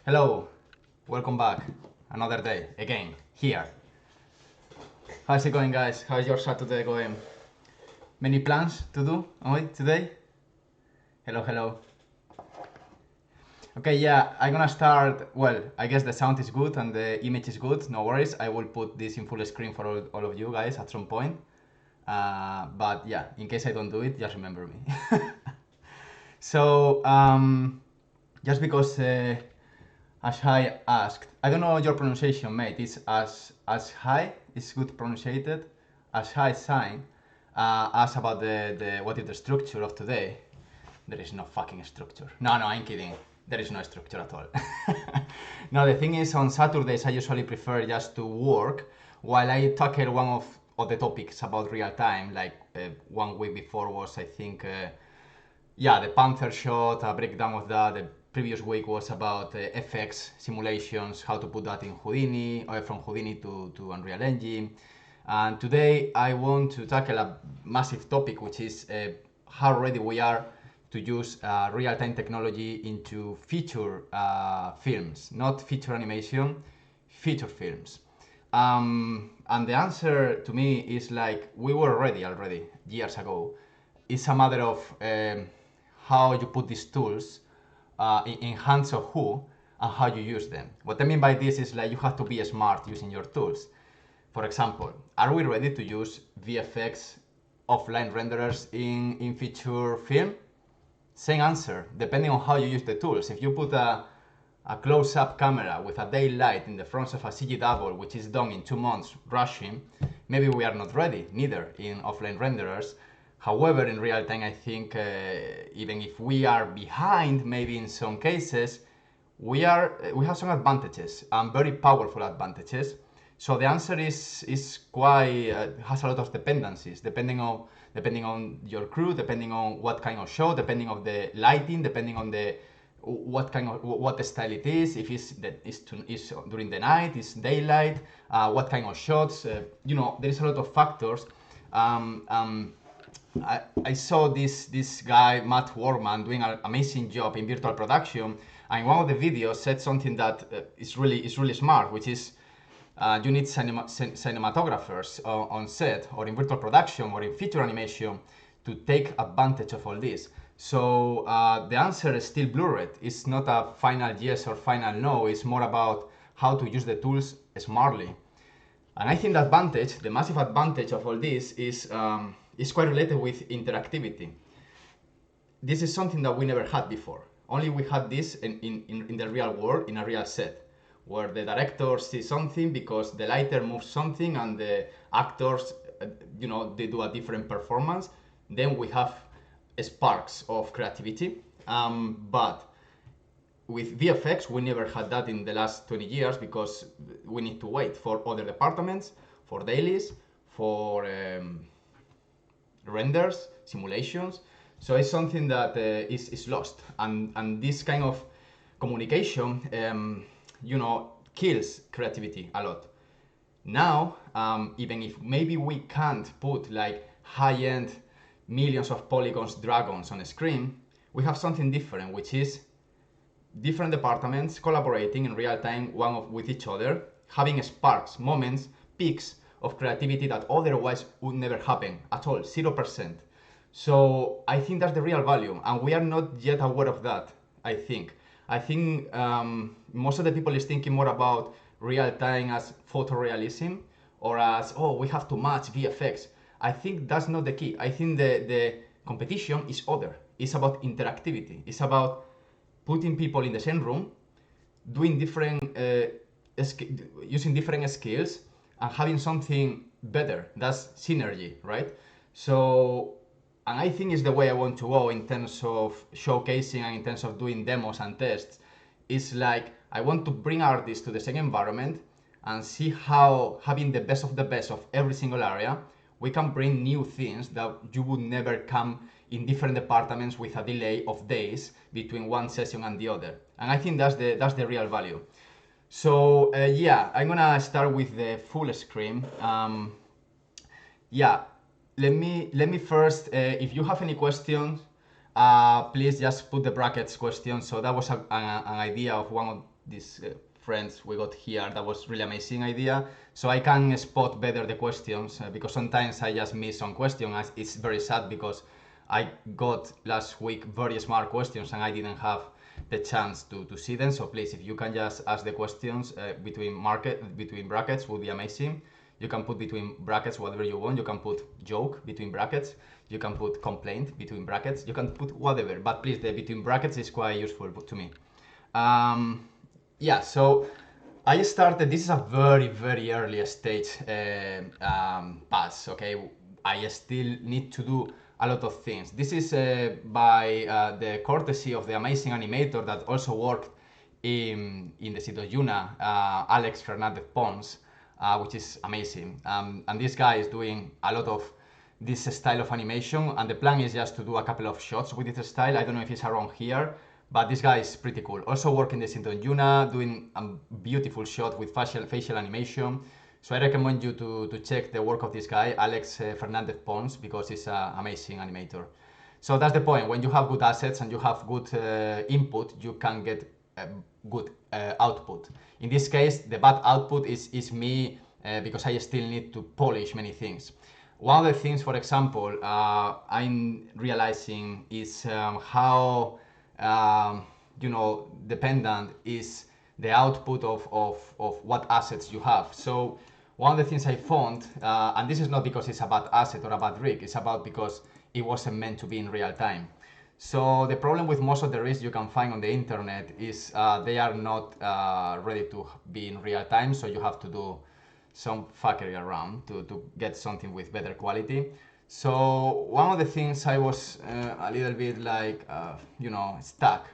Hello, welcome back. Another day, again, here. How's it going, guys? How's your Saturday going? Many plans to do today? Hello. Okay, yeah, I'm gonna start, well, I guess the sound is good and the image is good, no worries. I will put this in full screen for all of you guys at some point. But yeah, in case I don't do it, just remember me. So, just because Ashai asked, I don't know your pronunciation, mate. It's Ashai, it's good pronunciated. Ashai sign asked about the what is the structure of today. There is no fucking structure. No, I'm kidding. There is no structure at all. No, the thing is, on Saturdays I usually prefer just to work while I tackle one of the topics about real time. Like 1 week before was, I think, the Panther shot, a breakdown of that. The previous week was about FX simulations, how to put that in Houdini, or from Houdini to Unreal Engine. And today I want to tackle a massive topic, which is how ready we are to use real-time technology into feature films, not feature animation, feature films. And the answer to me is like, we were ready already years ago. It's a matter of how you put these tools in hands of who and how you use them. What I mean by this is like you have to be smart using your tools. For example, are we ready to use VFX offline renderers in feature film? Same answer, depending on how you use the tools. If you put a close-up camera with a daylight in the front of a CG double, which is done in 2 months rushing, maybe we are not ready, neither in offline renderers. However, in real time, I think even if we are behind, maybe in some cases, we have some advantages and very powerful advantages. So the answer is quite has a lot of dependencies, depending on your crew, depending on what kind of show, depending on the lighting, depending on the what style it is, if it's during the night, it's daylight, what kind of shots. There is a lot of factors. I saw this guy, Matt Warman, doing an amazing job in virtual production, and in one of the videos said something that is really smart, which is You need cinematographers on set or in virtual production or in feature animation to take advantage of all this. So the answer is still blurred. It's not a final yes or final no. It's more about how to use the tools smartly. And I think the advantage, the massive advantage of all this is quite related with interactivity. This is something that we never had before. Only we had this in the real world, in a real set, where the director sees something because the lighter moves something and the actors, they do a different performance. Then we have sparks of creativity. But with VFX, we never had that in the last 20 years because we need to wait for other departments, for dailies, for renders, simulations. So it's something that is lost. And this kind of communication, kills creativity a lot. Now, even if maybe we can't put like high-end millions of polygons dragons on a screen, we have something different, which is different departments collaborating in real time with each other, having sparks, moments, peaks of creativity that otherwise would never happen at all, 0%. So I think that's the real value, and we are not yet aware of that, I think. Most of the people is thinking more about real time as photorealism or as, we have to match VFX. I think that's not the key. I think the competition is other. It's about interactivity. It's about putting people in the same room, doing using different skills, and having something better. That's synergy, right? So, and I think it's the way I want to go in terms of showcasing and in terms of doing demos and tests. It's like I want to bring artists to the same environment and see how, having the best of every single area, we can bring new things that you would never come in different departments with a delay of days between one session and the other. And I think that's the real value. So I'm gonna start with the full screen. Let me first, if you have any questions, please just put the brackets questions. So that was an idea of one of these friends we got here. That was really amazing idea. So I can spot better the questions because sometimes I just miss some questions. It's very sad because I got last week very smart questions and I didn't have the chance to see them. So please, if you can just ask the questions between brackets would be amazing. You can put between brackets whatever you want. You can put joke between brackets. You can put complaint between brackets. You can put whatever, but please, the between brackets is quite useful to me. So I started, this is a very, very early stage pass, okay? I still need to do a lot of things. This is by the courtesy of the amazing animator that also worked in the Sedona, Alex Fernàndez Pons, which is amazing. And this guy is doing a lot of this style of animation, and the plan is just to do a couple of shots with this style. I don't know if it's around here, but this guy is pretty cool. Also working the Sedona, doing a beautiful shot with facial animation. So I recommend you to check the work of this guy, Alex Fernàndez Pons, because he's an amazing animator. So that's the point. When you have good assets and you have good input, you can get good output. In this case, the bad output is me because I still need to polish many things. One of the things, for example, I'm realizing is how dependent is the output of what assets you have. So one of the things I found, and this is not because it's a bad asset or a bad rig, it's about because it wasn't meant to be in real time. So the problem with most of the rigs you can find on the internet is they are not ready to be in real time, so you have to do some fuckery around to get something with better quality. So one of the things I was a little bit like, stuck.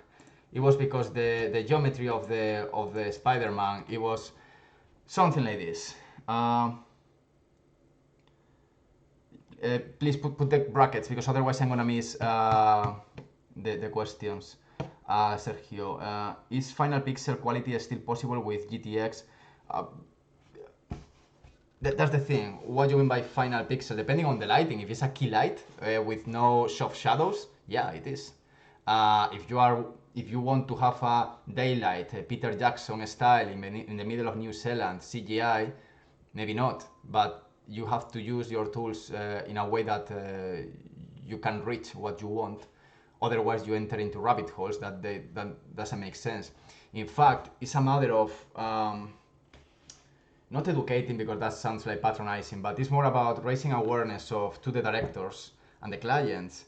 It was because the geometry of the Spiderman, it was something like this. Please put the brackets because otherwise I'm gonna miss the questions. Sergio, is final pixel quality still possible with GTX? That's the thing. What do you mean by final pixel? Depending on the lighting. If it's a key light with no soft shadows, yeah, it is. If you want to have a daylight, Peter Jackson style in the middle of New Zealand, CGI, maybe not, but you have to use your tools in a way that you can reach what you want. Otherwise, you enter into rabbit holes that doesn't make sense. In fact, it's a matter of not educating, because that sounds like patronizing, but it's more about raising awareness to the directors and the clients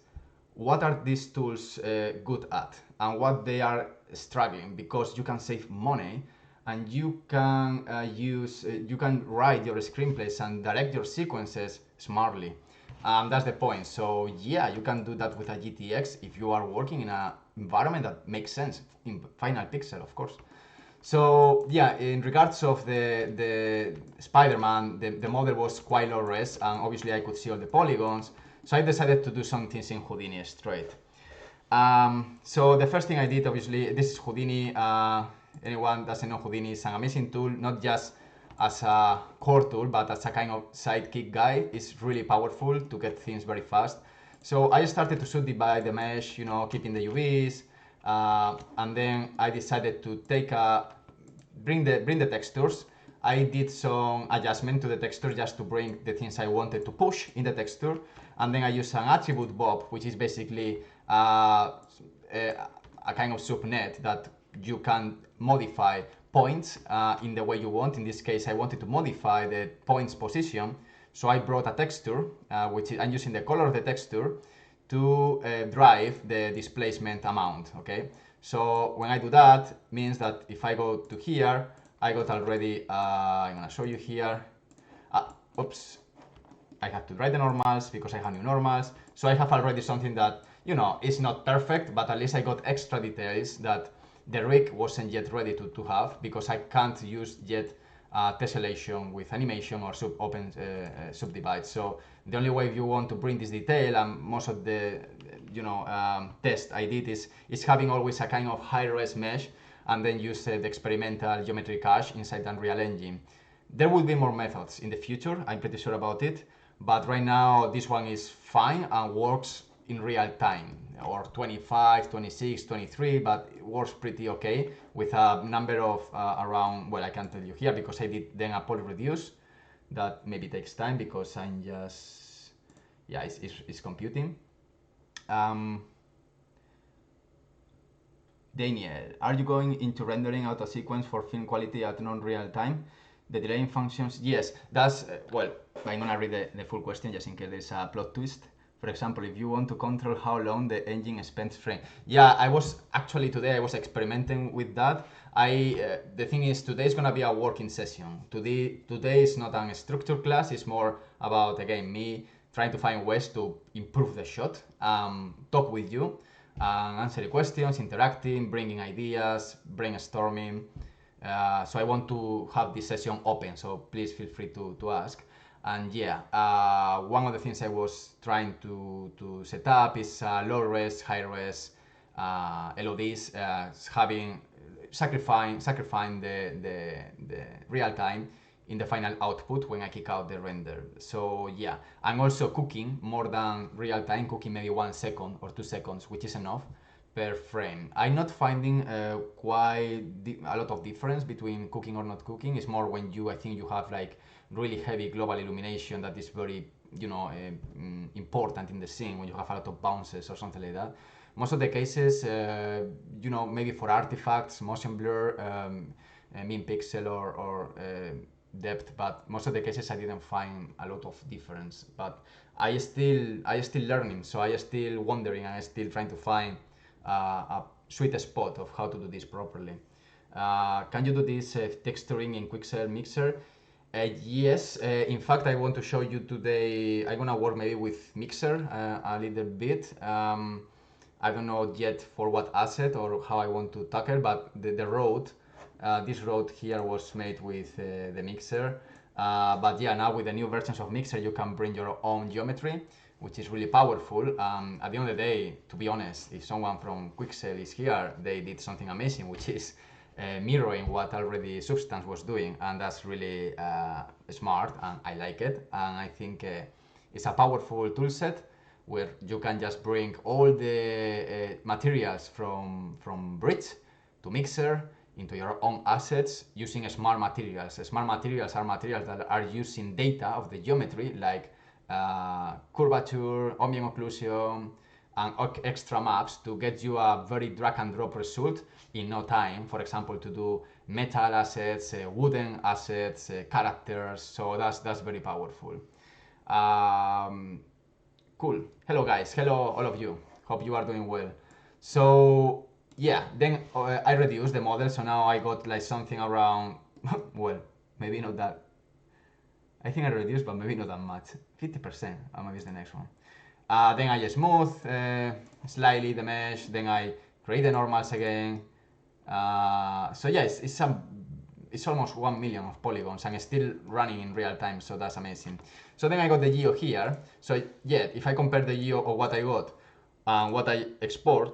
what are these tools good at and what they are struggling, because you can save money and you can you can write your screenplays and direct your sequences smartly. That's the point. So yeah, you can do that with a GTX if you are working in an environment that makes sense in Final Pixel, of course. So yeah, in regards of the Spider-Man, the model was quite low res, and obviously I could see all the polygons. So I decided to do some things in Houdini straight. So the first thing I did, obviously, this is Houdini. Anyone doesn't know, Houdini is an amazing tool, not just as a core tool, but as a kind of sidekick guy. It's really powerful to get things very fast. So I started to subdivide the mesh, you know, keeping the UVs, and then I decided to bring the textures. I did some adjustment to the texture just to bring the things I wanted to push in the texture, and then I used an attribute bob, which is basically a kind of subnet that you can modify points in the way you want. In this case, I wanted to modify the points position, so I brought a texture, which is, I'm using the color of the texture to drive the displacement amount, okay? So when I do that, means that if I go to here, I got already, I'm gonna show you here, oops, I have to write the normals because I have new normals. So I have already something that, you know, is not perfect, but at least I got extra details that the rig wasn't yet ready to have, because I can't use yet tessellation with animation or open subdivide. So the only way if you want to bring this detail, and most of the test I did is having always a kind of high-res mesh, and then use the experimental geometry cache inside Unreal Engine. There will be more methods in the future, I'm pretty sure about it, but right now this one is fine and works in real time, or 25, 26, 23, but it works pretty okay with a number of around, well, I can't tell you here because I did then a poly reduce. That maybe takes time because I'm just, yeah, it's computing. Daniel, are you going into rendering out a sequence for film quality at non-real time? The delaying functions, yes, that's, well, I'm gonna read the full question just in case there's a plot twist. For example, if you want to control how long the engine spends frame. Yeah, today I was experimenting with that. The thing is, today is gonna be a working session. Today is not a structure class, it's more about, again, me trying to find ways to improve the shot, talk with you, answer questions, interacting, bringing ideas, brainstorming. So I want to have this session open, so please feel free to ask. And yeah, one of the things I was trying to set up is low res, high res LODs, sacrificing the real time in the final output when I kick out the render. So yeah, I'm also cooking more than real time, cooking maybe 1 second or 2 seconds, which is enough per frame. I'm not finding quite a lot of difference between cooking or not cooking. It's more when I think you have like really heavy global illumination that is very, important in the scene, when you have a lot of bounces or something like that. Most of the cases, maybe for artifacts, motion blur, mean pixel or depth, but most of the cases I didn't find a lot of difference. But I still learning, so I still wondering, and I still trying to find a sweet spot of how to do this properly. Can you do this texturing in Quixel Mixer? Yes, in fact, I want to show you today. I'm gonna work maybe with Mixer a little bit. I don't know yet for what asset or how I want to tackle, but the road, this road here was made with the Mixer. But yeah, now with the new versions of Mixer, you can bring your own geometry, which is really powerful. At the end of the day, to be honest, if someone from Quixel is here, they did something amazing, which is mirroring what already Substance was doing, and that's really smart, and I like it. And I think it's a powerful toolset where you can just bring all the materials from bridge to mixer into your own assets using smart materials. Smart materials are materials that are using data of the geometry like curvature, ambient occlusion, and extra maps to get you a very drag and drop result in no time. For example, to do metal assets, wooden assets, characters. So that's very powerful. Cool. Hello guys. Hello all of you. Hope you are doing well. So yeah, then I reduced the model, so now I got like something around well, maybe not that. I think I reduced, but maybe not that much. 50%. Maybe it's the next one. Then I smooth slightly the mesh. Then I create the normals again. So yeah, it's almost 1 million of polygons and it's still running in real time, so that's amazing. So then I got the geo here. So yeah, if I compare the geo of what I got and what I export,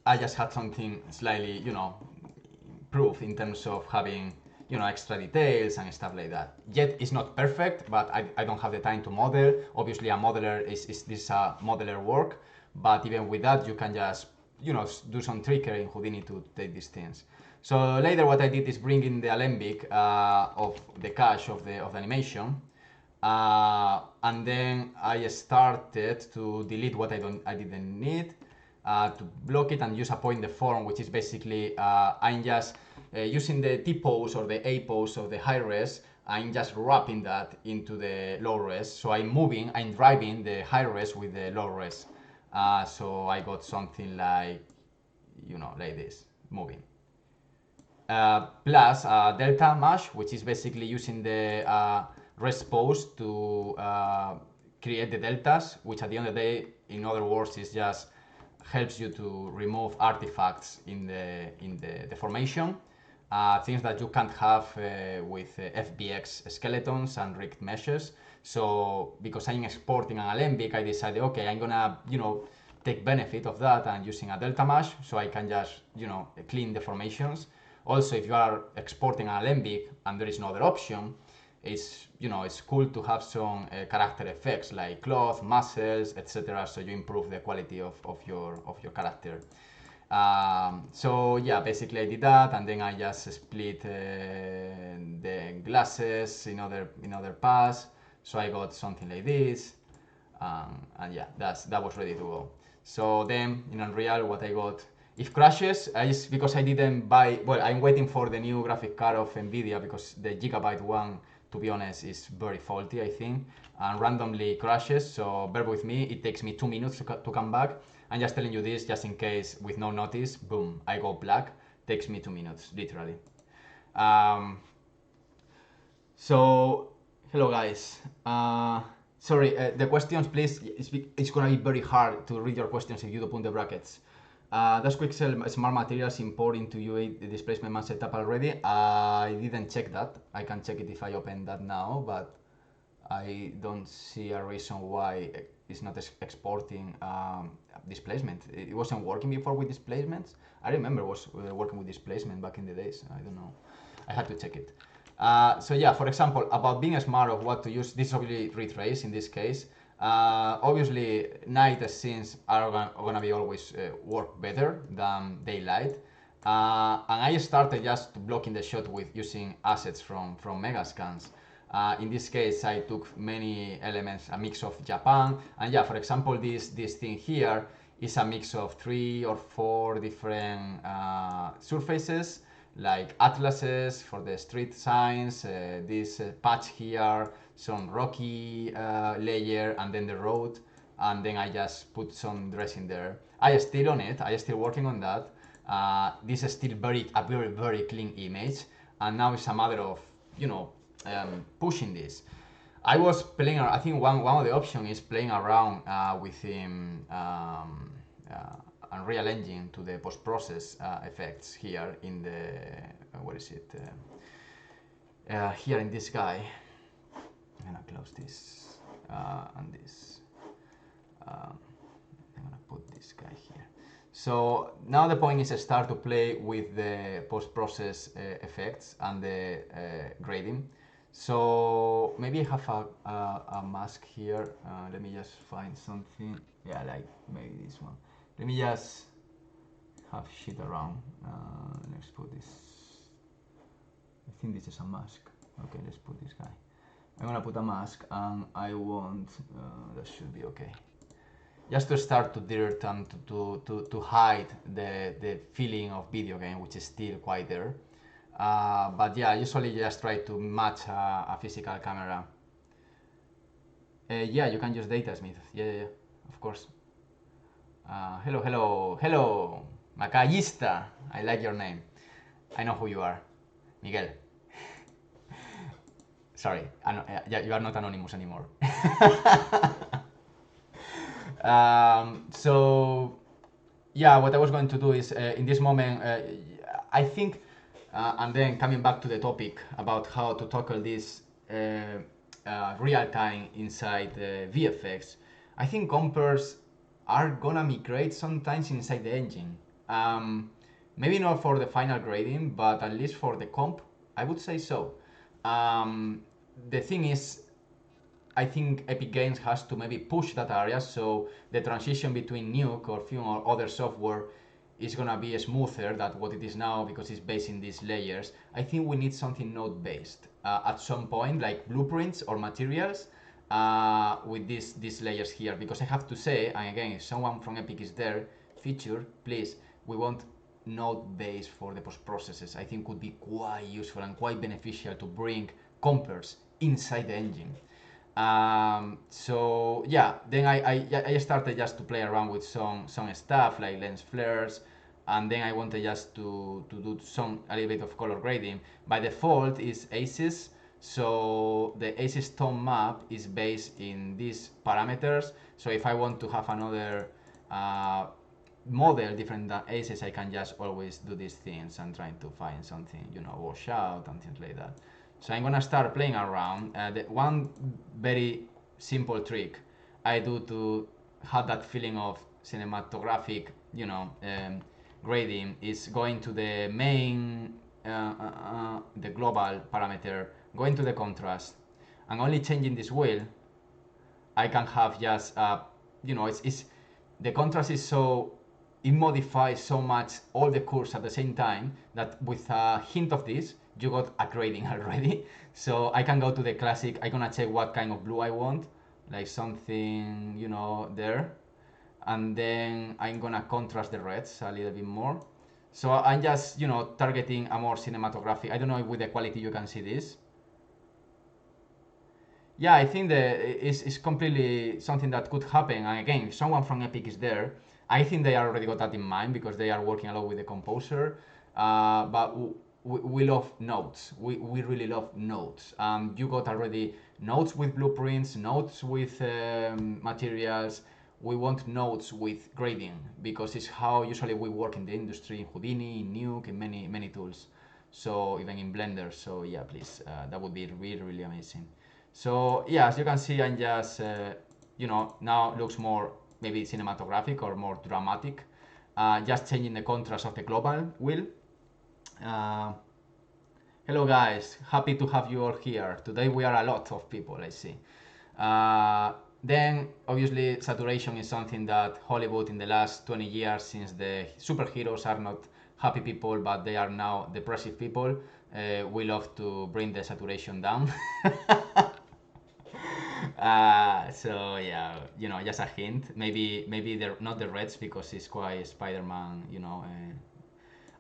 I just had something slightly, improved in terms of having, extra details and stuff like that. Yet it's not perfect, but I don't have the time to model. Obviously a modeler this modeler work, but even with that you can just, do some trickery in Houdini to take these things. So later what I did is bring in the Alembic of the cache of the animation. And then I started to delete what I didn't need, to block it and use a point deform, which is basically I'm just using the T pose or the A pose of the high res. I'm just wrapping that into the low res. So I'm driving the high res with the low res. So I got something like, like this, moving. Plus delta mesh, which is basically using the res pose to create the deltas, which at the end of the day, in other words, is just helps you to remove artifacts in the deformation, things that you can't have with FBX skeletons and rigged meshes. So because I'm exporting an Alembic, I decided, okay, I'm gonna, take benefit of that and using a delta mesh, so I can just, clean deformations. Also, if you are exporting an Alembic and there is no other option, it's cool to have some character effects like cloth, muscles, etc. So you improve the quality of your character. So yeah, basically I did that, and then I just split the glasses in other paths. So I got something like this, and yeah, that was ready to go. So then in Unreal, what I got. If crashes, because I didn't buy. Well, I'm waiting for the new graphic card of Nvidia because the Gigabyte one, to be honest, is very faulty, I think, and randomly crashes. So bear with me. It takes me 2 minutes to come back. I'm just telling you this just in case, with no notice, boom, I go black. Takes me 2 minutes, literally. So hello guys. Sorry, the questions, please. It's gonna be very hard to read your questions if you don't put the brackets. Does Quixel Smart Materials import into UA the displacement man setup already? I didn't check that. I can check it if I open that now, but I don't see a reason why it's not exporting displacement. It wasn't working before with displacements. I remember it was working with displacement back in the days. I don't know. I had to check it. So yeah, for example, about being smart of what to use, this is obviously retrace in this case. Obviously, night scenes are gonna be always work better than daylight. And I started just blocking the shot with using assets from Megascans. In this case, I took many elements, a mix of Japan, and yeah, for example, this thing here is a mix of 3 or 4 different surfaces, like atlases for the street signs, this patch here, some rocky layer, and then the road, and then I just put some dressing there. I still on it, I still working on that. This is still a very clean image, and now it's a matter of, pushing this. I was playing, I think one of the options is playing around within Unreal Engine to the post-process effects here in the, where is it? Here in this guy. I'm gonna close this and this. I'm gonna put this guy here. So now the point is to start to play with the post-process effects and the grading. So maybe I have a mask here. Let me just find something. Yeah, like maybe this one. Let me just have shit around. Let's put this. I think this is a mask. Okay, let's put this guy. I'm gonna put a mask and I want, that should be okay. Just to start to dirt and to hide the feeling of video game, which is still quite there. But yeah, usually just try to match a physical camera. Yeah, you can use Datasmith. Yeah, of course. Hello, Macallista. I like your name. I know who you are, Miguel. Sorry, yeah, you are not anonymous anymore. So, yeah, what I was going to do is in this moment, I think, and then coming back to the topic about how to tackle this real time inside VFX, I think compers are gonna migrate sometimes inside the engine. Maybe not for the final grading, but at least for the comp, I would say so. The thing is, I think Epic Games has to maybe push that area so the transition between Nuke or Fume or other software is gonna be smoother than what it is now because it's based in these layers. I think we need something node based at some point, like blueprints or materials with these layers here. Because I have to say, and again, if someone from Epic is there, feature, please, we want node based for the post processes. I think would be quite useful and quite beneficial to bring compers inside the engine. So yeah, then I started just to play around with some stuff like lens flares, and then I wanted just to do a little bit of color grading. By default is ACES, so the ACES tone map is based in these parameters. So if I want to have another model different than ACES, I can just always do these things and trying to find something, wash out and things like that. So I'm gonna start playing around. One very simple trick I do to have that feeling of cinematographic, grading is going to the main, the global parameter, going to the contrast, and only changing this wheel, I can have just, it's the contrast is so, it modifies so much all the curves at the same time that with a hint of this, you got a grading already. So I can go to the classic, I'm gonna check what kind of blue I want, like something, there. And then I'm gonna contrast the reds a little bit more. So I'm just, targeting a more cinematographic, I don't know if with the quality you can see this. Yeah, I think it's completely something that could happen. And again, if someone from Epic is there, I think they already got that in mind because they are working a lot with the composer. But we love notes. We really love notes. You got already notes with blueprints, notes with materials. We want notes with grading because it's how usually we work in the industry, in Houdini, in Nuke, in many tools. So even in Blender. So yeah, please, that would be really amazing. So yeah, as you can see, I'm just, now looks more maybe cinematographic or more dramatic. Just changing the contrast of the global wheel. Hello guys, happy to have you all here. Today we are a lot of people, I see. Then obviously saturation is something that Hollywood in the last 20 years, since the superheroes are not happy people but they are now depressive people, we love to bring the saturation down. So yeah, just a hint. Maybe they're not the reds because it's quite Spiderman.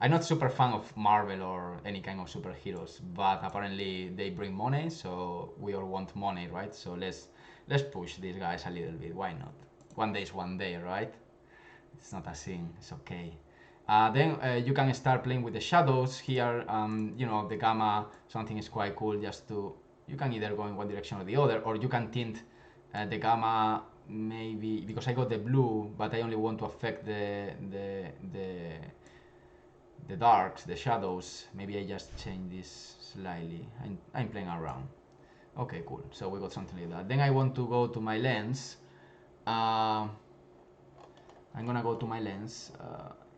I'm not super fan of Marvel or any kind of superheroes, but apparently they bring money, so we all want money, right? So let's push these guys a little bit. Why not? One day is one day, right? It's not a sin. It's okay. Then you can start playing with the shadows here. The gamma, something is quite cool just to, you can either go in one direction or the other, or you can tint the gamma maybe, because I got the blue, but I only want to affect the darks, the shadows. Maybe I just change this slightly. I'm playing around. Okay, cool. So we got something like that. Then I want to go to my lens. I'm gonna go to my lens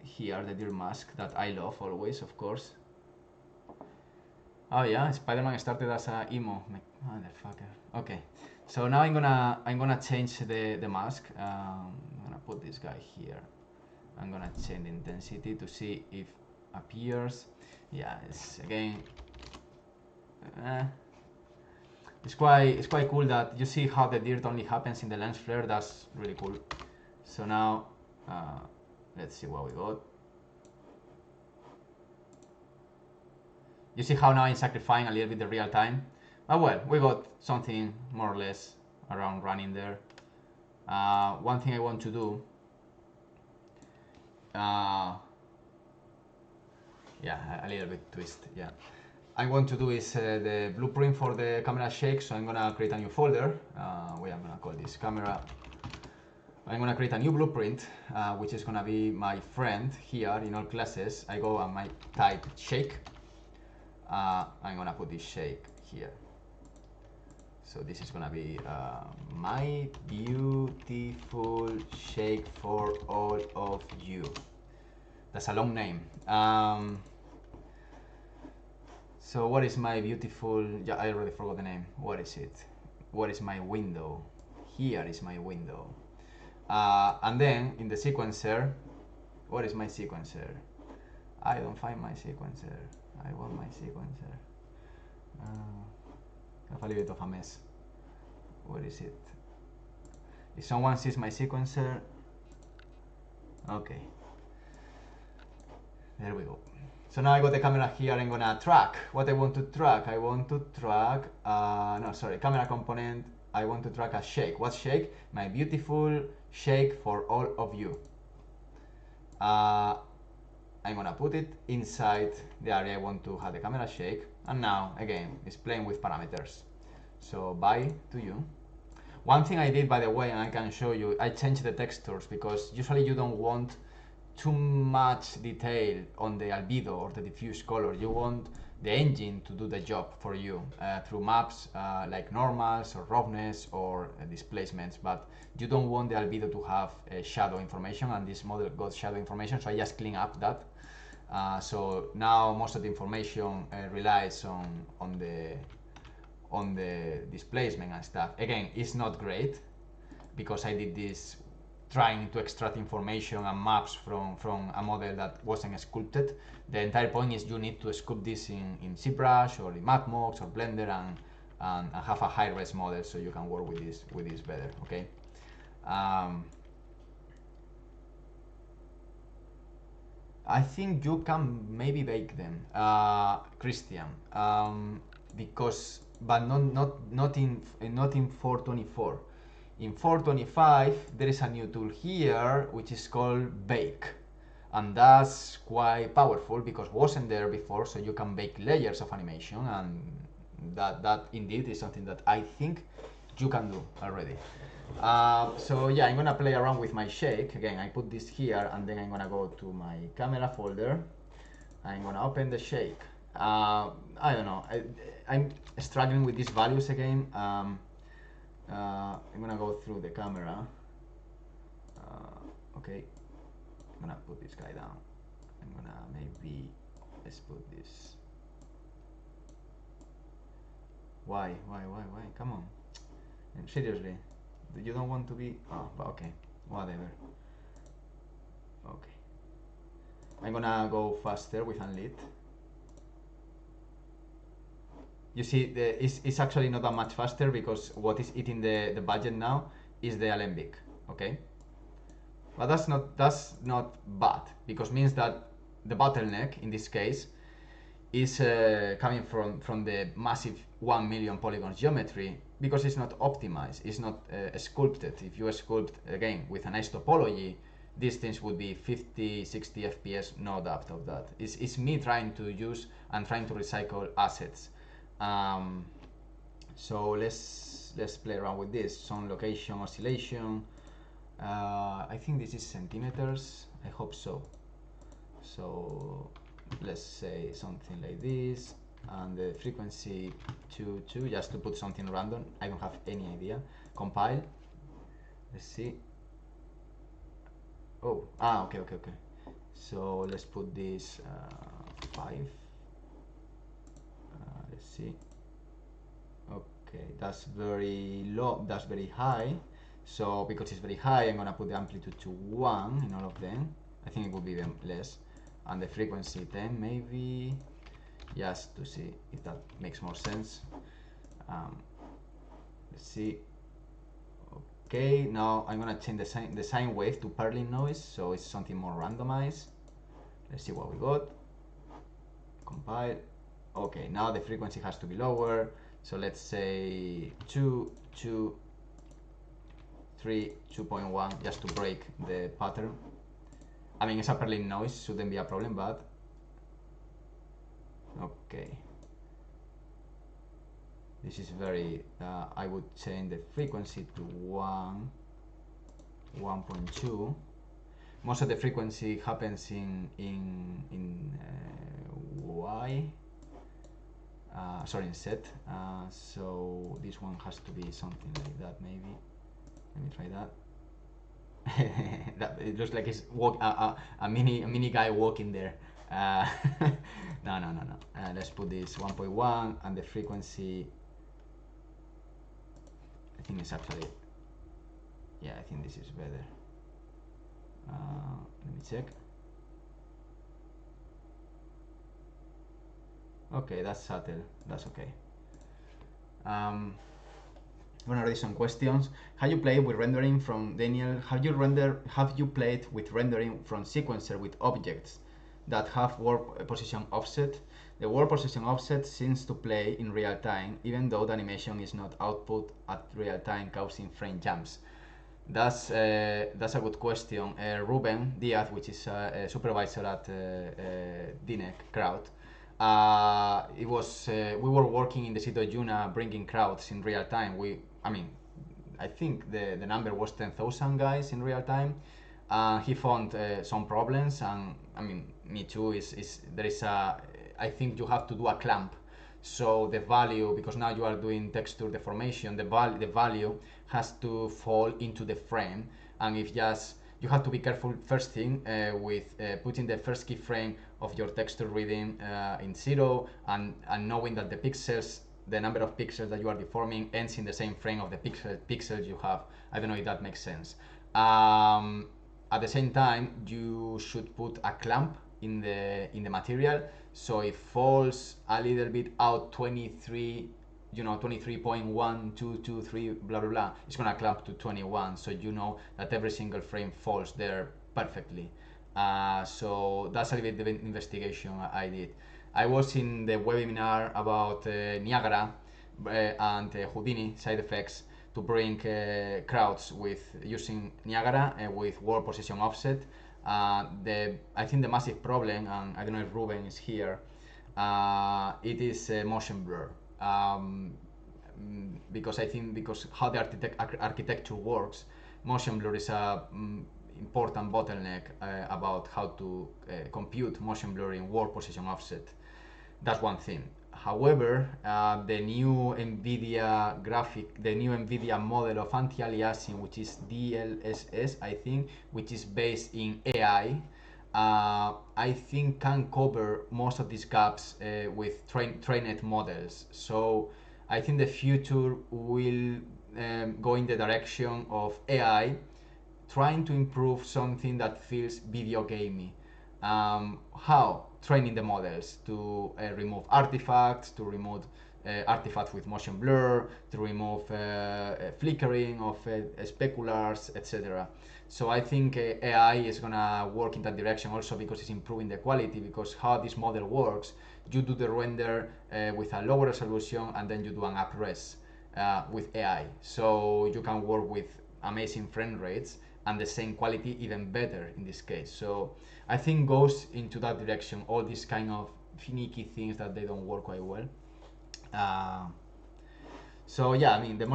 here, the deer mask that I love always, of course. Oh yeah, Spiderman started as a emo motherfucker. Okay, so now I'm gonna change the mask. I'm gonna put this guy here. I'm gonna change the intensity to see if appears. Yeah, it's again. Uh, it's quite cool that you see how the dirt only happens in the lens flare. That's really cool. So now, let's see what we got. You see how now I'm sacrificing a little bit the real time. But well, we got something more or less around running there. One thing I want to do, yeah, a little bit twist, yeah. I want to do is the blueprint for the camera shake, so I'm gonna create a new folder. I'm gonna call this camera. I'm gonna create a new blueprint, which is gonna be my friend here in all classes. I go and I type shake. I'm gonna put this shake here. So this is gonna be my beautiful shake for all of you. That's a long name. So what is my beautiful, yeah, I already forgot the name. What is it? What is my window? Here is my window. And then in the sequencer, what is my sequencer? I don't find my sequencer. I want my sequencer. I have a little bit of a mess. Where is it? If someone sees my sequencer, okay. There we go. So now I got the camera here. I'm gonna track what I want to track. I want to track, camera component. I want to track a shake. What shake? My beautiful shake for all of you. I'm gonna put it inside the area I want to have the camera shake. And now, again, it's playing with parameters. So bye to you. One thing I did, by the way, and I can show you, I changed the textures because usually you don't want too much detail on the albedo or the diffuse color. You want the engine to do the job for you through maps like normals or roughness or displacements, but you don't want the albedo to have shadow information, and this model got shadow information, so I just clean up that. So now most of the information relies on the displacement and stuff. Again, it's not great because I did this trying to extract information and maps from a model that wasn't sculpted. The entire point is you need to sculpt this in ZBrush or in Matmox or Blender and have a high-res model so you can work with this better. Okay. I think you can maybe bake them, Christian, but not in 424. In 425 there is a new tool here which is called bake, and that's quite powerful because wasn't there before. So you can bake layers of animation, and that indeed is something that I think you can do already. So yeah, I'm gonna play around with my shake. Again, I put this here and then I'm gonna go to my camera folder. I'm gonna open the shake. I don't know, I'm struggling with these values again. I'm gonna go through the camera. Okay, I'm gonna put this guy down. I'm gonna maybe, let's put this. Why? Come on. Seriously, you don't want to be, oh, but okay, whatever. Okay, I'm gonna go faster with unlit. You see, it's actually not that much faster because what is eating the budget now is the Alembic. Okay, but that's not bad because means that the bottleneck in this case is coming from the massive 1 million polygons geometry because it's not optimized, it's not sculpted. If you sculpt again with a nice topology, these things would be 50, 60 FPS, no doubt of that. It's me trying to use and trying to recycle assets. So let's play around with this. Some location oscillation. I think this is centimeters. I hope so. So let's say something like this, and the frequency 2 just to put something random. I don't have any idea. Compile. Let's see. Oh, okay. So let's put this 5. see. Okay, that's very low, that's very high. So because it's very high, I'm gonna put the amplitude to 1 in all of them. I think it would be even less. And the frequency 10 maybe, just to see if that makes more sense. Let's see. Okay, now I'm gonna change the sine wave to Perlin noise, so it's something more randomized. Let's see what we got. Compile. Okay, now the frequency has to be lower. So let's say 2, 2, 3, 2.1, just to break the pattern. I mean, it's a Perlin noise, shouldn't be a problem, but okay. This is very, I would change the frequency to 1.2. Most of the frequency happens in Y. Sorry, in Z. So this one has to be something like that, maybe. Let me try that. It looks like it's a mini guy walking there. No. Let's put this 1.1 and the frequency. I think it's actually. Yeah, I think this is better. Let me check. Okay, that's subtle. That's okay. I'm gonna read some questions. Have you played with rendering from Daniel? Have you played with rendering from sequencer with objects that have warp position offset? The warp position offset seems to play in real time, even though the animation is not output at real time, causing frame jumps. That's a good question. Ruben Diaz, which is a supervisor at DNEC crowd, it was we were working in the city of Juna, bringing crowds in real time. I think the number was 10,000 guys in real time. He found some problems, and I mean, me too. I think you have to do a clamp. So the value, because now you are doing texture deformation, the value has to fall into the frame, and if just you have to be careful first thing with putting the first keyframe of your texture reading in 0 and knowing that the number of pixels that you are deforming ends in the same frame of the pixels you have. I don't know if that makes sense. At the same time, you should put a clamp in the material, so it falls a little bit out 23, 23.1223 blah blah blah. It's gonna clamp to 21, so you know that every single frame falls there perfectly. So that's a little bit the investigation I did. I was in the webinar about Niagara and Houdini side effects to bring crowds with using Niagara with warp position offset. I think the massive problem, and I don't know if Ruben is here, it is motion blur. Because how the architecture works, motion blur is a important bottleneck about how to compute motion blur in warp position offset. That's one thing. However, the new NVIDIA model of anti-aliasing, which is DLSS, I think, which is based in AI, I think can cover most of these gaps with trained models. So I think the future will go in the direction of AI trying to improve something that feels video gamey. How? Training the models to remove artifacts, to remove artifacts with motion blur, to remove flickering of speculars, etc. So I think AI is gonna work in that direction also because it's improving the quality, because how this model works, you do the render with a lower resolution and then you do an up-res with AI. So you can work with amazing frame rates and the same quality even better in this case. So I think goes into that direction, all these kind of finicky things that they don't work quite well. So yeah, I mean the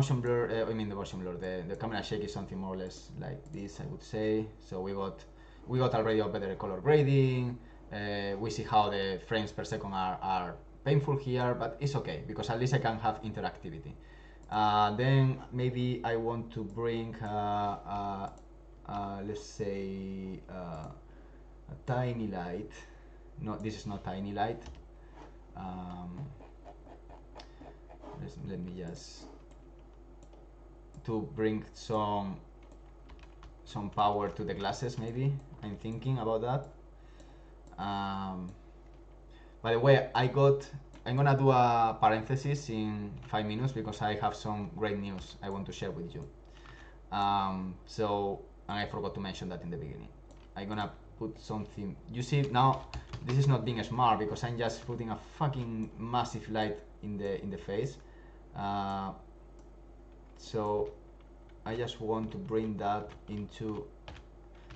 camera shake is something more or less like this, I would say. So we got already a better color grading. We see how the frames per second are painful here, but it's okay because at least I can have interactivity. Then maybe I want to bring let's say a tiny light. No, this is not tiny light. let me just to bring some power to the glasses. Maybe I'm thinking about that. By the way, I'm gonna do a parenthesis in 5 minutes because I have some great news I want to share with you. So, and I forgot to mention that in the beginning. I'm gonna put something. You see now, this is not being smart because I'm just putting a fucking massive light in the face. So I just want to bring that into.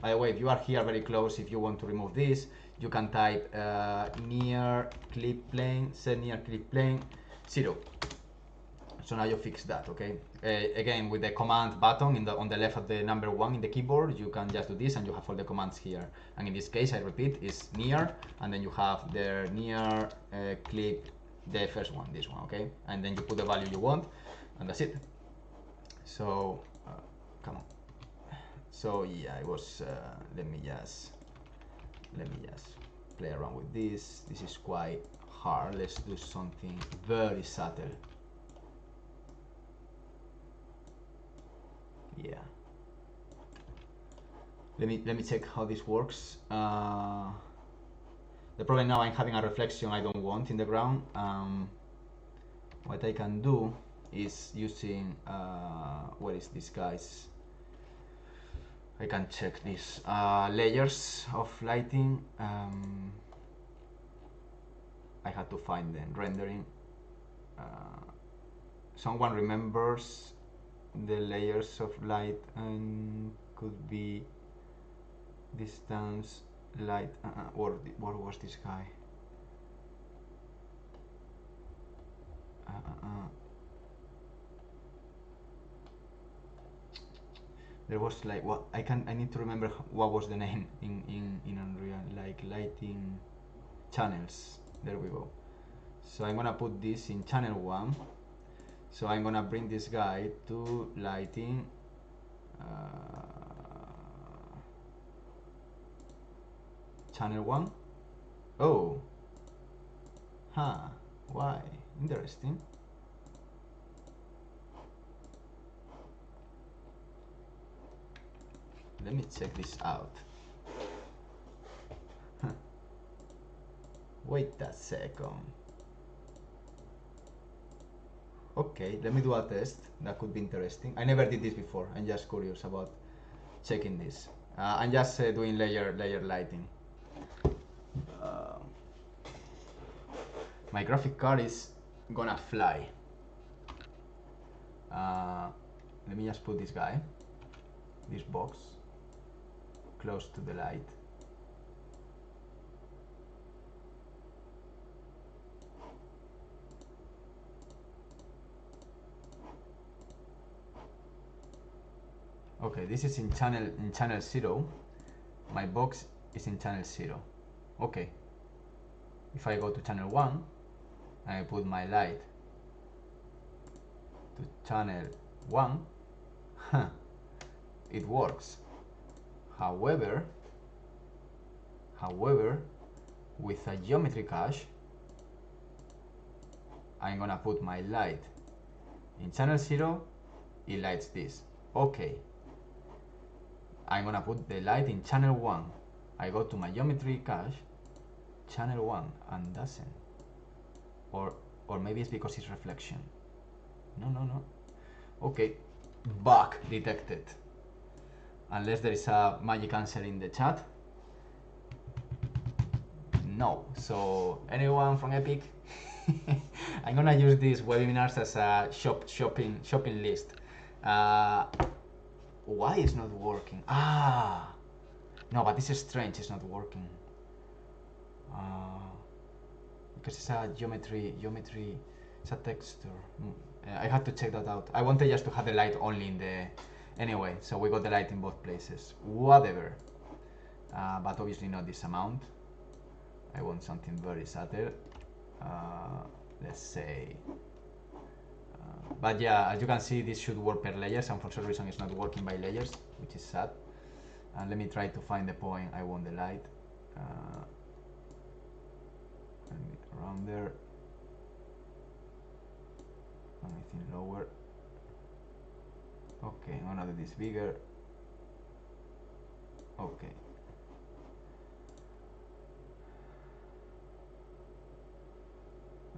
By the way, if you are here very close, if you want to remove this, you can type near clip plane, set near clip plane 0. So now you fix that, okay? Again, with the command button on the left of the number 1 in the keyboard, you can just do this and you have all the commands here. And in this case, I repeat, is near, and then you have the near clip, the first one, this one, okay? And then you put the value you want, and that's it. So, come on. So yeah, it was. Let me just play around with this. This is quite hard. Let's do something very subtle. Yeah. Let me check how this works. The problem now, I'm having a reflection I don't want in the ground. What I can do is using what is this, guys? I can check this layers of lighting. I had to find them. Rendering. Someone remembers the layers of light and could be distance, light, or what was this guy? There was like what I need to remember what was the name in Unreal, like lighting channels. There we go. So I'm gonna put this in channel 1. So I'm gonna bring this guy to lighting. Channel 1. Oh. Huh. Why? Interesting. Let me check this out. Wait a second. Okay, let me do a test. That could be interesting. I never did this before. I'm just curious about checking this. I'm just doing layer lighting. My graphic card is gonna fly. Let me just put this guy, this box, close to the light. Okay, this is in channel 0. My box is in channel 0. Okay. If I go to channel 1 and I put my light to channel 1, it works. However, with a geometry cache, I'm gonna put my light in channel 0, it lights this. Okay. I'm gonna put the light in channel 1. I go to my geometry cache, channel 1, and doesn't. Or maybe it's because it's reflection. No. Okay, bug detected. Unless there is a magic answer in the chat. No. So anyone from Epic? I'm gonna use these webinars as a shopping list. Why is not working? No, but this is strange. It's not working. Because it's a geometry. It's a texture. I had to check that out. I wanted just to have the light only in the. Anyway, so we got the light in both places. Whatever. But obviously not this amount. I want something very subtle. Let's say. But yeah, as you can see, this should work per layers, and for some reason it's not working by layers, which is sad. And let me try to find the point I want the light. Around there. anything lower. Okay, I'm gonna do this bigger. Okay.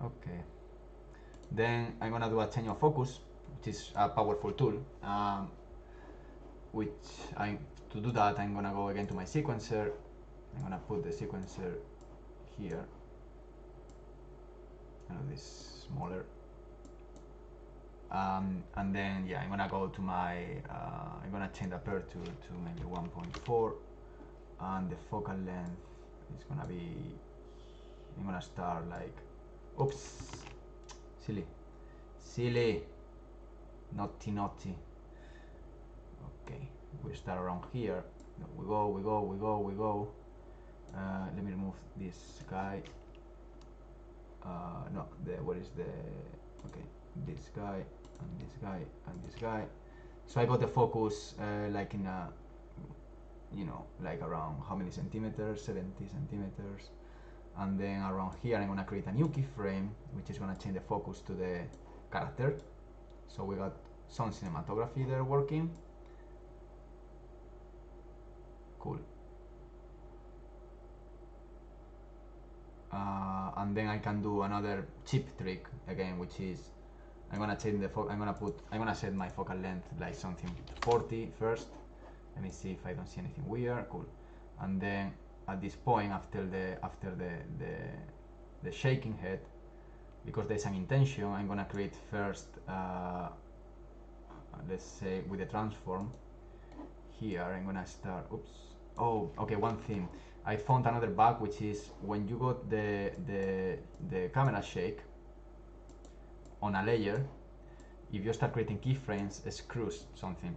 Okay. Then I'm gonna do a change of focus, which is a powerful tool. Which to do that, I'm gonna go again to my sequencer. I'm gonna put the sequencer here. This smaller. And then yeah, I'm gonna go to my. I'm gonna change the aperture to maybe 1.4, and the focal length is gonna be. I'm gonna start like. Oops, silly, naughty. Okay, we start around here. We go. Let me remove this guy. No, what is the? Okay, this guy and this guy and this guy. So I got the focus like in a, like around how many centimeters? 70 centimeters. And then around here I'm gonna create a new keyframe, which is gonna change the focus to the character. So we got some cinematography there working. Cool. And then I can do another cheap trick again, which is I'm gonna change the I'm gonna set my focal length like something 40 first. Let me see if I don't see anything weird. Cool. And then at this point, after the shaking head, because there's an intention, I'm gonna create first. Let's say with the transform. Here I'm gonna start. Oops. Oh, okay. One thing. I found another bug, which is when you got the camera shake on a layer, if you start creating keyframes, it screws something.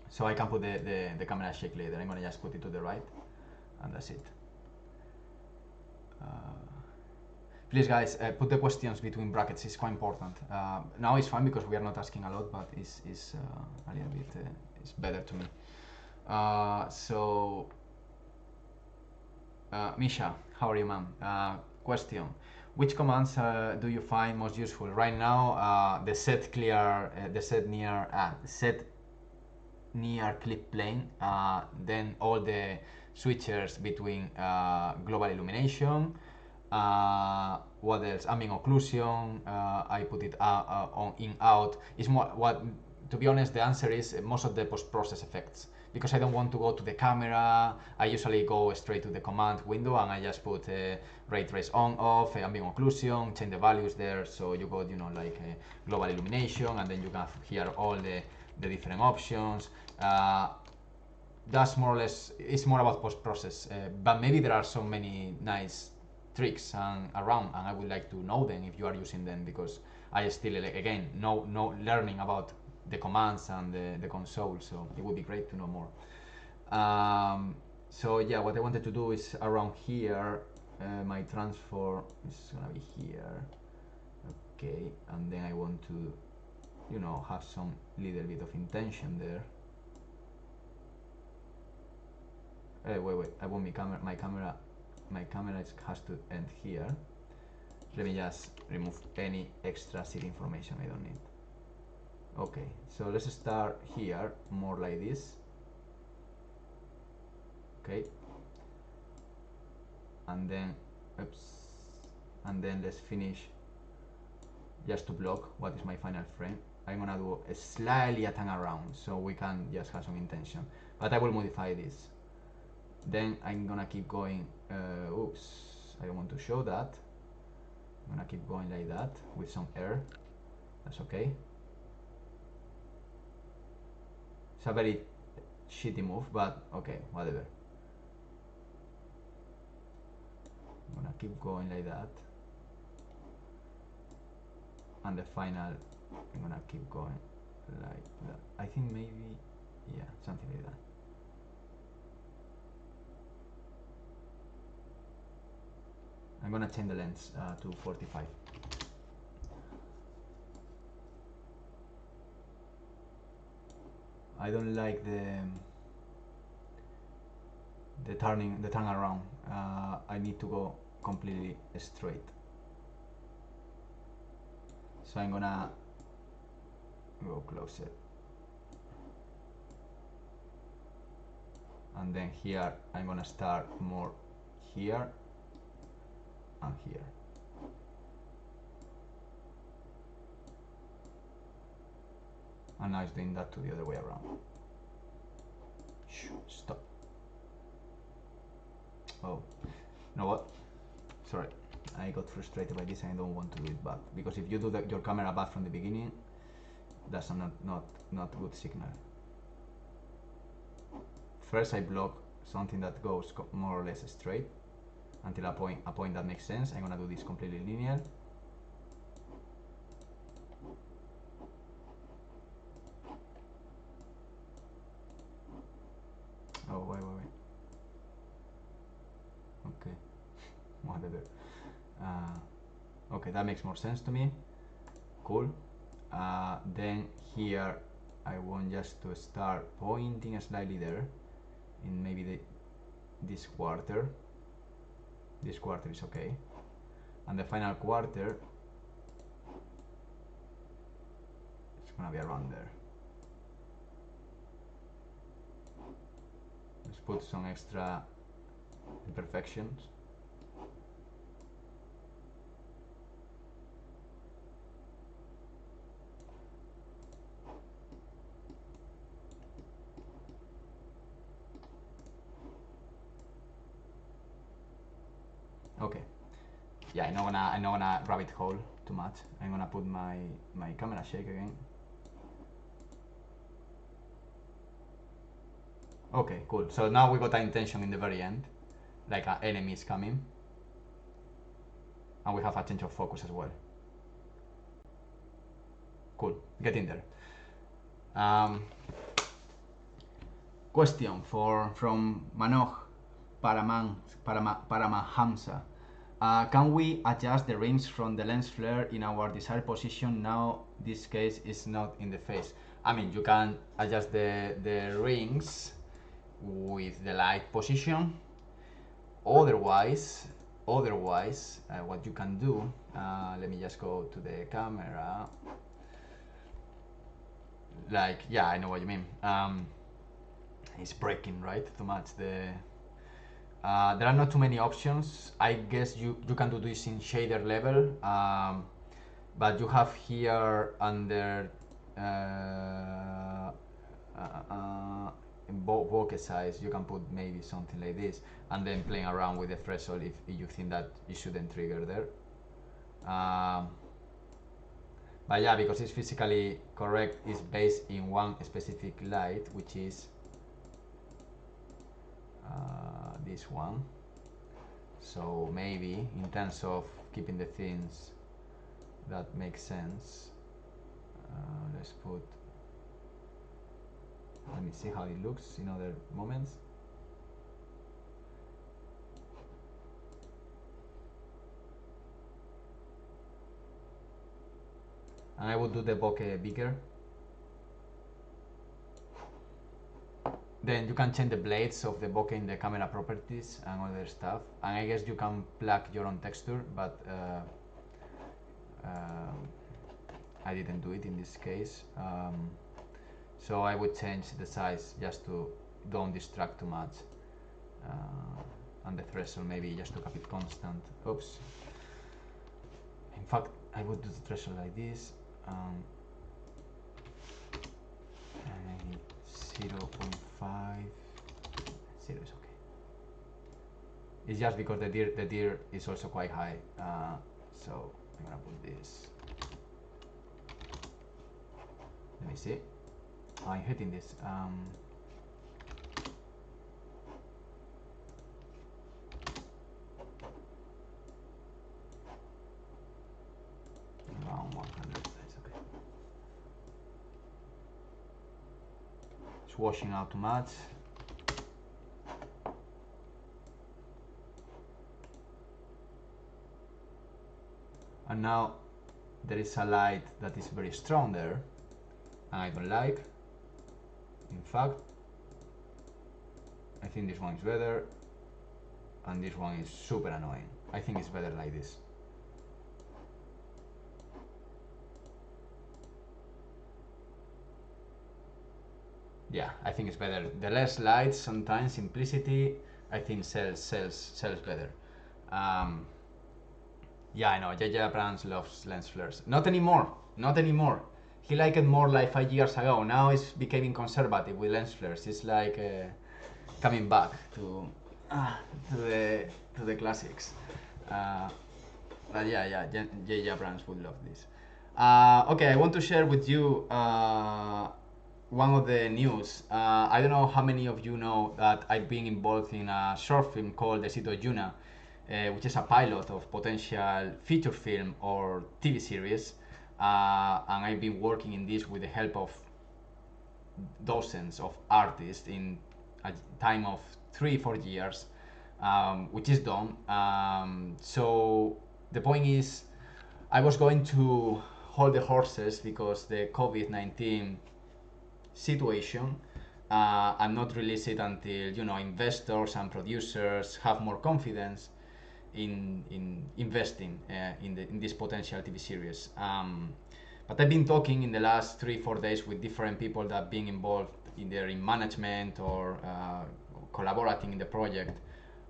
So I can put the camera shake later. I'm gonna just put it to the right, and that's it. Please, guys, put the questions between brackets. It's quite important. Now it's fine because we are not asking a lot, but it's a little bit it's better to me. Misha, how are you, ma'am? Question: which commands do you find most useful right now? The set clear, the set near clip plane. Then all the switchers between global illumination. What else? Ambient occlusion. I put it on in out. It's more what. To be honest, the answer is most of the post-process effects, because I don't want to go to the camera. I usually go straight to the command window and I just put ray trace on, off, ambient occlusion, change the values there. So you got like global illumination, and then you can hear all the different options. That's more or less. It's more about post-process, but maybe there are so many nice tricks around, and I would like to know them if you are using them, because I still again no learning about the commands and the console, so it would be great to know more. So yeah, what I wanted to do is around here. My transfer is gonna be here. Okay, and then I want to have some little bit of intention there. Wait, I want my camera has to end here. Let me just remove any extra seed information I don't need. Okay, so let's start here, more like this. Okay, and then let's finish just to block what is my final frame. I'm gonna do a slightly a turn around so we can just have some intention, but I will modify this. Then I'm gonna keep going. Oops, I don't want to show that. I'm gonna keep going like that with some air. That's okay. It's a very shitty move, but okay, whatever. I'm gonna keep going like that. And the final, I'm gonna keep going like that. I think maybe, yeah, something like that. I'm gonna change the lens to 45. I don't like the turn around. I need to go completely straight. So I'm gonna go closer. And then here I'm gonna start more here and here. And now it's doing that to the other way around. Stop. Oh, you know what? Sorry, I got frustrated by this and I don't want to do it back. Because if you do your camera back from the beginning, that's not good signal. First I block something that goes more or less straight until a point that makes sense. I'm gonna do this completely linear. Oh, wait. Okay, whatever. Okay, that makes more sense to me. Cool. Then here I want just to start pointing slightly there in maybe this quarter. This quarter is okay. And the final quarter is gonna be around there. Let's put some extra imperfections. Okay. Yeah, I'm not gonna rabbit hole too much. I'm gonna put my camera shake again. Okay, cool. So now we got an intention in the very end, like an enemy is coming, and we have a change of focus as well. Cool, get in there. Question from Manoj Paramahamsa. Can we adjust the rings from the lens flare in our desired position? Now this case is not in the face. I mean, you can adjust the rings with the light position. Otherwise, what you can do, let me just go to the camera. Like, yeah, I know what you mean. It's breaking, right? Too much. There are not too many options. I guess you can do this in shader level, but you have here under in bokeh size, you can put maybe something like this, and then playing around with the threshold if you think that you shouldn't trigger there. But yeah, because it's physically correct, it's based in one specific light, which is this one. So maybe in terms of keeping the things that make sense, let's put, let me see how it looks in other moments. And I would do the bokeh bigger. Then you can change the blades of the bokeh in the camera properties and other stuff. And I guess you can plug your own texture, but I didn't do it in this case. So I would change the size just to don't distract too much. And the threshold maybe just to keep it constant. Oops. In fact, I would do the threshold like this. And maybe 0.5. 0 is okay. It's just because the deer is also quite high. So I'm gonna put this. Let me see. I'm hitting this. Around 100. That's okay. It's washing out too much. And now there is a light that is very strong there, and I don't like. In fact, I think this one is better, and this one is super annoying. I think it's better like this. Yeah, I think it's better. The less lights, sometimes simplicity, I think sells better. Um, yeah, I know. JJ Abrams loves lens flares. Not anymore. Not anymore. He liked it more like 5 years ago. Now it's becoming conservative with lens flares. It's like coming back uh, to the to the classics. Uh, but yeah, J.J. Abrams would love this. Okay, I want to share with you one of the news. I don't know how many of you know that I've been involved in a short film called The City of Yuna, which is a pilot of potential feature film or TV series. And I've been working in this with the help of dozens of artists in a time of 3-4 years, which is done. So the point is, I was going to hold the horses because the COVID-19 situation and not release it until investors and producers have more confidence in investing in this potential TV series. But I've been talking in the last 3-4 days with different people that have been involved either in management or collaborating in the project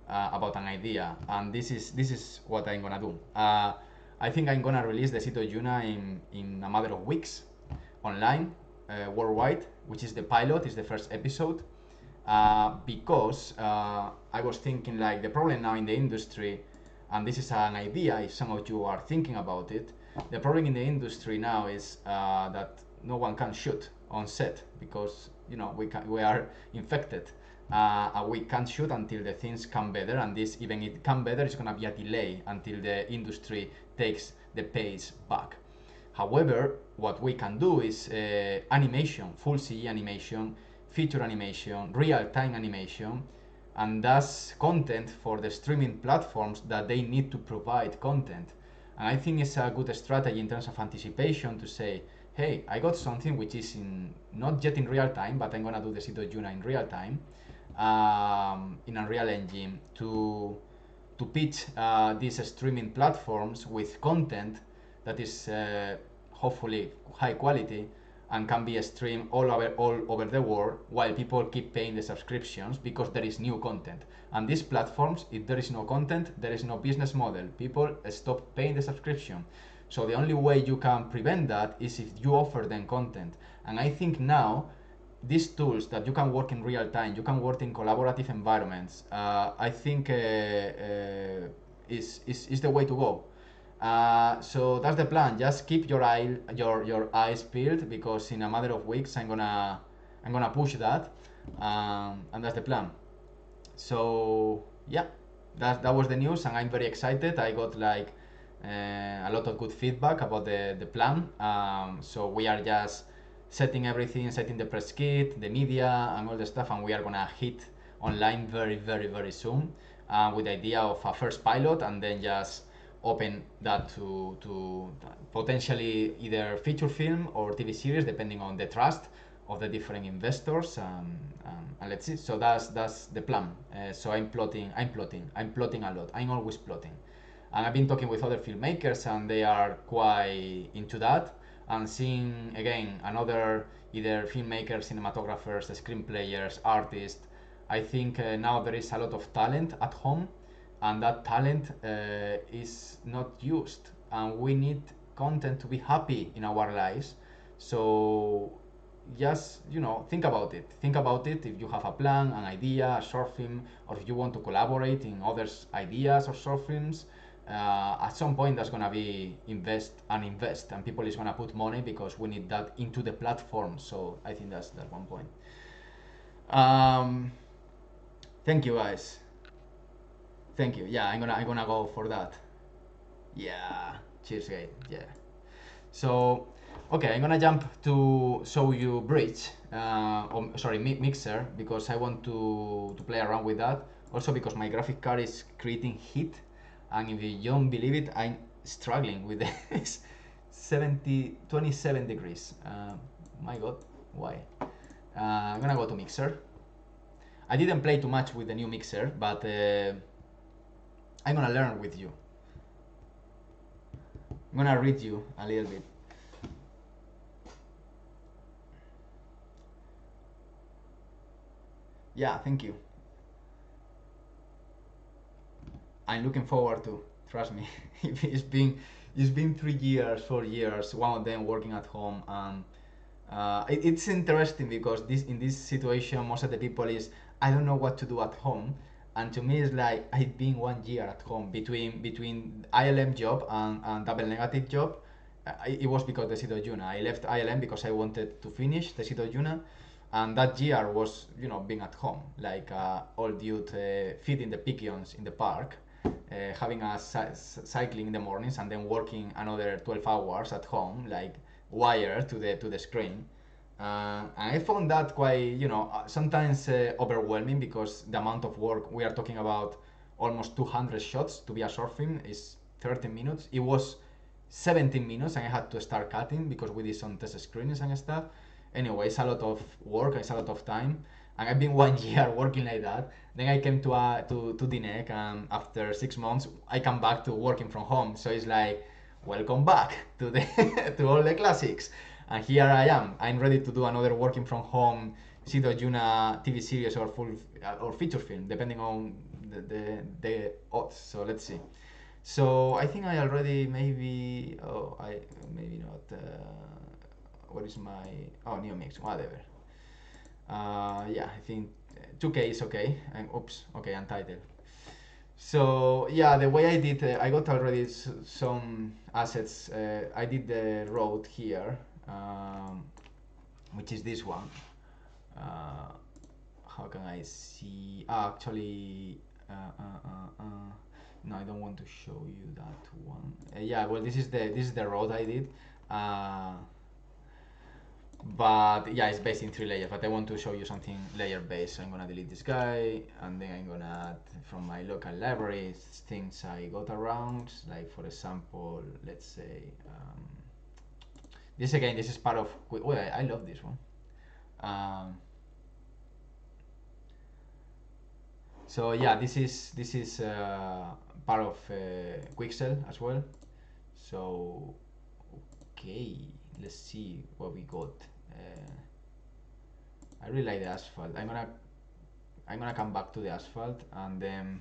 about an idea, and this is what I'm gonna do. I think I'm gonna release the Cito Yuna in a matter of weeks online worldwide, which is the pilot, is the first episode. Because I was thinking like the problem now in the industry, and this is an idea if some of you are thinking about it. The problem in the industry now is that no one can shoot on set because we are infected. We can't shoot until the things come better, and this even if it come better, it's gonna be a delay until the industry takes the pace back. However, what we can do is animation, full CG animation, feature animation, real-time animation, and that's content for the streaming platforms that they need to provide content. And I think it's a good strategy in terms of anticipation to say, hey, I got something which is not yet in real time, but I'm gonna do the Cito Yuna in real time, in Unreal Engine to pitch these streaming platforms with content that is hopefully high quality and can be streamed all over the world while people keep paying the subscriptions because there is new content. And these platforms, if there is no content, there is no business model. People stop paying the subscription. So the only way you can prevent that is if you offer them content. And I think now these tools that you can work in real time, you can work in collaborative environments. I think is the way to go. So that's the plan. Just keep your eyes peeled because in a matter of weeks I'm gonna push that, and that's the plan. So yeah, that was the news, and I'm very excited. I got like a lot of good feedback about the plan. So we are just setting everything, setting the press kit, the media, and all the stuff, and we are gonna hit online very, very, very soon with the idea of a first pilot, and then just open that to potentially either feature film or TV series, depending on the trust of the different investors, and let's see. So that's the plan. So I'm plotting a lot. I'm always plotting, and I've been talking with other filmmakers, and they are quite into that. And seeing again another either filmmakers, cinematographers, screenplayers, artists. I think now there is a lot of talent at home, and that talent is not used, and we need content to be happy in our lives. So just think about it if you have a plan, an idea, a short film, or if you want to collaborate in others ideas or short films. At some point that's gonna be invest, and people is gonna put money because we need that into the platform. So I think that's one point. um, Thank you guys. Thank you. Yeah, I'm gonna go for that. Yeah, cheers, guys. Yeah. So, okay, I'm gonna jump to show you Bridge, sorry, Mixer, because I want to play around with that. Also because my graphic card is creating heat, and if you don't believe it, I'm struggling with this. 27 degrees. My God, why? I'm gonna go to Mixer. I didn't play too much with the new Mixer, but I'm gonna learn with you. I'm gonna read you a little bit. Yeah, thank you. I'm looking forward to. Trust me, it's been 3 years, 4 years. One of them working at home, and it's interesting because in this situation, most of the people is I don't know what to do at home, and to me it's like I've been 1 year at home between ILM job and double negative job. It was because the Sido Juna. I left ILM because I wanted to finish the Sido Juna, and that year was being at home, like all dude feeding the pigeons in the park, having a cycling in the mornings and then working another 12 hours at home, like wired to the screen. And I found that quite, sometimes overwhelming because the amount of work we are talking about, almost 200 shots to be a short film is 13 minutes. It was 17 minutes and I had to start cutting because we did some test screenings and stuff. Anyway, it's a lot of work, it's a lot of time. And I've been 1 year working like that. Then I came to DNEC, and after 6 months, I come back to working from home. So it's like, welcome back to the to all the classics. And here I am. I'm ready to do another working from home Sido Juna TV series or full or feature film, depending on the odds. So let's see. So I think I already maybe I maybe not. What is my new mix? Whatever. Yeah, I think 2K is okay. And oops, okay, untitled. So yeah, the way I did, I got already some assets. I did the road here, which is this one. Uh, how can I see? Actually, no, I don't want to show you that one. Yeah, well, this is the road I did. Uh, but yeah, it's based in 3 layers, but I want to show you something layer based. So I'm gonna delete this guy, and then I'm gonna add from my local libraries things I got around, like for example, let's say this is part of, well, I love this one. um, so yeah, this is part of Quixel as well. So okay, let's see what we got. uh, I really like the asphalt. I'm gonna come back to the asphalt, and then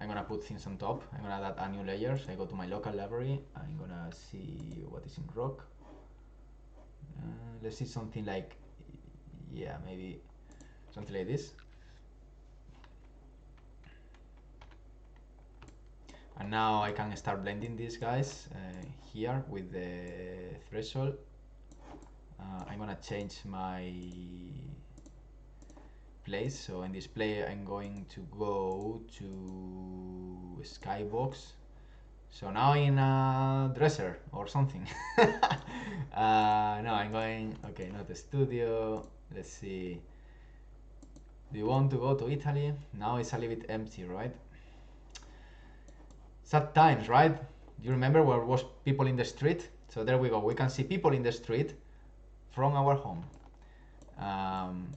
I'm gonna put things on top. I'm gonna add a new layer. So I go to my local library. I'm gonna see what is in rock. Let's see something like, yeah, maybe something like this. And now I can start blending these guys here with the threshold. I'm gonna change my place. So in display, I'm going to go to skybox. So now in a dresser or something. No, I'm going, okay, not the studio. Let's see. Do you want to go to Italy? Now it's a little bit empty, right? Sad times, right? Do you remember where was people in the street? So there we go. We can see people in the street from our home. Um,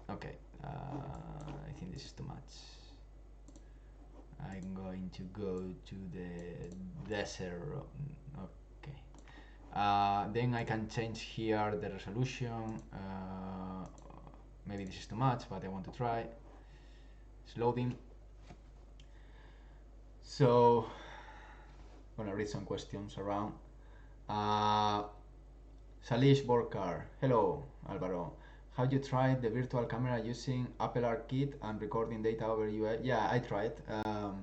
okay. I think this is too much. I'm going to go to the desert. Okay. Then I can change here the resolution. Maybe this is too much, but I want to try. It's loading. So I'm gonna read some questions around. Salish Borkar. Hello, Alvaro. Have you tried the virtual camera using Apple Arcade and recording data over UI? Yeah, I tried. A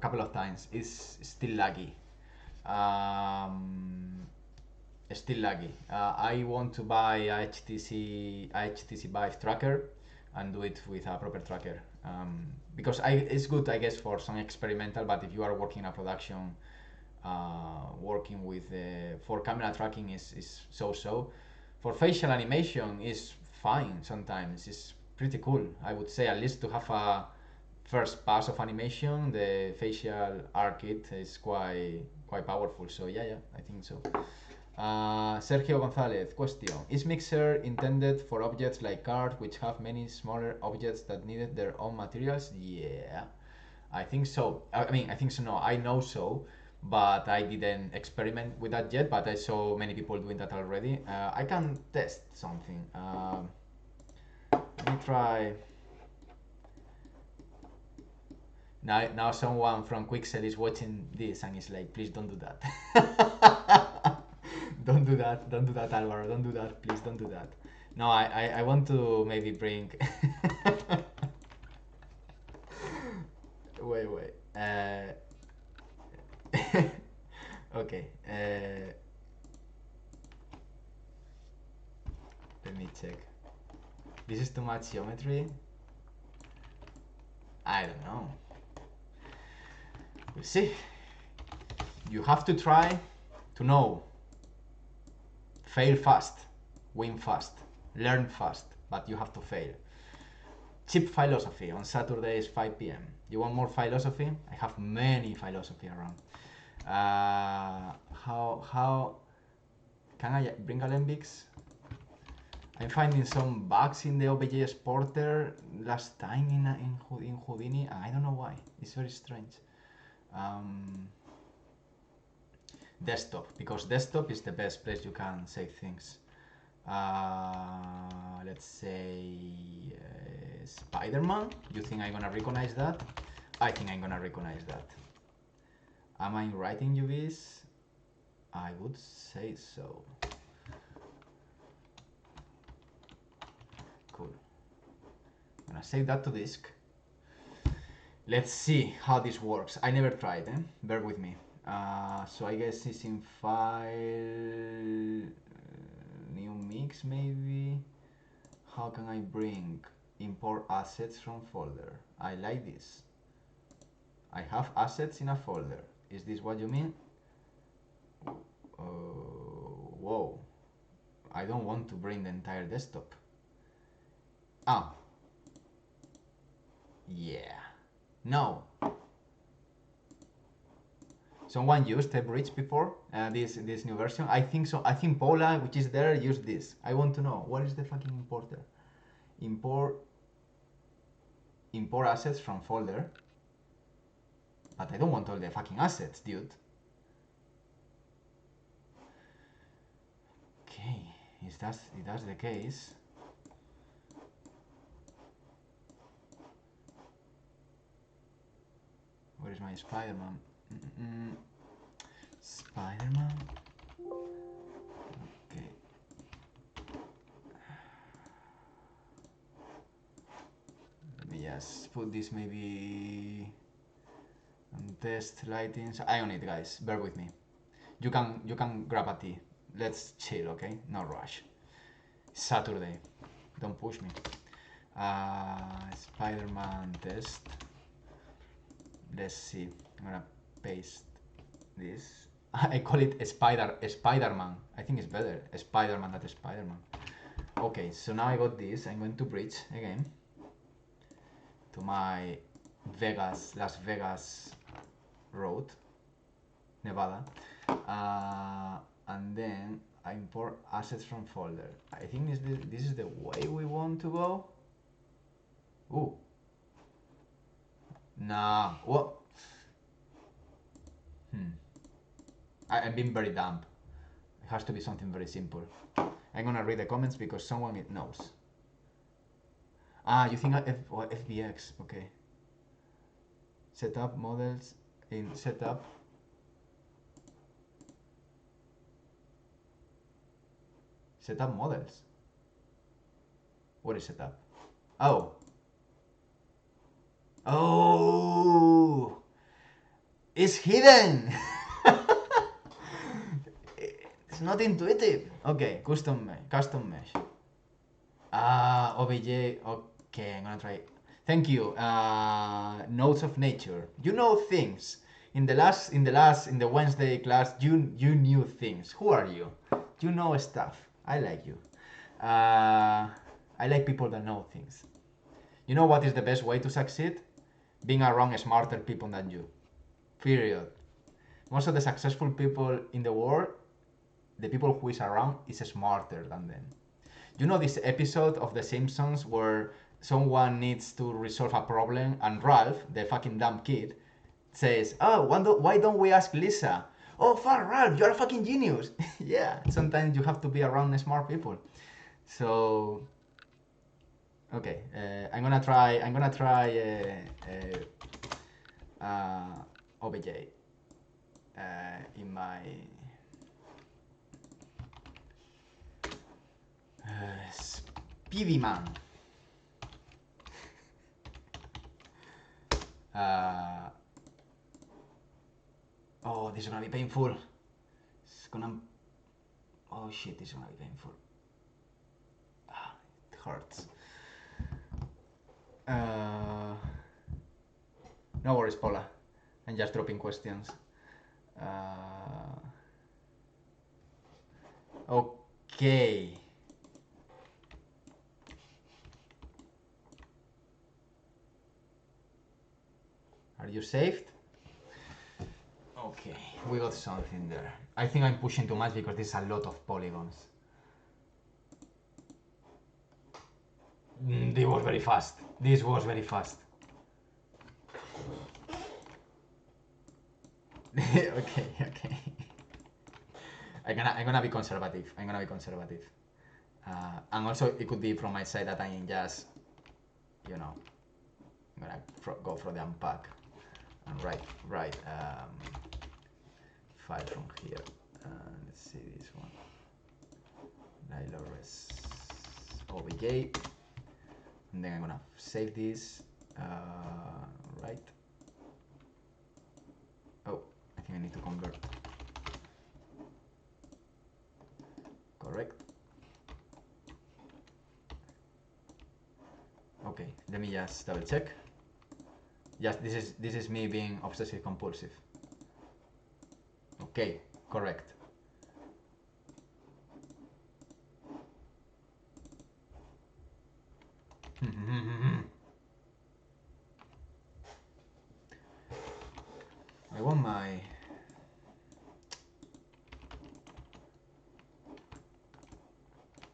couple of times. It's still laggy. Um, Still laggy. I want to buy a HTC Vive tracker and do it with a proper tracker. Because it's good, I guess, for some experimental. But if you are working in a production, working with for camera tracking is so. For facial animation is fine sometimes. It's pretty cool. I would say at least to have a first pass of animation, the facial arcade is quite powerful. So yeah, I think so. Sergio Gonzalez, question. Is Mixer intended for objects like cars which have many smaller objects that needed their own materials? Yeah, I think so. I mean, I think so. No, I know so. but I didn't experiment with that yet, but I saw many people doing that already. I can test something. Let me try. Now someone from Quixel is watching this and is like, please don't do that. Don't do that, don't do that, Alvaro, don't do that, please don't do that. No, I want to maybe bring... wait. Okay. Let me check. This is too much geometry. I don't know. We'll see. You have to try to know. Fail fast, win fast, learn fast, but you have to fail. Cheap philosophy on Saturdays 5 p.m. You want more philosophy? I have many philosophy around. How can I bring Alembics? I'm finding some bugs in the OBJ exporter last time in Houdini. I don't know why. It's very strange. Desktop, because desktop is the best place you can save things. Let's say Spiderman. You think I'm gonna recognize that? I think I'm gonna recognize that. Am I writing UVs? I would say so. Cool. I'm gonna save that to disk. Let's see how this works. I never tried, bear with me. So I guess it's in file, new mix maybe. How can I bring import assets from folder? I like this. I have assets in a folder. Is this what you mean? Whoa. I don't want to bring the entire desktop. Ah. Yeah. No. Someone used a bridge before this new version. I think so. I think Paula, which is there, used this. I want to know what is the fucking importer. Import assets from folder. But I don't want all the fucking assets, dude. Okay, if that's the case. Where is my Spiderman? Spiderman. Okay. Let me just put this maybe on test lightings. I own it, guys. Bear with me. You can grab a tea. Let's chill, okay? No rush. Saturday. Don't push me. Spiderman test. Let's see. I'm gonna paste this. I call it Spiderman. I think it's better. Spiderman than Spiderman. Okay, so now I got this. I'm going to bridge again to my Las Vegas road, Nevada, and then I import assets from folder. I think this is the way we want to go. Ooh. Nah, what? I'm being very dumb. It has to be something very simple. I'm gonna read the comments because someone knows. You think FBX, okay. Setup models in setup. Setup models. What is setup? Oh. Oh, it's hidden. It's not intuitive. Okay, custom mesh. OBJ. Okay, I'm gonna try. Thank you. Notes of nature. You know things. In the Wednesday class, you knew things. Who are you? You know stuff. I like you. I like people that know things. You know what is the best way to succeed? Being around smarter people than you. Period. Most of the successful people in the world, the people who is around is smarter than them. You know this episode of The Simpsons where someone needs to resolve a problem and Ralph, the fucking dumb kid, says, "Oh, why don't we ask Lisa?" "Oh, fuck, Ralph, you're a fucking genius." Yeah, sometimes you have to be around smart people. So, okay, I'm gonna try. OBJ in my Spiderman. Oh, this is gonna be painful. It's gonna. Oh shit, this is gonna be painful. It hurts. No worries, Paula. I'm just dropping questions. Okay. Are you saved? Okay, we got something there. I think I'm pushing too much because there's a lot of polygons. This was very fast. This was very fast. Okay. I'm gonna be conservative. And also it could be from my side that I'm just, I'm gonna go for the unpack and write file from here. Let's see this one. Lilores OBJ, and then I'm gonna save this. Right. Oh, I think I need to convert. Correct. Okay, let me just double check. Yes, this is me being obsessive compulsive. Okay, correct. I want my...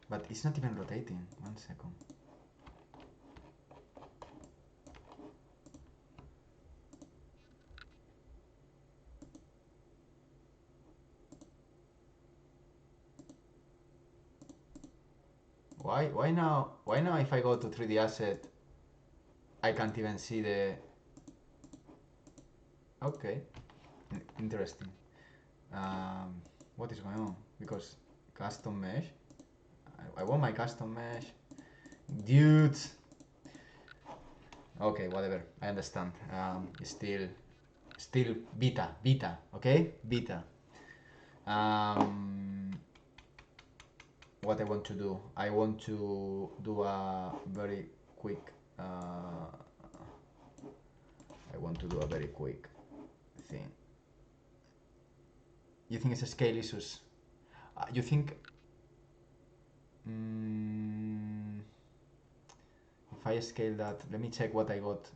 But it's not even rotating. 1 second. Why now if I go to 3D asset I can't even see the... Okay, interesting. What is going on? Because custom mesh, I want my custom mesh, dude. Okay, whatever, I understand. Still beta, okay, beta. What I want to do, I want to do a very quick thing. You think it's a scale issues? You think if I scale that, let me check what I got.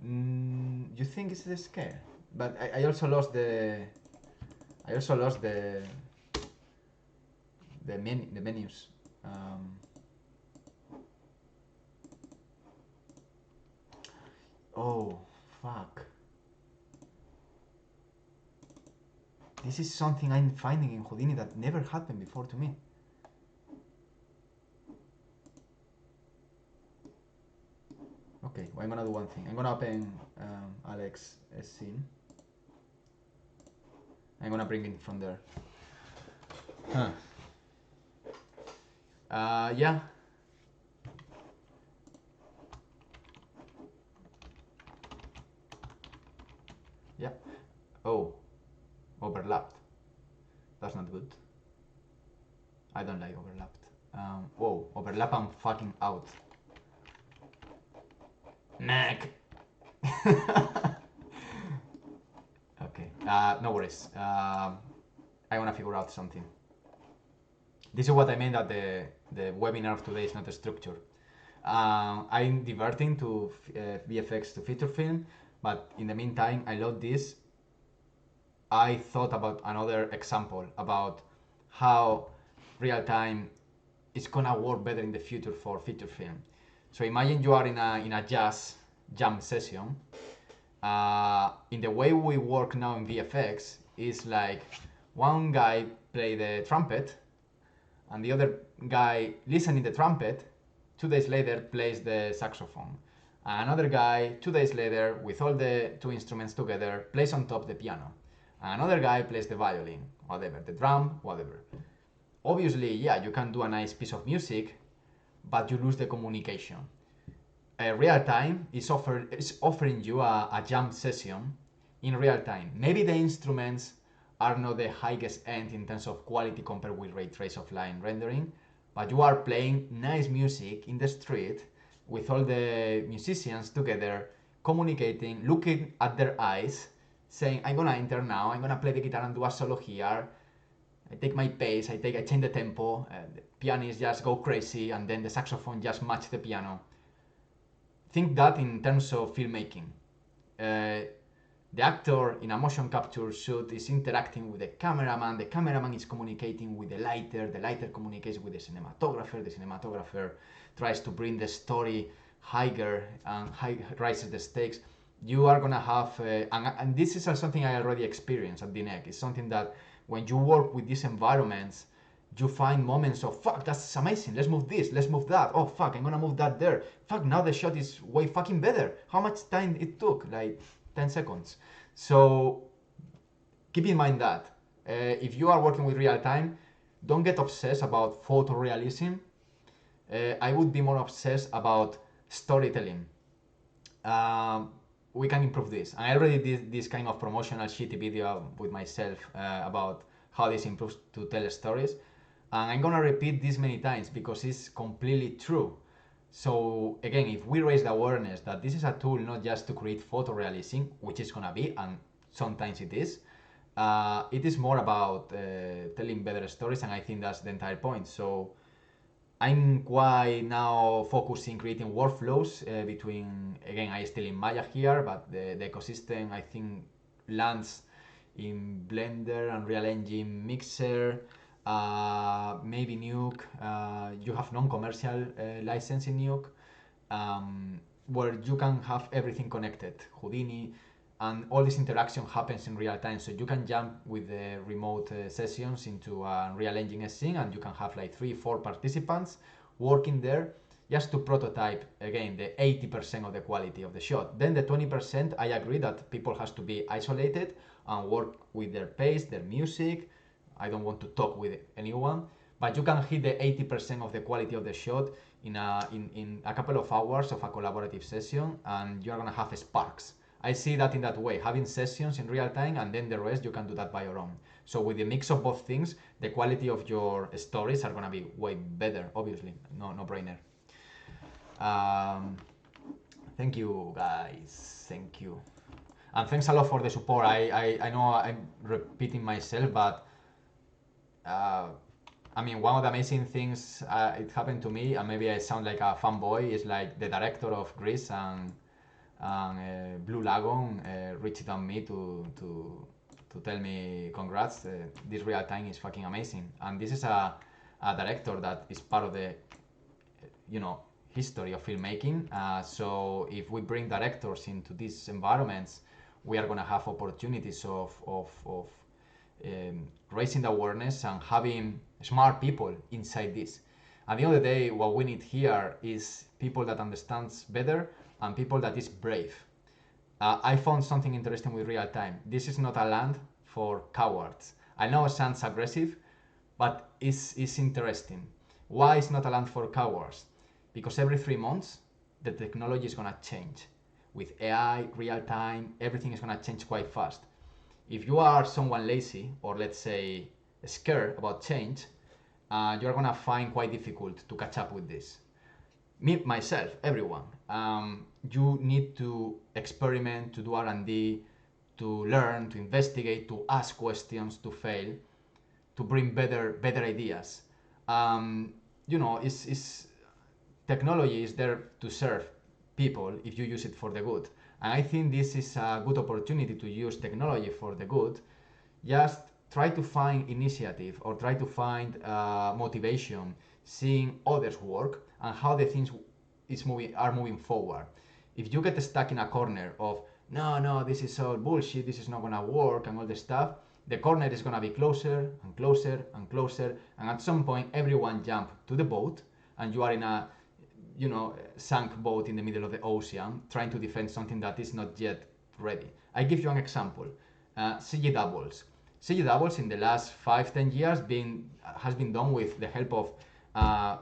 You think it's the scale? But I also lost the the menus. Oh fuck! This is something I'm finding in Houdini that never happened before to me. Okay, well, I'm gonna do one thing. I'm gonna open Alex scene. I'm gonna bring it from there. Huh. Yeah. Yeah. Oh, overlapped. That's not good. I don't like overlapped. Whoa, overlap I'm fucking out. Neck. Okay, no worries. I wanna figure out something. This is what I meant that the webinar of today is not structured. I'm diverting to VFX to feature film, but in the meantime, I load this. I thought about another example about how real time is gonna work better in the future for feature film. So imagine you are in a jazz jam session, In the way we work now in VFX, is like one guy play the trumpet, and the other guy listening the trumpet, 2 days later plays the saxophone. Another guy, 2 days later, with all the two instruments together, plays on top the piano. Another guy plays the violin, whatever, the drum, whatever. Obviously, yeah, you can do a nice piece of music, but you lose the communication. Real time is offering you a jam session in real time. Maybe the instruments are not the highest end in terms of quality compared with ray trace offline rendering, but you are playing nice music in the street with all the musicians together, communicating, looking at their eyes, saying, I'm gonna enter now, I'm gonna play the guitar and do a solo here. I take my pace, I change the tempo, the pianist just go crazy, and then the saxophone just match the piano. Think that in terms of filmmaking. The actor in a motion capture shoot is interacting with the cameraman is communicating with the lighter communicates with the cinematographer tries to bring the story higher and raises the stakes. You are gonna have, and this is something I already experienced at the neck. It's something that when you work with these environments, you find moments of, fuck, that's amazing, let's move this, let's move that, oh fuck, I'm gonna move that there, fuck, now the shot is way fucking better. How much time it took? Like 10 seconds. So keep in mind that if you are working with real time, don't get obsessed about photorealism. I would be more obsessed about storytelling. We can improve this. I already did this kind of promotional shitty video with myself about how this improves to tell stories. And I'm gonna repeat this many times because it's completely true. So again, if we raise the awareness that this is a tool not just to create photorealism, which is gonna be, and sometimes it is more about telling better stories, and I think that's the entire point. So I'm quite now focusing creating workflows between, again, I still in Maya here, but the ecosystem I think lands in Blender, Unreal Engine, Mixer, maybe Nuke. You have non-commercial license in Nuke, where you can have everything connected, Houdini, and all this interaction happens in real time. So you can jump with the remote sessions into a Unreal Engine scene, and you can have like 3-4 participants working there just to prototype, again, the 80% of the quality of the shot. Then the 20%, I agree that people has to be isolated and work with their pace, their music. I don't want to talk with anyone, but you can hit the 80% of the quality of the shot in a couple of hours of a collaborative session, and you're gonna have sparks. I see that in that way, having sessions in real time, and then the rest you can do that by your own. So with the mix of both things, the quality of your stories are gonna be way better, obviously, no brainer. Thank you guys, thank you. And thanks a lot for the support. I know I'm repeating myself, but I mean, one of the amazing things it happened to me, and maybe I sound like a fanboy, is like the director of Grease and Blue Lagoon reached out me to tell me congrats, this real time is fucking amazing. And this is a director that is part of the history of filmmaking. So if we bring directors into these environments, we are gonna have opportunities of raising the awareness and having smart people inside this. At the end of the day, what we need here is people that understands better and people that is brave. I found something interesting with real time. This is not a land for cowards. I know it sounds aggressive, but it's interesting. Why it's not a land for cowards? Because every 3 months, the technology is gonna change. With AI, real time, everything is gonna change quite fast. If you are someone lazy, or let's say scared about change, you're gonna find quite difficult to catch up with this. Me, myself, everyone. You need to experiment, to do R&D, to learn, to investigate, to ask questions, to fail, to bring better ideas. Technology is there to serve people if you use it for the good. And I think this is a good opportunity to use technology for the good. Just try to find initiative or try to find motivation, seeing others work and how the things are moving forward. If you get stuck in a corner of no, this is all bullshit, this is not gonna work, and all this stuff, the corner is gonna be closer and closer and closer, and at some point everyone jump to the boat, and you are in a, you know, sunk boat in the middle of the ocean trying to defend something that is not yet ready. I give you an example. CG doubles. CG doubles in the last 5-10 years has been done with the help of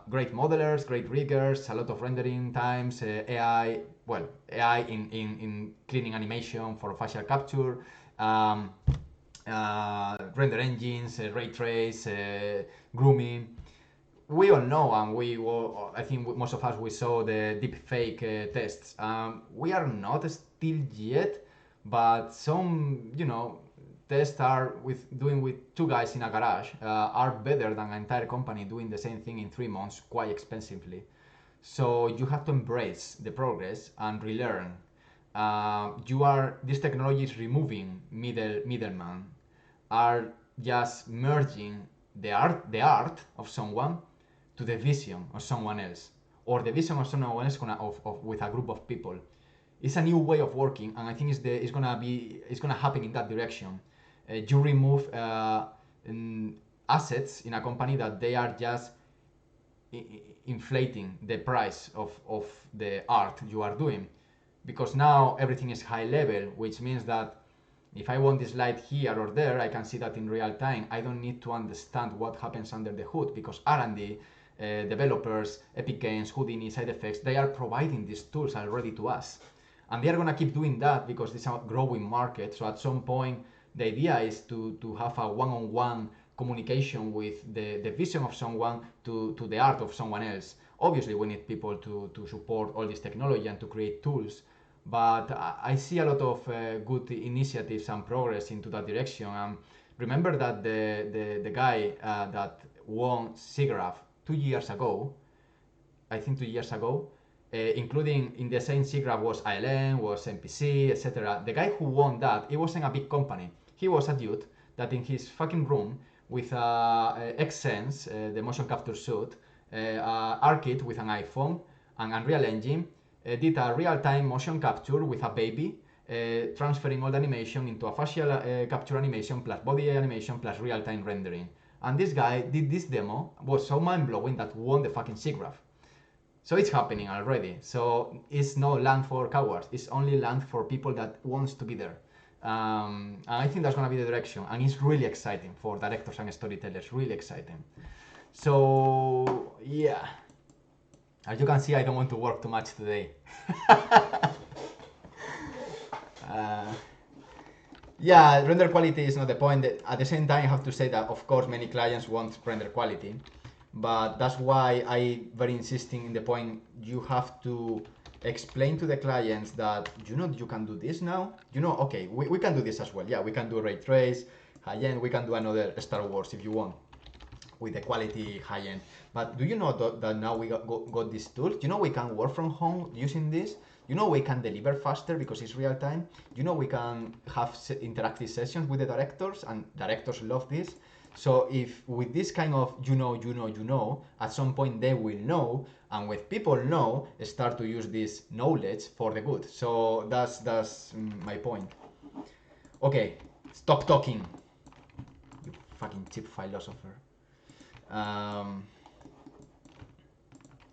great modelers, great riggers, a lot of rendering times, AI, well, AI in cleaning animation for facial capture, render engines, ray trace, grooming. We all know, and I think most of us, we saw the deepfake tests. We are not still yet, but some, you know, tests are doing with 2 guys in a garage are better than an entire company doing the same thing in 3 months quite expensively. So you have to embrace the progress and relearn. This technology is removing middleman, are just merging the art of someone to the vision of someone else, or the vision of someone else with a group of people. It's a new way of working, and I think it's gonna happen in that direction. You remove assets in a company that they are just inflating the price of the art you are doing, because now everything is high level, which means that if I want this light here or there, I can see that in real time. I don't need to understand what happens under the hood, because R&D, developers, Epic Games, Houdini, side effects, they are providing these tools already to us. And they are going to keep doing that because it's a growing market. So at some point, the idea is to have a one-on-one communication with the vision of someone to the art of someone else. Obviously, we need people to support all this technology and to create tools. But I see a lot of good initiatives and progress into that direction. Remember that the guy that won SIGGRAPH 2 years ago, I think 2 years ago, including in the same SIGGRAPH was ILM, was MPC, etc. The guy who won that, it wasn't a big company. He was a dude that in his fucking room with Xsense, the motion capture suit, ARKit with an iPhone, and Unreal Engine, did a real-time motion capture with a baby, transferring all the animation into a facial capture animation plus body animation plus real-time rendering. And this guy did this demo, was so mind-blowing that won the fucking SIGGRAPH. So it's happening already. So it's no land for cowards. It's only land for people that wants to be there. And I think that's going to be the direction. And it's really exciting for directors and storytellers. Really exciting. So, yeah. As you can see, I don't want to work too much today. Yeah, render quality is not the point. At the same time, I have to say that, of course, many clients want render quality. But that's why I very insisting in the point you have to explain to the clients that, you know, you can do this now. You know, okay, we can do this as well. Yeah, we can do ray trace, high-end. We can do another Star Wars if you want with the quality high-end. But do you know that now we got these tools? You know, we can work from home using this. You know, we can deliver faster because it's real time. You know, we can have interactive sessions with the directors, and directors love this. So if with this kind of you know, at some point they will know, and when people know, start to use this knowledge for the good. So that's my point. Okay, stop talking, you fucking cheap philosopher.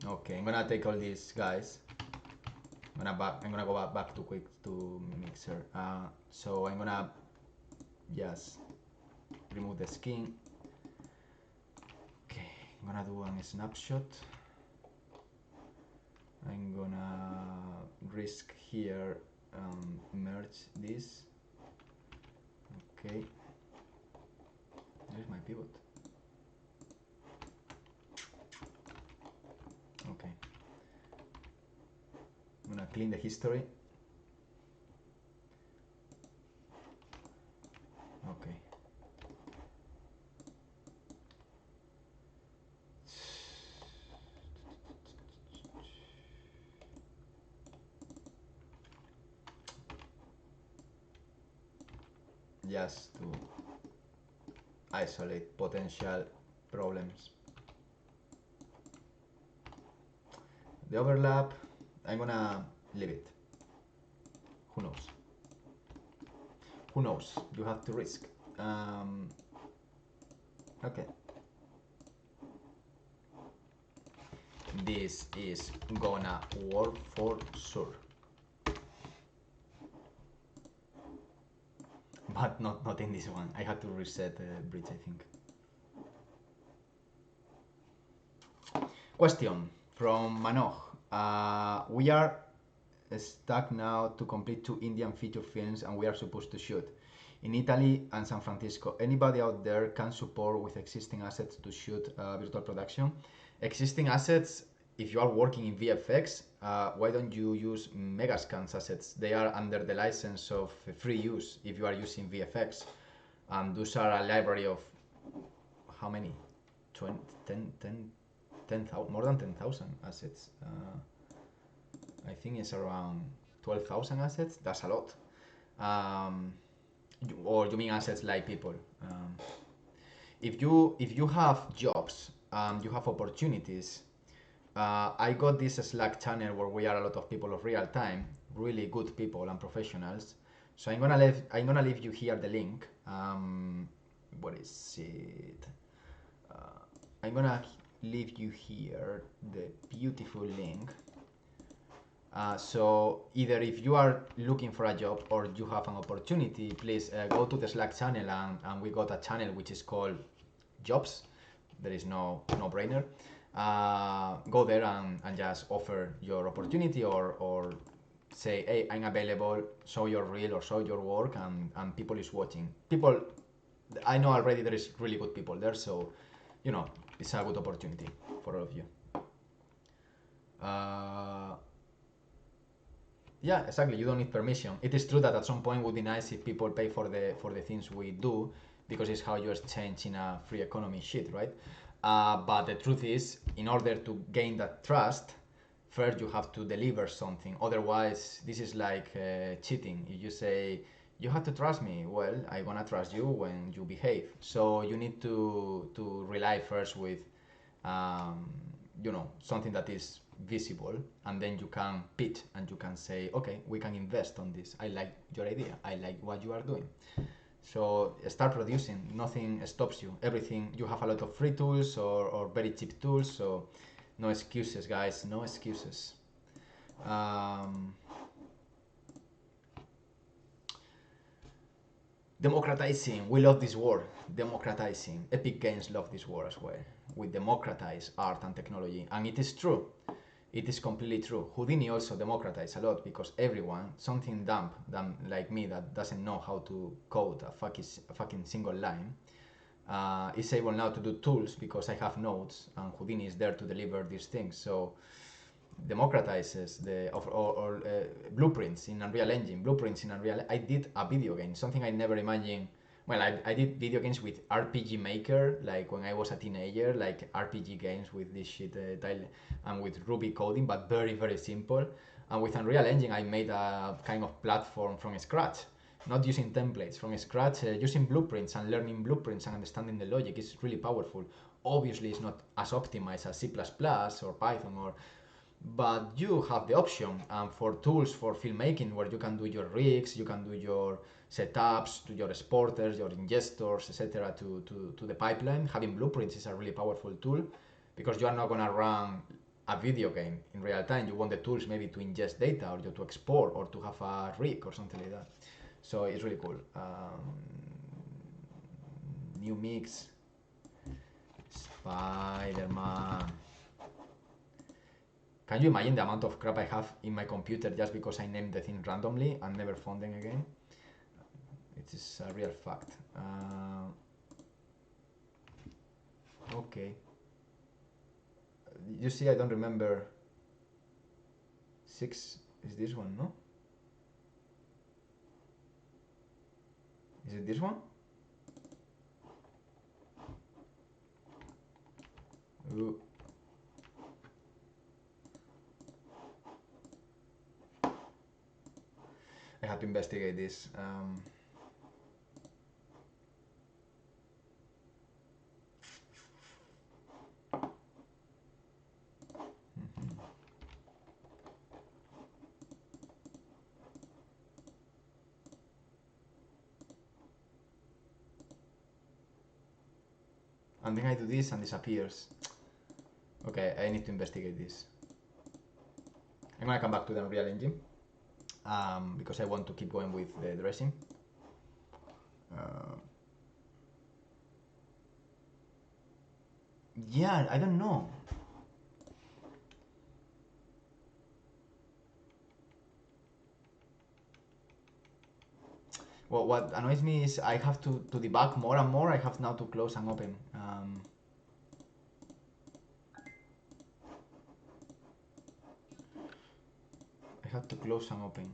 Okay, I'm gonna take all these guys. I'm gonna go back to Mixer. So I'm gonna just remove the skin. Okay, I'm gonna do a snapshot. I'm gonna risk here merge this. Okay, there's my pivot. Okay, I'm gonna clean the history. Okay. Just to isolate potential problems. The overlap, I'm gonna leave it. Who knows? who knows? You have to risk. Okay. This is gonna work for sure. But not in this one. I had to reset bridge, I think. Question from Manoj. We are stuck now to complete 2 Indian feature films and we are supposed to shoot in Italy and San Francisco. Anybody out there can support with existing assets to shoot virtual production? Existing assets, if you are working in VFX, why don't you use Megascan's assets? They are under the license of free use if you are using VFX. And those are a library of how many? 10,000, more than 10,000 assets. I think it's around 12,000 assets. That's a lot. Or you mean assets like people? If you have jobs, you have opportunities. I got this Slack channel where we are a lot of people of real time, really good people and professionals. So I'm gonna leave you here the link. What is it? I'm gonna leave you here the beautiful link. So either if you are looking for a job or you have an opportunity, please go to the Slack channel and we got a channel which is called Jobs. There is no brainer. Go there and just offer your opportunity or say, hey, I'm available, show your reel or show your work, and people is watching. People, I know already there is really good people there, so you know, it's a good opportunity for all of you. Yeah, exactly. You don't need permission. It is true that at some point it would be nice if people pay for the things we do, because it's how you exchange in a free economy shit, right? But the truth is, in order to gain that trust, first you have to deliver something. Otherwise, this is like cheating. If you say you have to trust me, well, I'm gonna trust you when you behave. So you need to rely first with something that is visible, and then you can pitch and you can say, okay, we can invest on this. I like your idea. I like what you are doing. So start producing. Nothing stops you. Everything. You have a lot of free tools or very cheap tools. So no excuses, guys. No excuses. Democratizing. We love this word. Democratizing. Epic Games love this word as well. We democratize art and technology, and it is true. It is completely true. Houdini also democratized a lot, because everyone, something dumb like me that doesn't know how to code a fucking single line, is able now to do tools because I have nodes, and Houdini is there to deliver these things. So democratizes blueprints in Unreal Engine. I did a video game, something I never imagined. Well, I did video games with RPG Maker, like when I was a teenager, like RPG games with this shit and with Ruby coding, but very, very simple. And with Unreal Engine, I made a kind of platform from scratch, not using templates, from scratch, using blueprints and learning blueprints and understanding the logic is really powerful. Obviously, it's not as optimized as C++ or Python, but you have the option. And for tools for filmmaking, where you can do your rigs, you can do your setups, to your exporters, your ingestors, etc., to the pipeline, having blueprints is a really powerful tool, because you are not going to run a video game in real time. You want the tools maybe to ingest data, or to export, or to have a rig or something like that. So it's really cool. New mix. Spiderman. Can you imagine the amount of crap I have in my computer just because I named the thing randomly and never found them again? It is a real fact. Okay. You see, I don't remember. 6 is this one, no? Is it this one? Ooh. I have to investigate this. And then I do this and disappears. Okay, I need to investigate this. I'm gonna come back to the Unreal Engine because I want to keep going with the dressing. Yeah, I don't know. Well, what annoys me is I have to debug more and more. I have now to close and open. I have to close and open.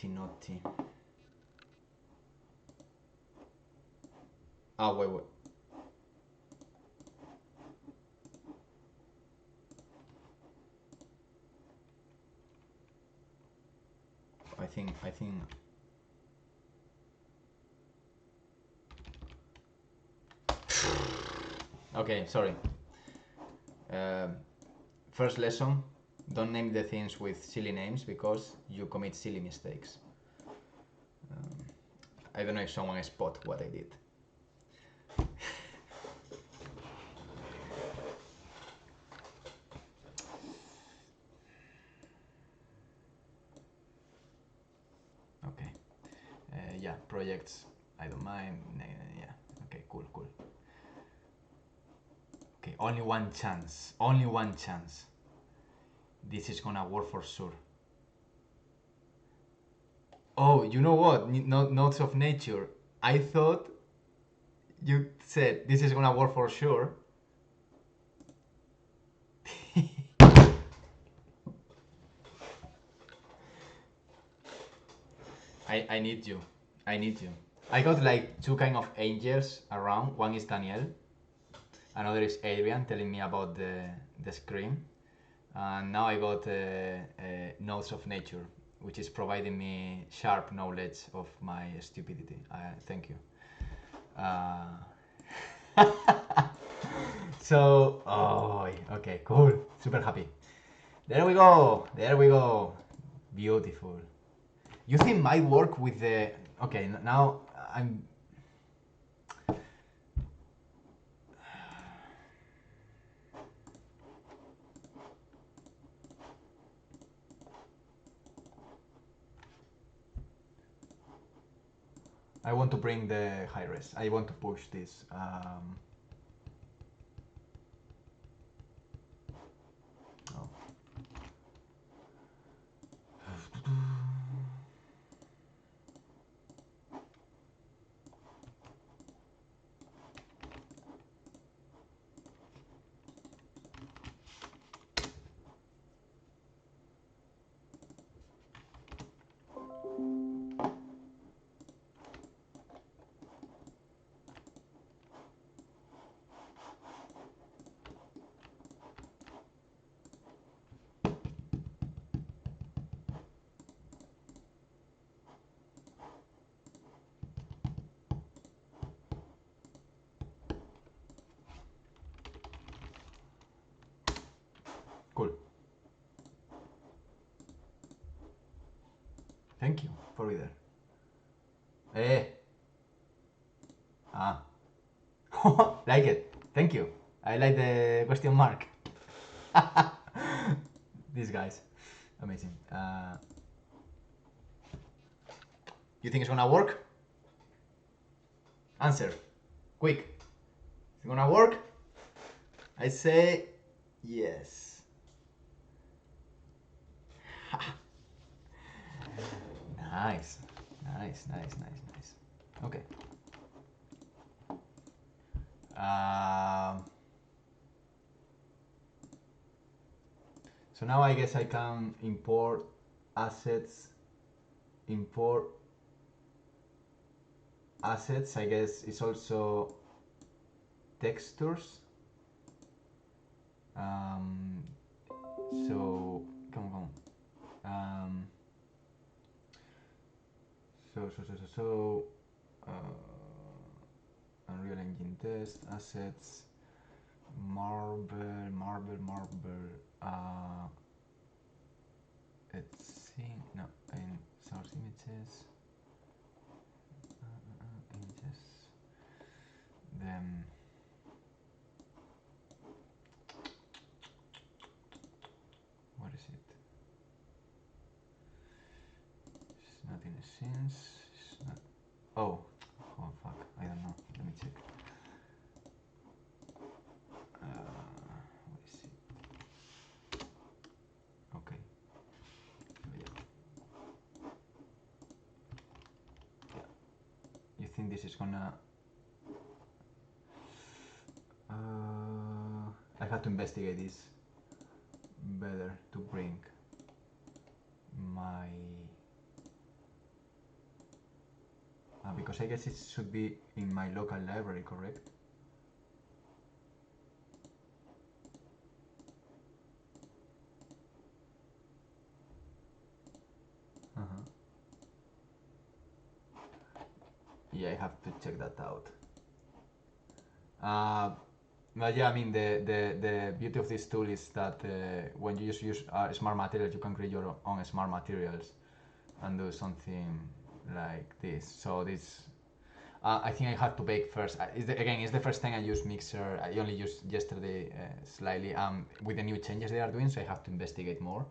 Naughty. Oh, wait. I think. Okay, sorry. First lesson: don't name the things with silly names because you commit silly mistakes. I don't know if someone spot what I did. Okay. Yeah, projects. I don't mind. Yeah. Okay, cool. Okay, only one chance. This is gonna work for sure. Oh, you know what? Notes of nature. I thought you said this is gonna work for sure. I need you. I got like two kind of angels around. One is Daniel, another is Adrian telling me about the screen, and now I got Notes of Nature, which is providing me sharp knowledge of my stupidity. Thank you. So, okay, cool, super happy. There we go. Beautiful. You think might work with the... Okay, now I'm... I want to bring the high res. I want to push this. Oh. Cool. Thank you for reader. Ah. Like it. Thank you. I like the question mark. These guys. Amazing. You think it's gonna work? Answer. Quick. Is it gonna work? I say yes. Nice. Okay. So now I guess I can import assets. I guess it's also textures. So come on. So Unreal Engine test assets, marble. Let's see. No, in source images. Images. Then what is it? It's not in a sense. It's not. Oh fuck! I don't know. Let me check. What is it? Okay. Yeah. You think this is gonna? I have to investigate this better to bring my. Because I guess it should be in my local library, correct? Yeah, I have to check that out. But yeah, I mean, the beauty of this tool is that when you just use smart materials, you can create your own smart materials and do something like this. So this, I think I have to bake first. Again, it's the first time I use Mixer. I only used yesterday slightly. With the new changes they are doing, so I have to investigate more.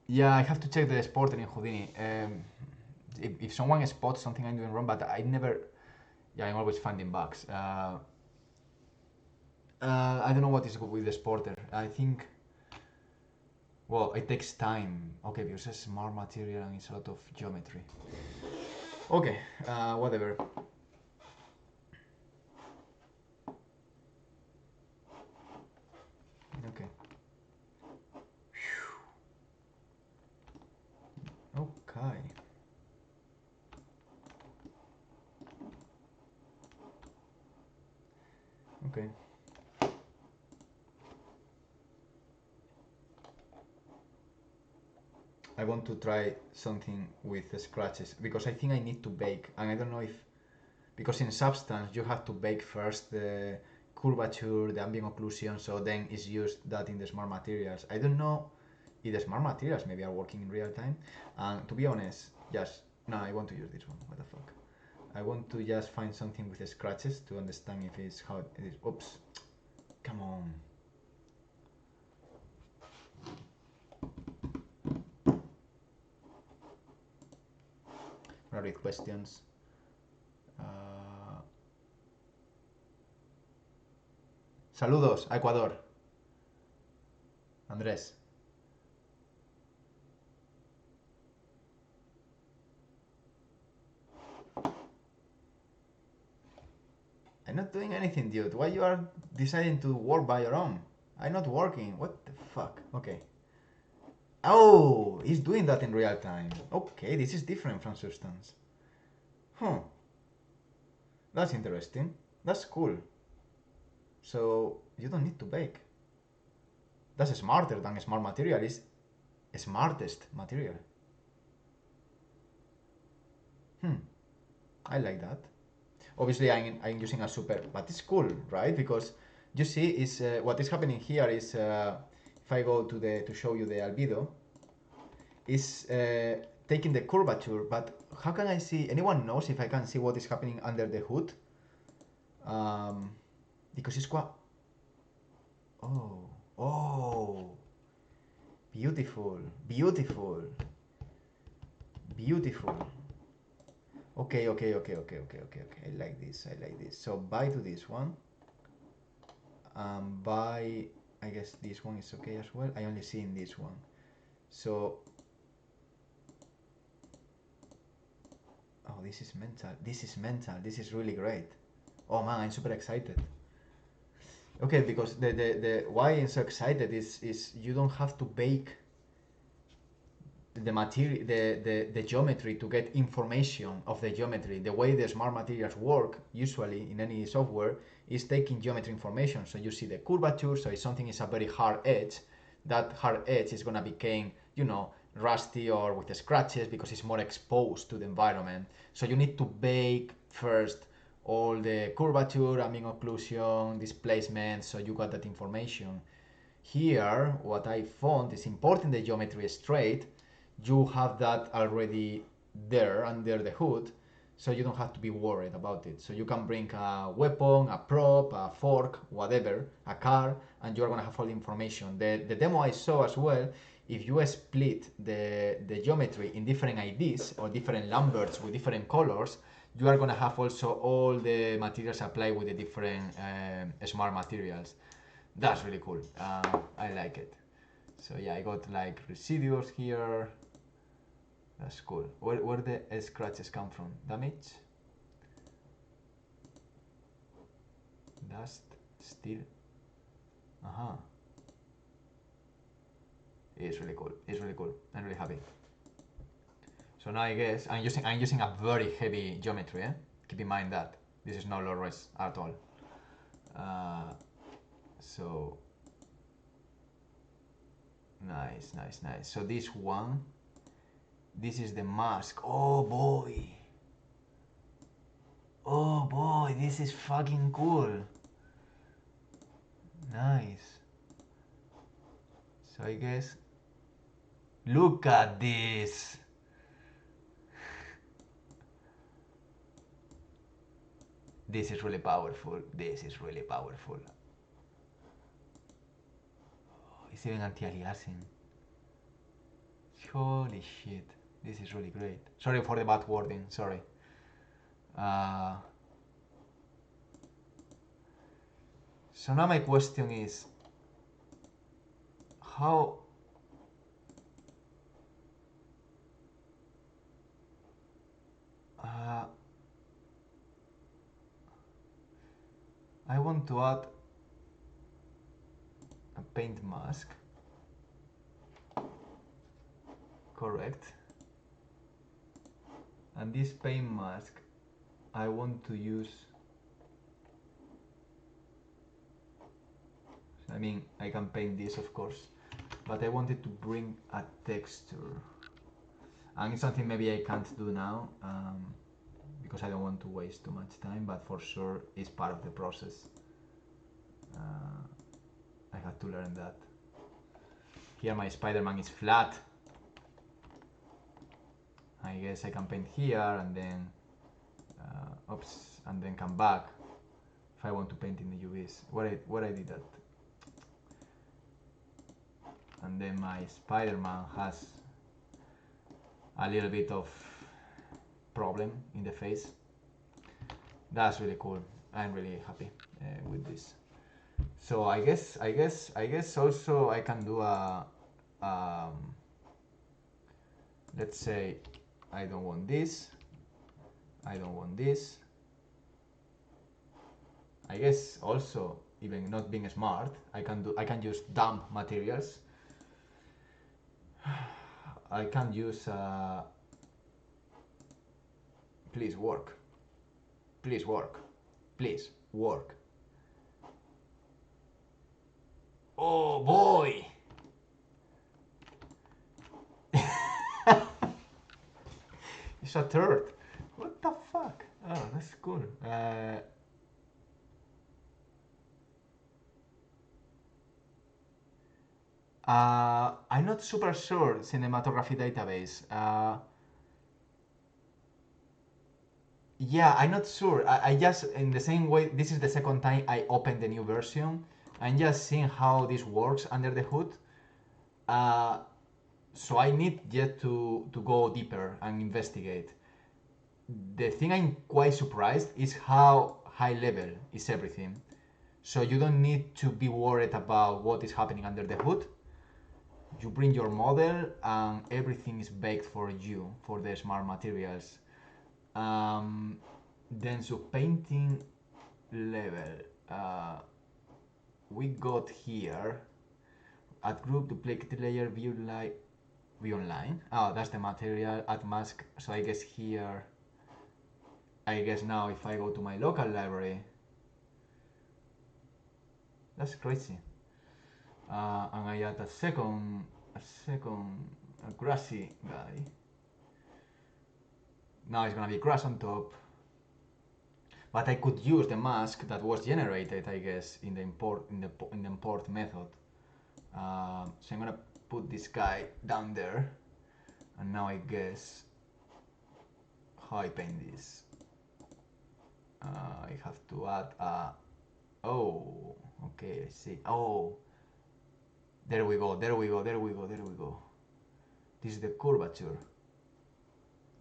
Yeah, I have to check the exporter in Houdini. If someone spots something I'm doing wrong, but I never. Yeah, I'm always finding bugs. I don't know what is good with the exporter. I think. Well, it takes time. Okay, because it's smart material and it's a lot of geometry. Okay, whatever. Okay. Okay. Okay. I want to try something with scratches because I think I need to bake, and I don't know if because in Substance you have to bake first the curvature, the ambient occlusion, so then it's used that in the smart materials. I don't know if the smart materials maybe are working in real time. And to be honest, just no, I want to use this one. What the fuck? I want to just find something with the scratches to understand if it's how it is. Oops, come on. Read questions. Saludos a Ecuador. Andrés. I'm not doing anything, dude. Why you are deciding to work by your own? I'm not working. What the fuck? Okay. Oh, he's doing that in real time. Okay, this is different from Substance. Huh. That's interesting. That's cool. So you don't need to bake. That's smarter than smart material. It's smartest material. I like that. Obviously, I'm using a super, but it's cool, right? Because you see, is what is happening here is if I go to show you the albedo, is taking the curvature. But how can I see? Anyone knows if I can see what is happening under the hood? Because it's quite. Oh, beautiful, beautiful, beautiful. Okay. I like this. So buy to this one. Buy. I guess this one is okay as well. I only see in this one. So. Oh, this is mental. This is really great. Oh man, I'm super excited. Okay, because the why I'm so excited is you don't have to bake the material, the geometry to get information of the geometry. The way the smart materials work usually in any software is taking geometry information. So you see the curvature. So if something is a very hard edge, that hard edge is gonna become, you know, rusty or with the scratches because it's more exposed to the environment. So you need to bake first all the curvature, ambient occlusion, displacement, so you got that information. Here, what I found is importing the geometry straight. You have that already there under the hood, so you don't have to be worried about it. So you can bring a weapon, a prop, a fork, whatever, a car, and you're gonna have all the information. The demo I saw as well, if you split the geometry in different IDs or different Lamberts with different colors, you are gonna have also all the materials applied with the different smart materials. That's really cool. I like it. So yeah, I got like residuals here. That's cool. Where the scratches come from? Damage? Dust? Steel? Uh-huh. It's really cool. It's really cool. I'm really happy. So now I guess I'm using a very heavy geometry, eh? Keep in mind that. This is not low res at all. So nice. So this one, this is the mask. Oh boy, this is fucking cool. Nice. So I guess, look at this. This is really powerful. It's even anti-aliasing. Holy shit. This is really great. Sorry for the bad wording, sorry. So now my question is, how I want to add a paint mask. Correct. And this paint mask, I want to use, I mean, I can paint this of course, but I wanted to bring a texture. And it's something maybe I can't do now, because I don't want to waste too much time, but for sure it's part of the process. I had to learn that. Here my Spiderman is flat. I guess I can paint here and then, oops, and then come back if I want to paint in the UVs. Where I did that. And then my Spiderman has a little bit of problem in the face. That's really cool. I'm really happy with this. So I guess also I can do a let's say I don't want this. I guess also, even not being smart, I can use dumb materials. I can use please work. Oh boy. It's a third. What the fuck? Oh, that's cool. I'm not super sure cinematography database. Yeah, I'm not sure. I just, in the same way, this is the second time I opened the new version. I'm just seeing how this works under the hood. So I need yet to go deeper and investigate. The thing I'm quite surprised is how high level is everything. So you don't need to be worried about what is happening under the hood. You bring your model and everything is baked for you, for the smart materials. Then so painting level, we got here at group duplicate layer view light. View online. Oh, that's the material, add mask. So I guess here, I guess now if I go to my local library, that's crazy. And I add a second a grassy guy. Now it's gonna be grass on top. But I could use the mask that was generated, I guess, in the import method. So I'm gonna put this guy down there, and now I guess how I paint this. I have to add a. Oh, okay, I see. Oh, there we go. This is the curvature.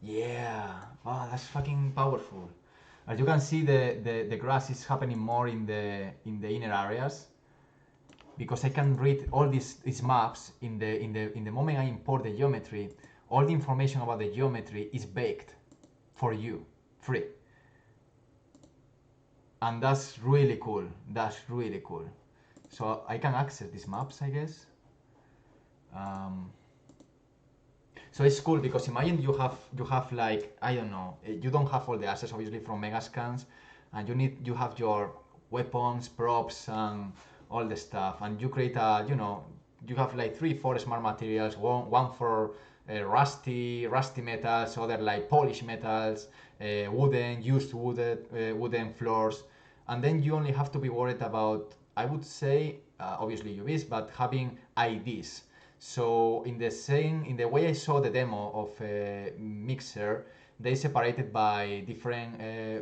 Yeah, wow, that's fucking powerful. As you can see, the grass is happening more in the inner areas, because I can read all these maps in the moment I import the geometry. All the information about the geometry is baked for you, free, and that's really cool. So I can access these maps, I guess. So it's cool because imagine you have like, I don't know, you don't have all the assets obviously from Megascans, and you have your weapons, props, and all the stuff, and you create you have like 3-4 smart materials, one for rusty metals, other like polished metals, wooden floors, and then you only have to be worried about, I would say, obviously UVs, but having IDs. So in the way I saw the demo of Mixer, they separated by different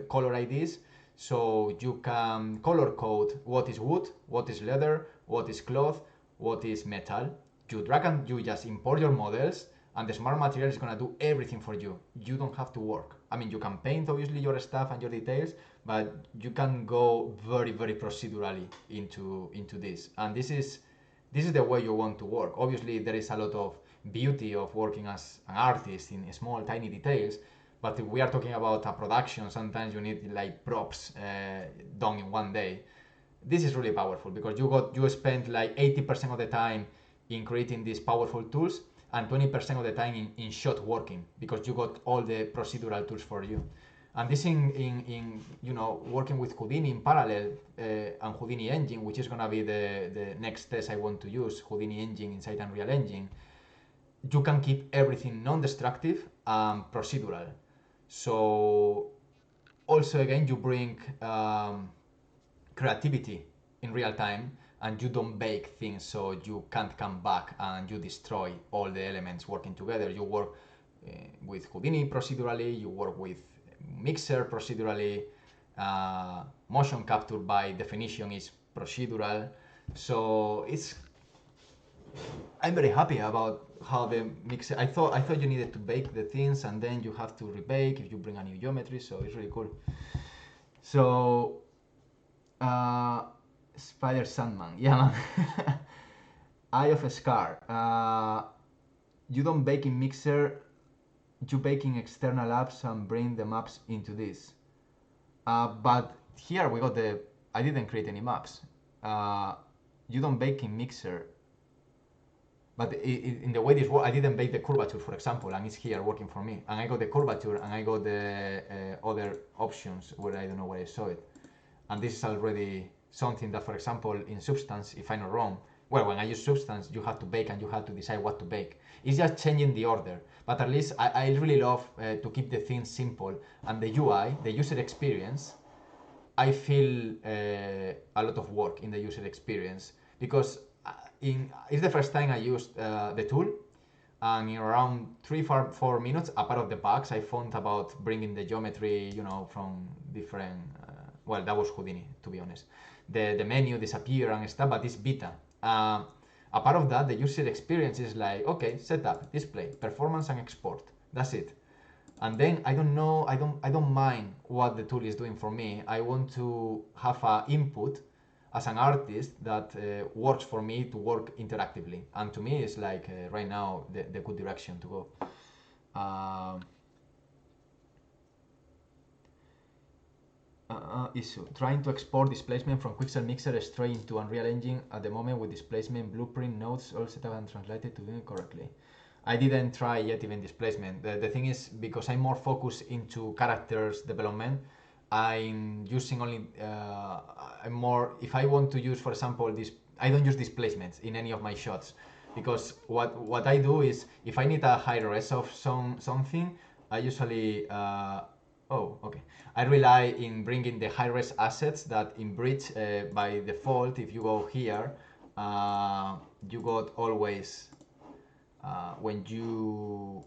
color IDs. So you can color code what is wood, what is leather, what is cloth, what is metal. You just import your models, and the smart material is gonna do everything for you. You don't have to work. I mean, you can paint obviously your stuff and your details, but you can go very, very procedurally into this. And this is the way you want to work. Obviously, there is a lot of beauty of working as an artist in small, tiny details, but if we are talking about a production, sometimes you need like props done in one day. This is really powerful because you spend like 80% of the time in creating these powerful tools and 20% of the time in shot working, because you got all the procedural tools for you. And this in working with Houdini in parallel, and Houdini engine, which is gonna be the next test I want to use, Houdini engine inside Unreal Engine. You can keep everything non-destructive and procedural. So also again you bring creativity in real time, and you don't bake things so you can't come back and you destroy all the elements working together. You work with Houdini procedurally, you work with Mixer procedurally, motion capture by definition is procedural. So I'm very happy about how the Mixer. I thought you needed to bake the things and then you have to rebake if you bring a new geometry. So it's really cool. So Spider Sandman, yeah, man. Eye of a Scar. You don't bake in Mixer, you bake in external apps and bring the maps into this. But here we got I didn't create any maps. You don't bake in Mixer. But in the way this works, I didn't bake the curvature, for example, and it's here working for me. And I got the curvature and I got the other options where I don't know where I saw it. And this is already something that, for example, in Substance, if I'm not wrong, well, when I use Substance, you have to bake and you have to decide what to bake. It's just changing the order. But at least I really love to keep the things simple. And the UI, the user experience, I feel a lot of work in the user experience, because it's the first time I used the tool, and in around 3-4 minutes, apart of the bugs I found about bringing the geometry, from different. Well, that was Houdini, to be honest. The menu disappear and stuff, but it's beta. Apart of that, the user experience is like, okay, setup, display, performance, and export. That's it. And then I don't know, I don't mind what the tool is doing for me. I want to have an input as an artist that works for me to work interactively. And to me, it's like right now the good direction to go. Issue. Trying to export displacement from Quixel Mixer straight into Unreal Engine at the moment with displacement, blueprint, nodes all set up and translated to do it correctly. I didn't try yet even displacement. The thing is, because I'm more focused into characters development, I'm using only, I'm more, if I want to use, for example, this, I don't use displacements in any of my shots, because what I do is, if I need a high res of something, I usually, oh, okay. I rely in bringing the high res assets that in Bridge, by default, if you go here, you got always, when you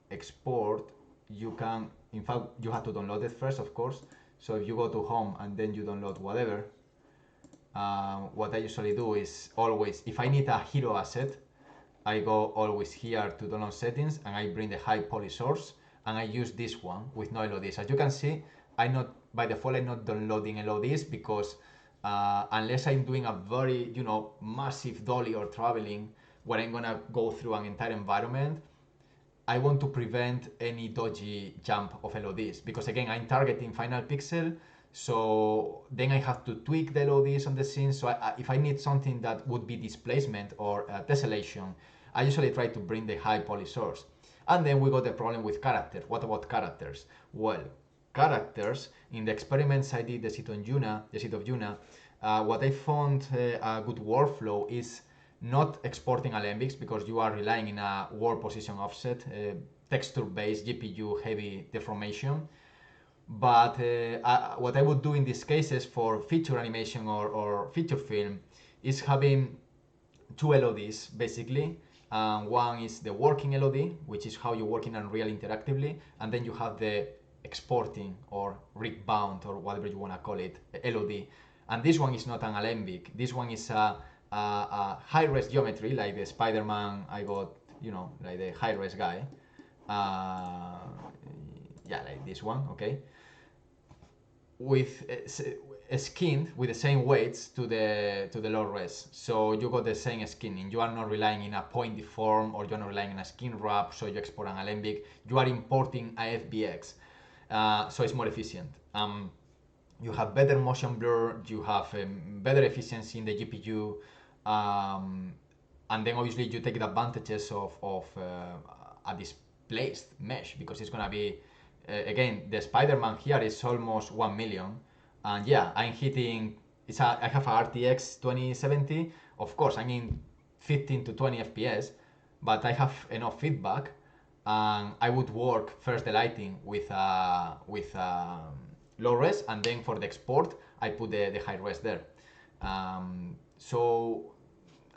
export, you can, in fact, you have to download it first, of course. So if you go to home and then you download whatever, what I usually do is always, if I need a hero asset, I go always here to download settings and I bring the high poly source and I use this one with no LODs. As you can see, by default I'm not downloading LODs because unless I'm doing a very, massive dolly or traveling where I'm gonna go through an entire environment, I want to prevent any dodgy jump of LODs because again, I'm targeting final pixel, so then I have to tweak the LODs on the scene. So if I need something that would be displacement or tessellation, I usually try to bring the high poly source. And then we got the problem with characters. What about characters? Well, characters, in the experiments I did, the seat of Yuna, what I found a good workflow is not exporting Alembics because you are relying in a world position offset, texture-based, GPU-heavy deformation. But what I would do in these cases for feature animation or feature film is having two LODs, basically. One is the working LOD, which is how you work in Unreal interactively, and then you have the exporting or rig bound or whatever you want to call it, LOD. And this one is not an Alembic. This one is a high-res geometry, like the Spiderman I got, like the high-res guy. Yeah, like this one, okay. With skinned with the same weights to the low res, so you got the same skinning. You are not relying in a point deform, or you're not relying in a skin wrap, so you export an Alembic. You are importing a FBX, so it's more efficient. You have better motion blur, you have better efficiency in the GPU, and then obviously you take the advantages of a displaced mesh, because it's gonna be, again, the Spider-Man here is almost 1 million, and yeah, I'm hitting, I have a RTX 2070, of course I'm in 15 to 20 FPS, but I have enough feedback, and I would work first the lighting with low res, and then for the export I put the high res there. So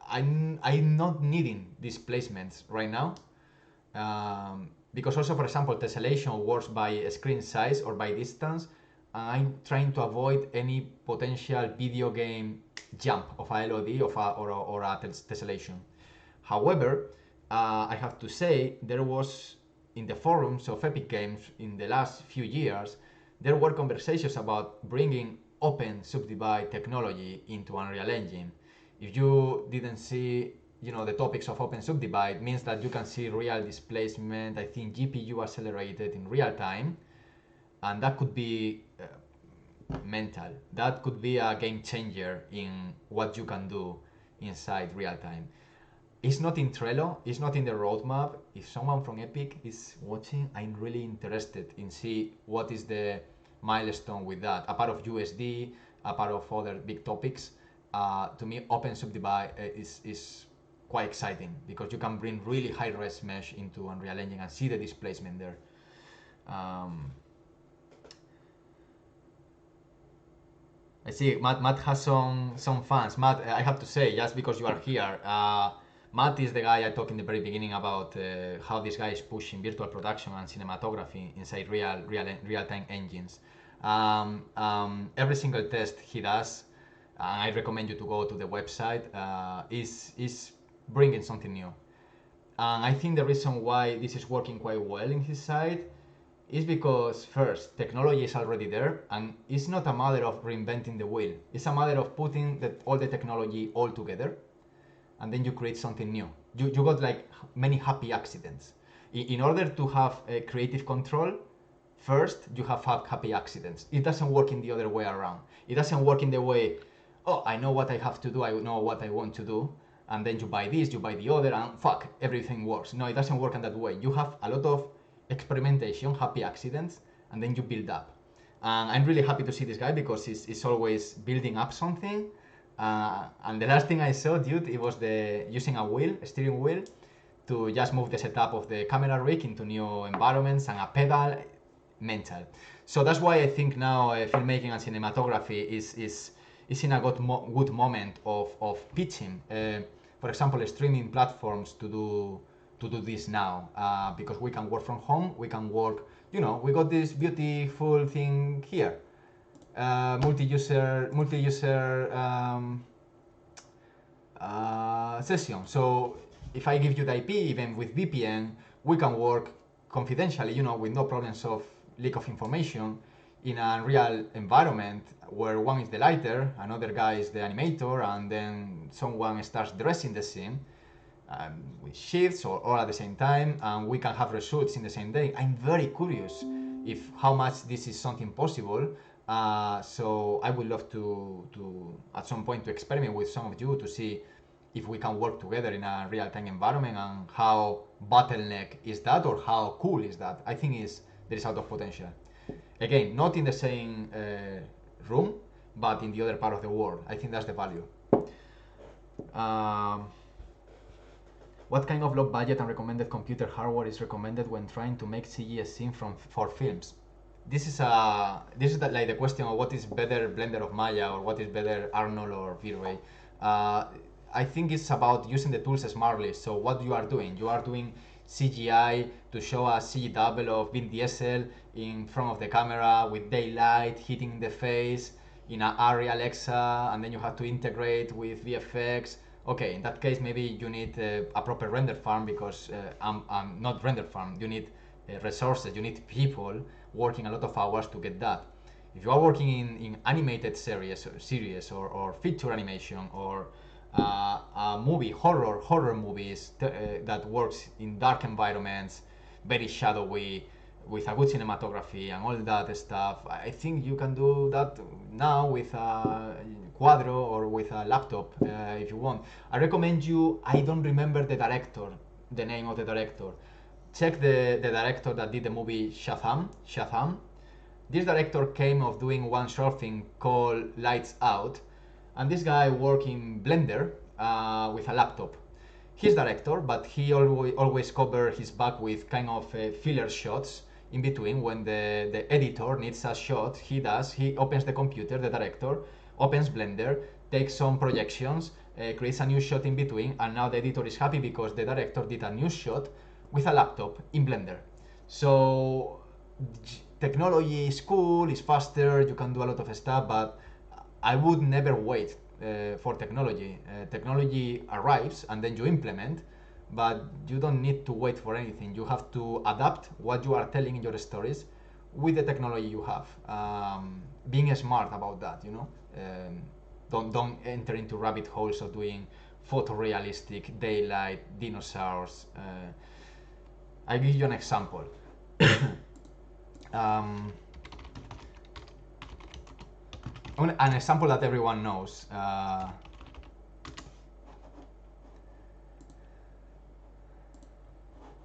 I'm not needing displacements right now, because also, for example, tessellation works by screen size or by distance. I'm trying to avoid any potential video game jump of a LOD or a tessellation. However, I have to say, there was, in the forums of Epic Games in the last few years, there were conversations about bringing open subdivide technology into Unreal Engine. If you didn't see, the topics of open subdivide, means that you can see real displacement, I think GPU accelerated in real time, and that could be mental. That could be a game changer in what you can do inside real time. It's not in Trello, it's not in the roadmap. If someone from Epic is watching, I'm really interested in see what is the milestone with that. A part of USD, a part of other big topics. To me, open subdivide is quite exciting, because you can bring really high res mesh into Unreal Engine and see the displacement there. I see Matt has some fans. Matt, I have to say, just because you are here, Matt is the guy I talked in the very beginning about how this guy is pushing virtual production and cinematography inside real-time engines. Every single test he does, I recommend you to go to the website, is bringing something new. And I think the reason why this is working quite well in his side is because, first, technology is already there, and it's not a matter of reinventing the wheel. It's a matter of putting all the technology all together, and then you create something new. You got like many happy accidents. In order to have creative control, first you have happy accidents. It doesn't work in the other way around. It doesn't work in the way, oh, I know what I have to do, I know what I want to do, and then you buy this, you buy the other, and fuck, everything works. No, it doesn't work in that way. You have a lot of experimentation, happy accidents, and then you build up. And I'm really happy to see this guy because he's always building up something. And the last thing I saw, dude, it was using a steering wheel, to just move the setup of the camera rig into new environments, and a pedal. Mental. So that's why I think now filmmaking and cinematography is in a good moment of pitching. For example, streaming platforms to do this now, because we can work from home, we can work. We got this beautiful thing here, multi-user session. So if I give you the IP, even with VPN, we can work confidentially, with no problems of leak of information in a real environment where one is the lighter, another guy is the animator, and then someone starts dressing the scene with shifts or all at the same time, and we can have results in the same day. I'm very curious if how much this is something possible. So I would love to at some point to experiment with some of you to see if we can work together in a real-time environment, and how bottleneck is that, or how cool is that. I think there is a lot of potential. Again, not in the same room, but in the other part of the world. I think that's the value. What kind of low budget and recommended computer hardware is recommended when trying to make CG scene for films? This is like the question of what is better, Blender or Maya, or what is better, Arnold or V-Ray. I think it's about using the tools smartly. So what you are doing CGI to show a CG double of Vin Diesel in front of the camera with daylight hitting the face in an area Alexa, and then you have to integrate with VFX. Okay, in that case, maybe you need a proper render farm, because not render farm, you need resources, you need people working a lot of hours to get that. If you are working in animated series or feature animation, or a movie, horror movies that works in dark environments, very shadowy, with a good cinematography and all that stuff, I think you can do that now with a Quadro or with a laptop if you want. I recommend you, I don't remember the name of the director. Check the director that did the movie Shazam. This director came of doing one short thing called Lights Out, and this guy worked in Blender with a laptop. He's director, but he always cover his back with kind of filler shots in between. When the editor needs a shot, he opens the computer, the director opens Blender, takes some projections, creates a new shot in between, and now the editor is happy because the director did a new shot with a laptop in Blender. So technology is cool, it's faster, you can do a lot of stuff, but I would never wait for technology. Technology arrives and then you implement, but you don't need to wait for anything. You have to adapt what you are telling in your stories with the technology you have. Being smart about that, don't enter into rabbit holes of doing photorealistic daylight dinosaurs. I'll give you an example. An example that everyone knows.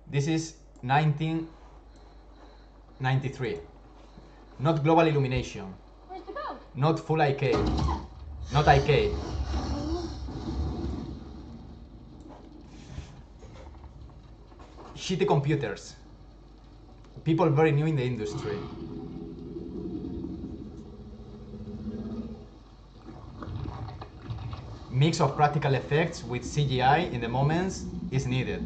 This is 1993. Not global illumination. Where's the boat? Not full IK. Not IK. Shitty computers. People very new in the industry. Mix of practical effects with CGI in the moments is needed.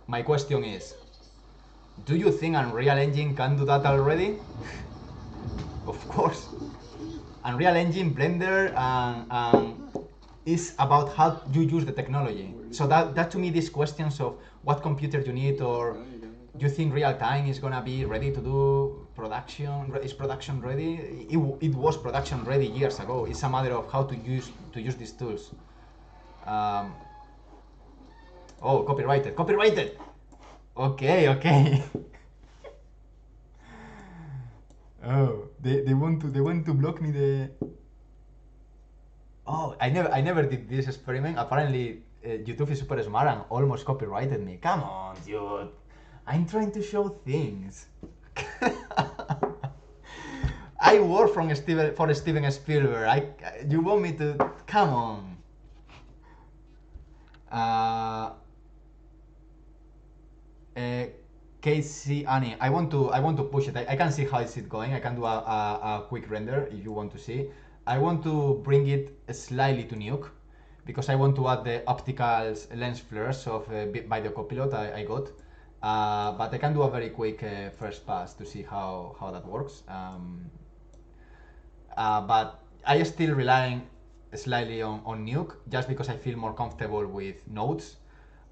My question is, do you think Unreal Engine can do that already? Of course. Unreal Engine, Blender, is about how you use the technology. So that to me, these questions of what computer you need, or do you think real time is gonna be ready to do production? Is production ready? It was production ready years ago. It's a matter of how to use these tools. Oh, copyrighted. Okay. Oh, they want to block me the. Oh, I never did this experiment. Apparently, YouTube is super smart and almost copyrighted me. Come on, dude. I'm trying to show things. I work for Steven Spielberg. You want me to? Come on. Uh, uh, Casey Annie, I want to push it. I can see how is it going. I can do a quick render if you want to see. I want to bring it slightly to nuke because I want to add the optical lens flares of by the copilot I got. But I can do a very quick first pass to see how that works. But I still relying slightly on nuke just because I feel more comfortable with nodes.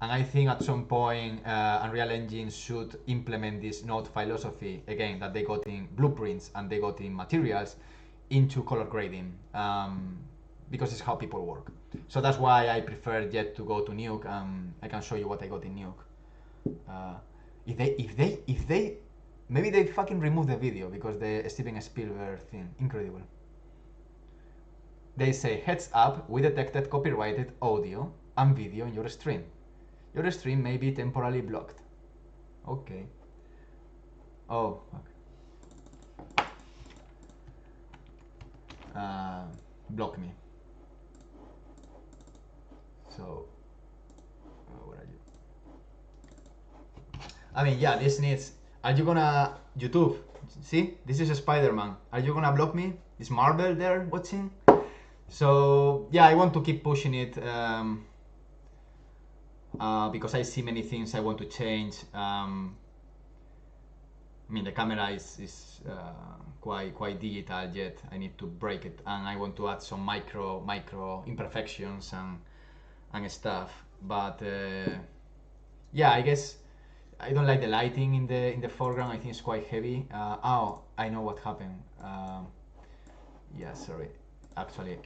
And I think at some point Unreal Engine should implement this node philosophy again that they got in blueprints and they got in materials into color grading because it's how people work. So that's why I prefer yet to go to nuke. I can show you what I got in nuke. If they maybe they fucking remove the video because the Steven Spielberg thing incredible. They say heads up, we detected copyrighted audio and video in your stream. Your stream may be temporarily blocked. Okay. Oh, okay. Block me. So, where are you? I mean, yeah, this needs. Are you gonna YouTube? See, this is a Spiderman. Are you gonna block me? Is Marvel there watching? So yeah, I want to keep pushing it because I see many things I want to change. I mean, the camera is quite digital yet. I need to break it, and I want to add some micro imperfections and stuff. But yeah, I guess I don't like the lighting in the foreground. I think it's quite heavy. Oh, I know what happened. Yeah, sorry. Actually,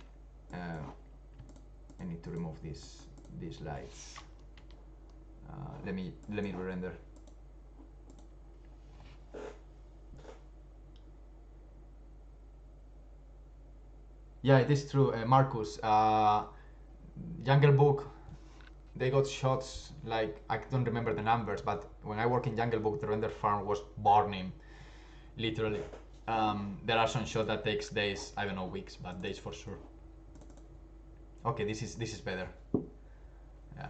I need to remove these lights. Let me re-render. Yeah, it is true, Marcus. Jungle Book, they got shots like I don't remember the numbers, but when I work in Jungle Book, the render farm was burning, literally. There are some shots that takes days, I don't know weeks, but days for sure. Okay, this is better,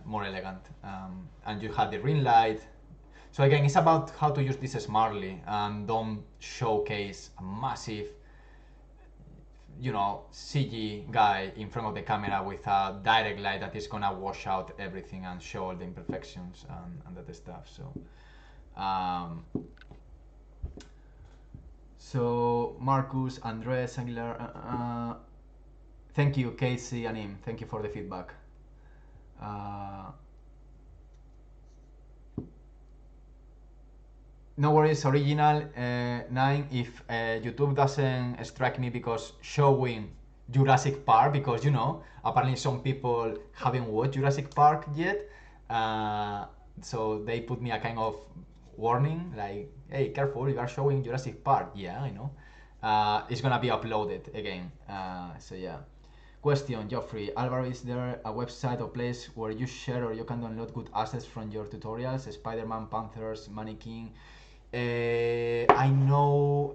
more elegant, and you have the ring light. So again, it's about how to use this smartly and don't showcase a massive, CG guy in front of the camera with a direct light that is gonna wash out everything and show all the imperfections and that stuff. So Marcus, Andres, Aguilar, thank you, Casey and him. Thank you for the feedback. No worries, original 9. If YouTube doesn't strike me because showing Jurassic Park, because apparently some people haven't watched Jurassic Park yet, so they put me a kind of warning like, hey, careful, you are showing Jurassic Park. Yeah, I know. It's gonna be uploaded again. So yeah. Question, Geoffrey. Alvaro, is there a website or place where you share or you can download good assets from your tutorials? Spider-Man, Panthers, Mannequin. I know,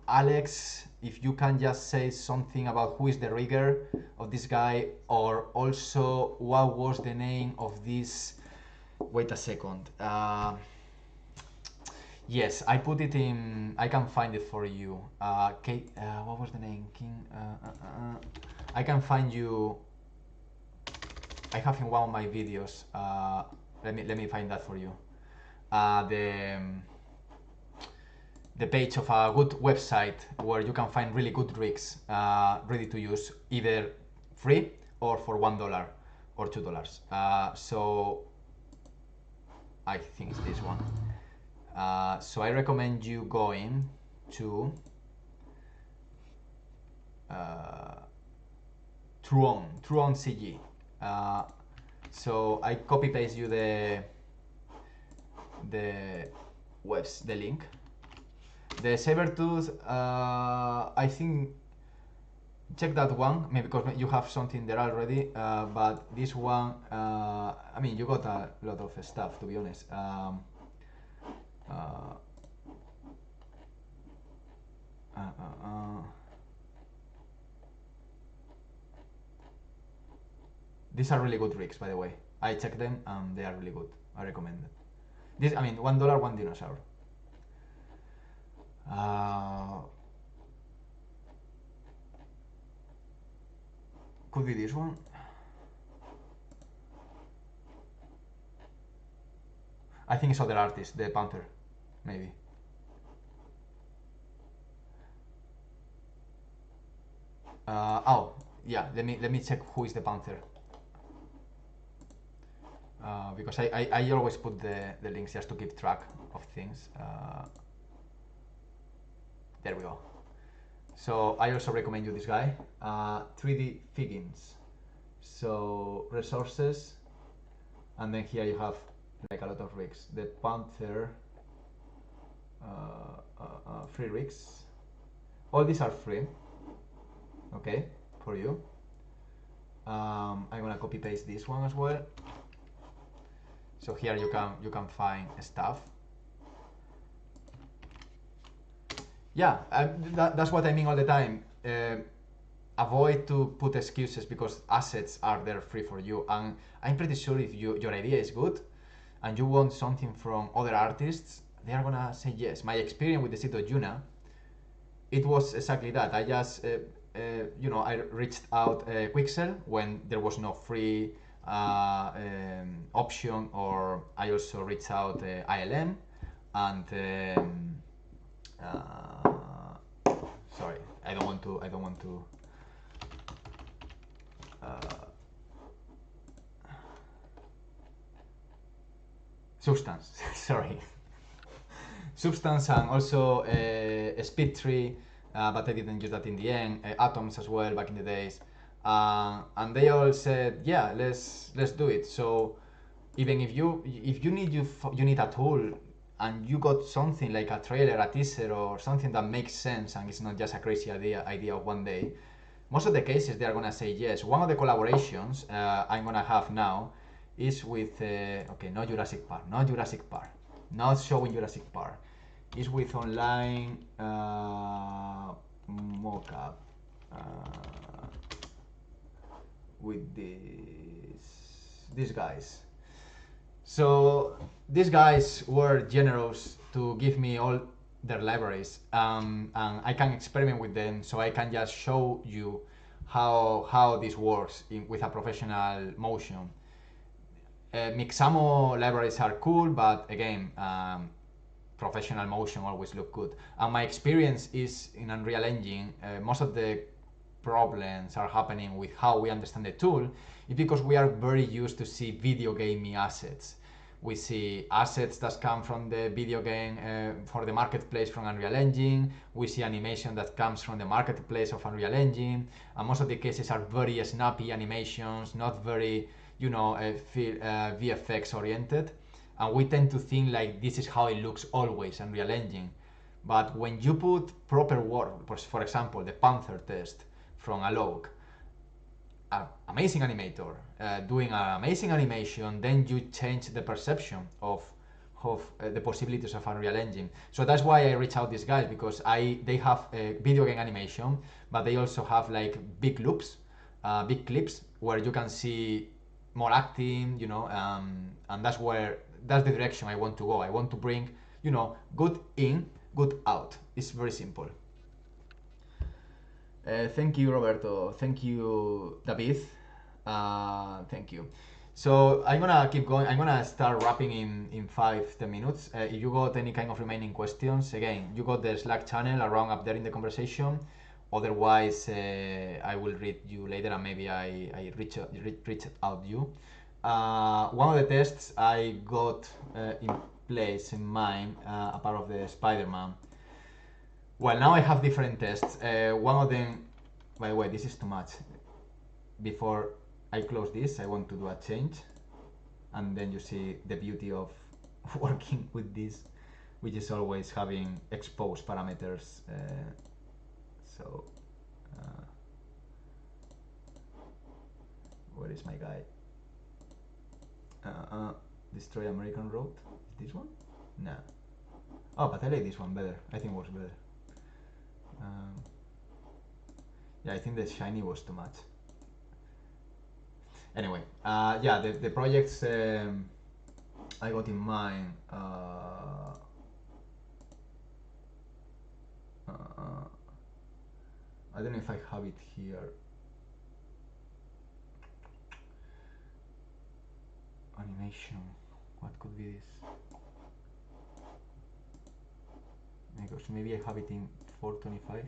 Alex, if you can just say something about who is the rigger of this guy, or also what was the name of this. Wait a second. Yes, I put it in. I can find it for you. Kate, what was the name? King. I can find you. I have in one of my videos. Let me find that for you. The page of a good website where you can find really good rigs ready to use, either free or for $1 or $2. So I think it's this one. So I recommend you going to Tron CG. So I copy paste you the link. The Sabertooth, I think, check that one, maybe because you have something there already, but this one, I mean, you got a lot of stuff, to be honest. Uh, uh, uh, uh. These are really good rigs, by the way. I checked them and they are really good. I recommend them. This, I mean, $1, one dinosaur. Could be this one. I think it's other artist, the Panther, maybe. Oh, yeah. Let me check who is the Panther. Because I always put the links just to keep track of things. There we go. So I also recommend you this guy, 3D Figgins. So resources, and then here you have like a lot of rigs. The Panther, free rigs. All these are free. Okay, for you. I'm gonna copy paste this one as well. So here you can find stuff. Yeah, that's what I mean all the time. Avoid to put excuses because assets are there free for you. And I'm pretty sure if your idea is good and you want something from other artists, they are gonna say yes. My experience with the Cito Juna, it was exactly that. I just, I reached out Quixel when there was no free option, or I also reached out ILM and sorry, I don't want to Substance, sorry. Substance, and also Speed Tree, but I didn't use that in the end. Atoms as well back in the days, and they all said, yeah, let's do it. So even if you need a tool and you got something like a trailer, a teaser, or something that makes sense and it's not just a crazy idea of one day, most of the cases they are gonna say yes. One of the collaborations I'm gonna have now is with okay, not Jurassic Park, not showing Jurassic Park. Is with online mockup with these guys. So these guys were generous to give me all their libraries, and I can experiment with them, so I can just show you how this works with a professional motion. Mixamo libraries are cool, but again, professional motion always look good. And my experience is in Unreal Engine, most of the problems are happening with how we understand the tool is because we are very used to see video gaming assets. We see assets that come from the video game for the marketplace from Unreal Engine. We see animation that comes from the marketplace of Unreal Engine. And most of the cases are very snappy animations, not very, VFX oriented. And we tend to think like this is how it looks always in Unreal Engine. But when you put proper work, for example, the Panther test from Alok, an amazing animator doing an amazing animation, then you change the perception of the possibilities of Unreal Engine. So that's why I reach out these guys, because they have video game animation, but they also have like big loops, big clips where you can see more acting, and that's the direction I want to go. I want to bring, good in, good out. It's very simple. Thank you, Roberto. Thank you, David. Thank you. So I'm gonna keep going. I'm gonna start wrapping in 5-10 minutes. If you got any kind of remaining questions, again, you got the Slack channel around up there in the conversation. Otherwise, I will read you later, and maybe I reach out you. One of the tests I got in place in mind, a part of the Spiderman. Well, now I have different tests. One of them, by the way, this is too much. Before I close this, I want to do a change, and then you see the beauty of working with this. which is always having exposed parameters. So where is my guy? Destroy American Road. Is this one? No. Oh, but I like this one better. I think it works better. Yeah, I think the shiny was too much. Anyway, yeah, the projects I got in mind. I don't know if I have it here. Animation. What could be this? Because maybe I have it in 425.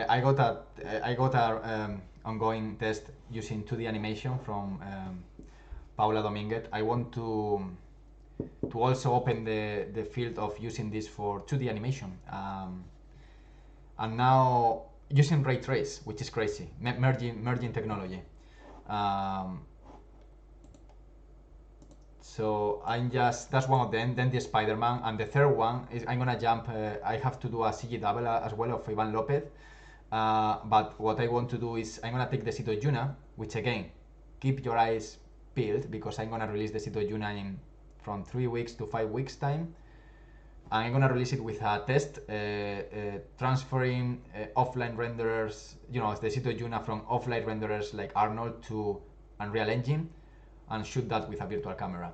I got a ongoing test using 2D animation from Paula Dominguez. I want to also open the field of using this for 2D animation, and now using ray trace, which is crazy, merging technology. So that's one of them. Then the Spiderman, and the third one is I'm gonna jump. I have to do a CG double as well of Ivan Lopez. But what I want to do is I'm gonna take the Sito Yuna, which again, keep your eyes peeled, because I'm gonna release the Sito Yuna in from 3 weeks to 5 weeks time. I'm gonna release it with a test, transferring offline renderers, the Sito Yuna from offline renderers like Arnold to Unreal Engine, and shoot that with a virtual camera,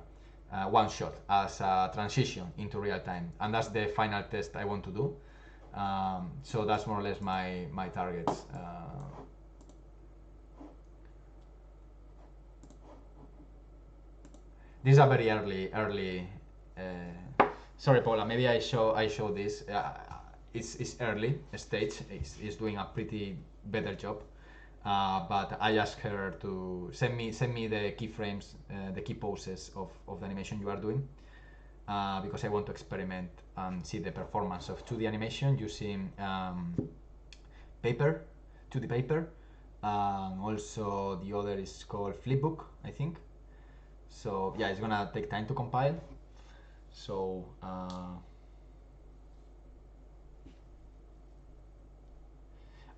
one shot as a transition into real time. And that's the final test I want to do. So that's more or less my targets. These are very early. Sorry, Paula. Maybe I show this. It's early stage. It's doing a pretty better job. But I asked her to send me the keyframes, the key poses of the animation you are doing, because I want to experiment and see the performance of 2D animation using paper, 2D paper. Also, the other is called Flipbook, I think. So yeah, it's gonna take time to compile. So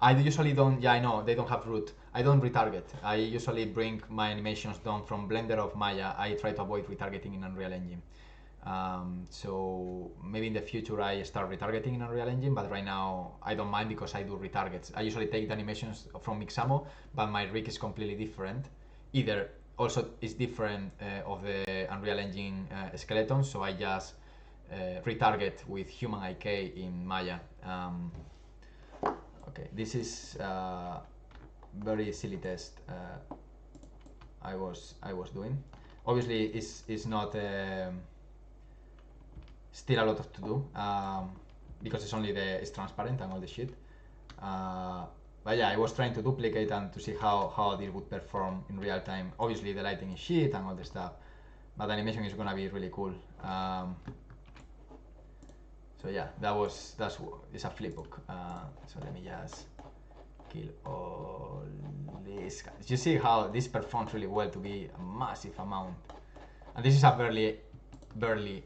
I usually don't. Yeah, I know they don't have root. I don't retarget. I usually bring my animations done from Blender of Maya. I try to avoid retargeting in Unreal Engine. So maybe in the future I start retargeting in Unreal Engine, but right now I don't mind because I do retargets. I usually take the animations from Mixamo, but my rig is completely different. Either also is different of the Unreal Engine skeleton, so I just retarget with human IK in Maya. Okay, this is very silly test I was doing. Obviously, it's not. Still a lot to do, because it's transparent and all the shit. But yeah, I was trying to duplicate and to see how this would perform in real time. Obviously the lighting is shit and all the stuff, but the animation is gonna be really cool. So yeah, it's a flipbook. So let me just kill all these guys. You see how this performs really well to be a massive amount, and this is a barely.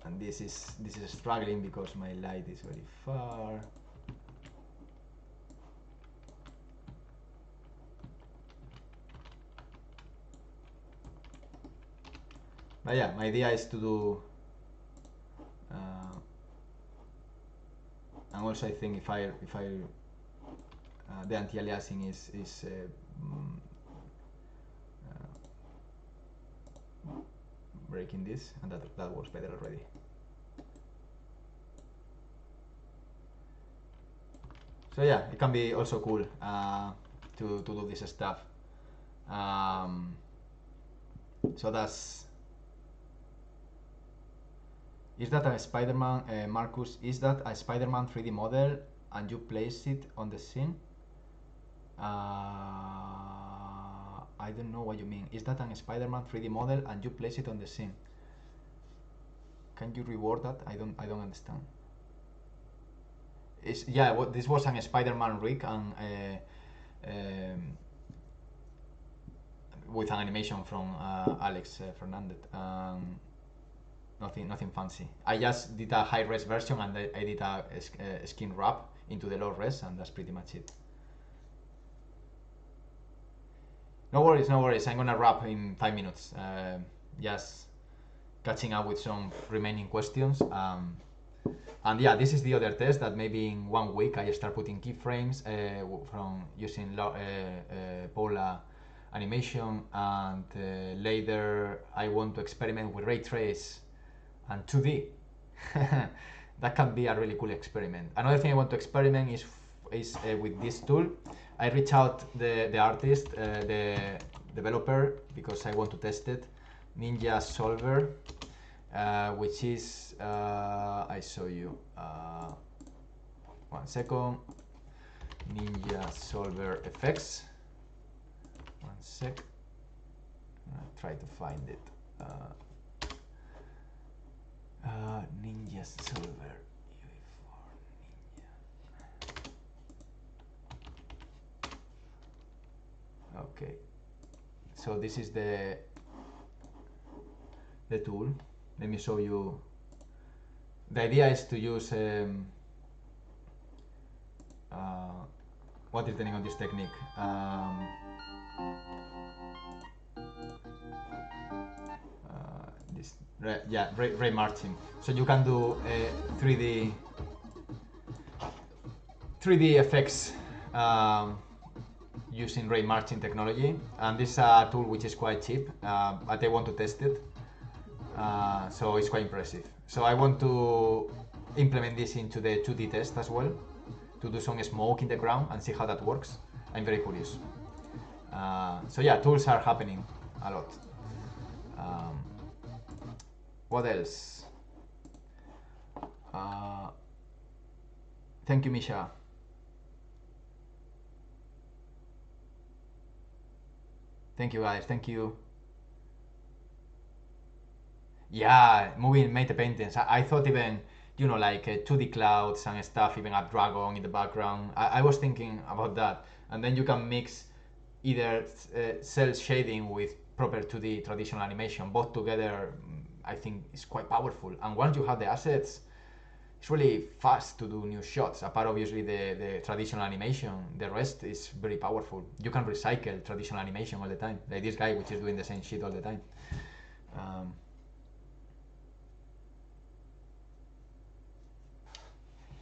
And this is struggling because my light is very far. But yeah, my idea is to do, and also I think if I the anti-aliasing is breaking this, and that works better already. So yeah, it can be also cool to do this stuff. So is that a Spider-Man, Marcus? Is that a Spider-Man 3D model and you place it on the scene? I don't know what you mean. Is that a Spider-Man 3D model and you place it on the scene? Can you reword that? I don't understand. This was a Spider-Man rig, and with an animation from Alex Fernàndez. Nothing fancy. I just did a high res version and I did a skin wrap into the low res, and that's pretty much it. No worries, no worries. I'm gonna wrap in 5 minutes. Just catching up with some remaining questions. And yeah, this is the other test that maybe in 1 week I start putting keyframes from using Pola animation, and later I want to experiment with ray trace and 2D. That can be a really cool experiment. Another thing I want to experiment is with this tool. I reach out the artist, the developer, because I want to test it. Ninja Solver, which is I show you 1 second. Ninja Solver effects. 1 sec. I'll try to find it. Ninja Solver. Okay, so this is the tool. Let me show you. The idea is to use what is the name of this technique? Ray marching. So you can do 3D effects using ray marching technology, and this is a tool which is quite cheap, but I want to test it, so it's quite impressive. So I want to implement this into the 2D test as well, to do some smoke in the ground and see how that works. I'm very curious. So yeah, tools are happening a lot. What else? Thank you, Misha. Thank you, guys. Thank you. Yeah, moving made the paintings. I thought even, you know, like 2D clouds and stuff, even a dragon in the background. I was thinking about that. And then you can mix either cell shading with proper 2D traditional animation. Both together, I think is quite powerful. And once you have the assets, it's really fast to do new shots. Apart obviously the traditional animation, the rest is very powerful. You can recycle traditional animation all the time. Like this guy, which is doing the same shit all the time.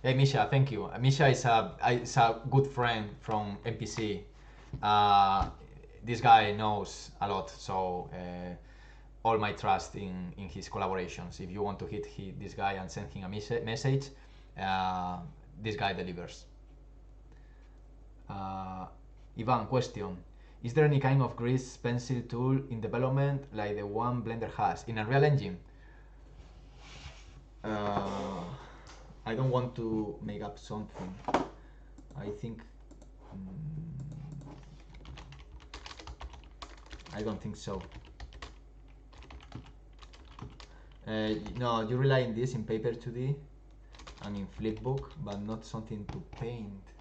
Hey Misha, thank you. Misha is a good friend from NPC. This guy knows a lot, so all my trust in his collaborations. If you want to hit this guy and send him a message, this guy delivers. Ivan, question. Is there any kind of grease pencil tool in development like the one Blender has in Unreal Engine? I don't want to make up something. I think I don't think so. No, you rely on this in Paper 2D and in Flipbook, but not something to paint.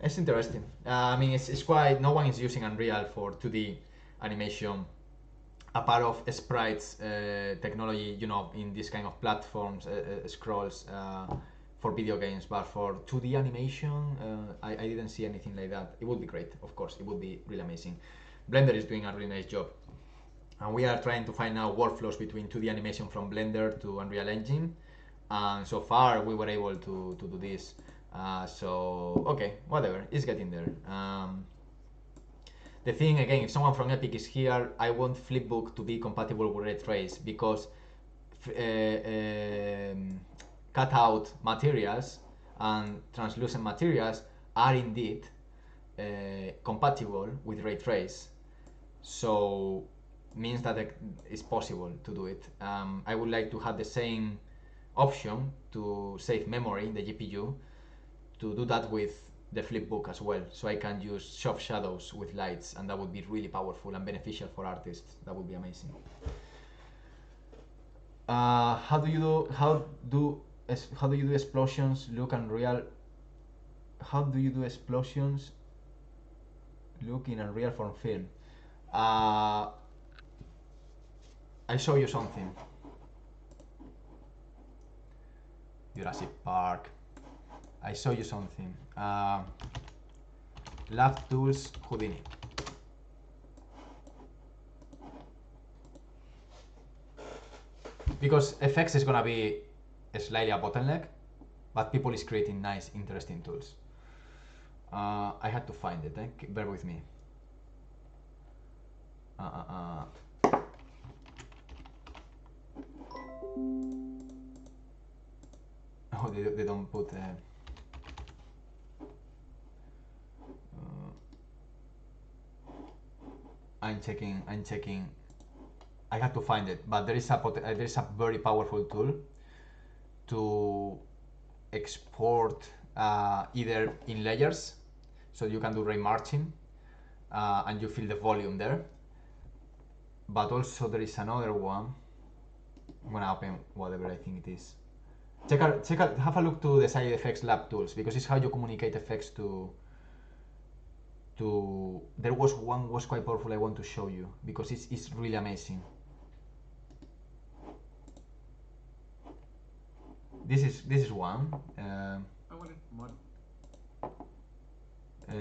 It's interesting. I mean, it's quite. No one is using Unreal for 2D animation, apart of sprites technology, you know, in this kind of platforms, scrolls for video games. But for 2D animation, I didn't see anything like that. It would be great, of course. It would be really amazing. Blender is doing a really nice job. And we are trying to find out workflows between 2D animation from Blender to Unreal Engine. And so far, we were able to do this. So, okay, whatever, it's getting there. The thing, again, if someone from Epic is here, I want Flipbook to be compatible with ray trace, because cut-out materials and translucent materials are indeed compatible with ray trace. So means that it's possible to do it. I would like to have the same option to save memory in the GPU, to do that with the Flipbook as well, so I can use soft shadows with lights, and that would be really powerful and beneficial for artists. That would be amazing. How do you do explosions look Unreal? How do you do explosions look in Unreal from film? I show you something. Jurassic Park. I show you something. Lab Tools Houdini. Because FX is gonna be slightly a bottleneck, but people is creating nice, interesting tools. I had to find it. Bear with me. Oh, they don't put. I'm checking. I had to find it, but there is a very powerful tool to export either in layers, so you can do ray marching, and you feel the volume there. But also there is another one. I'm gonna open whatever I think it is. Have a look to the side effects lab tools, because it's how you communicate effects to. There was one was quite powerful. I want to show you because it's really amazing. This is one.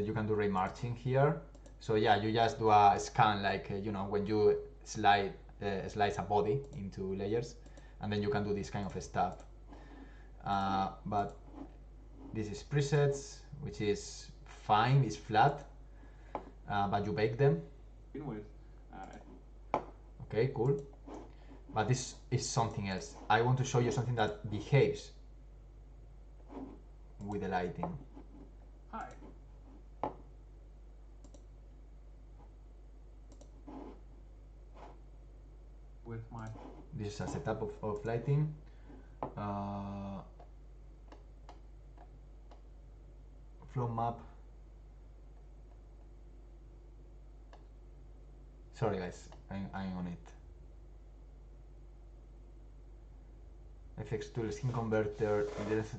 You can do ray marching here. So yeah, you just do a scan like when you slice a body into layers, and then you can do this kind of stuff. But this is presets, which is fine. It's flat, but you bake them. Okay, cool. But this is something else. I want to show you something that behaves with the lighting. Hi. With my. This is a setup of lighting. Flow map. Sorry guys, I'm on it. FX tool, skin converter,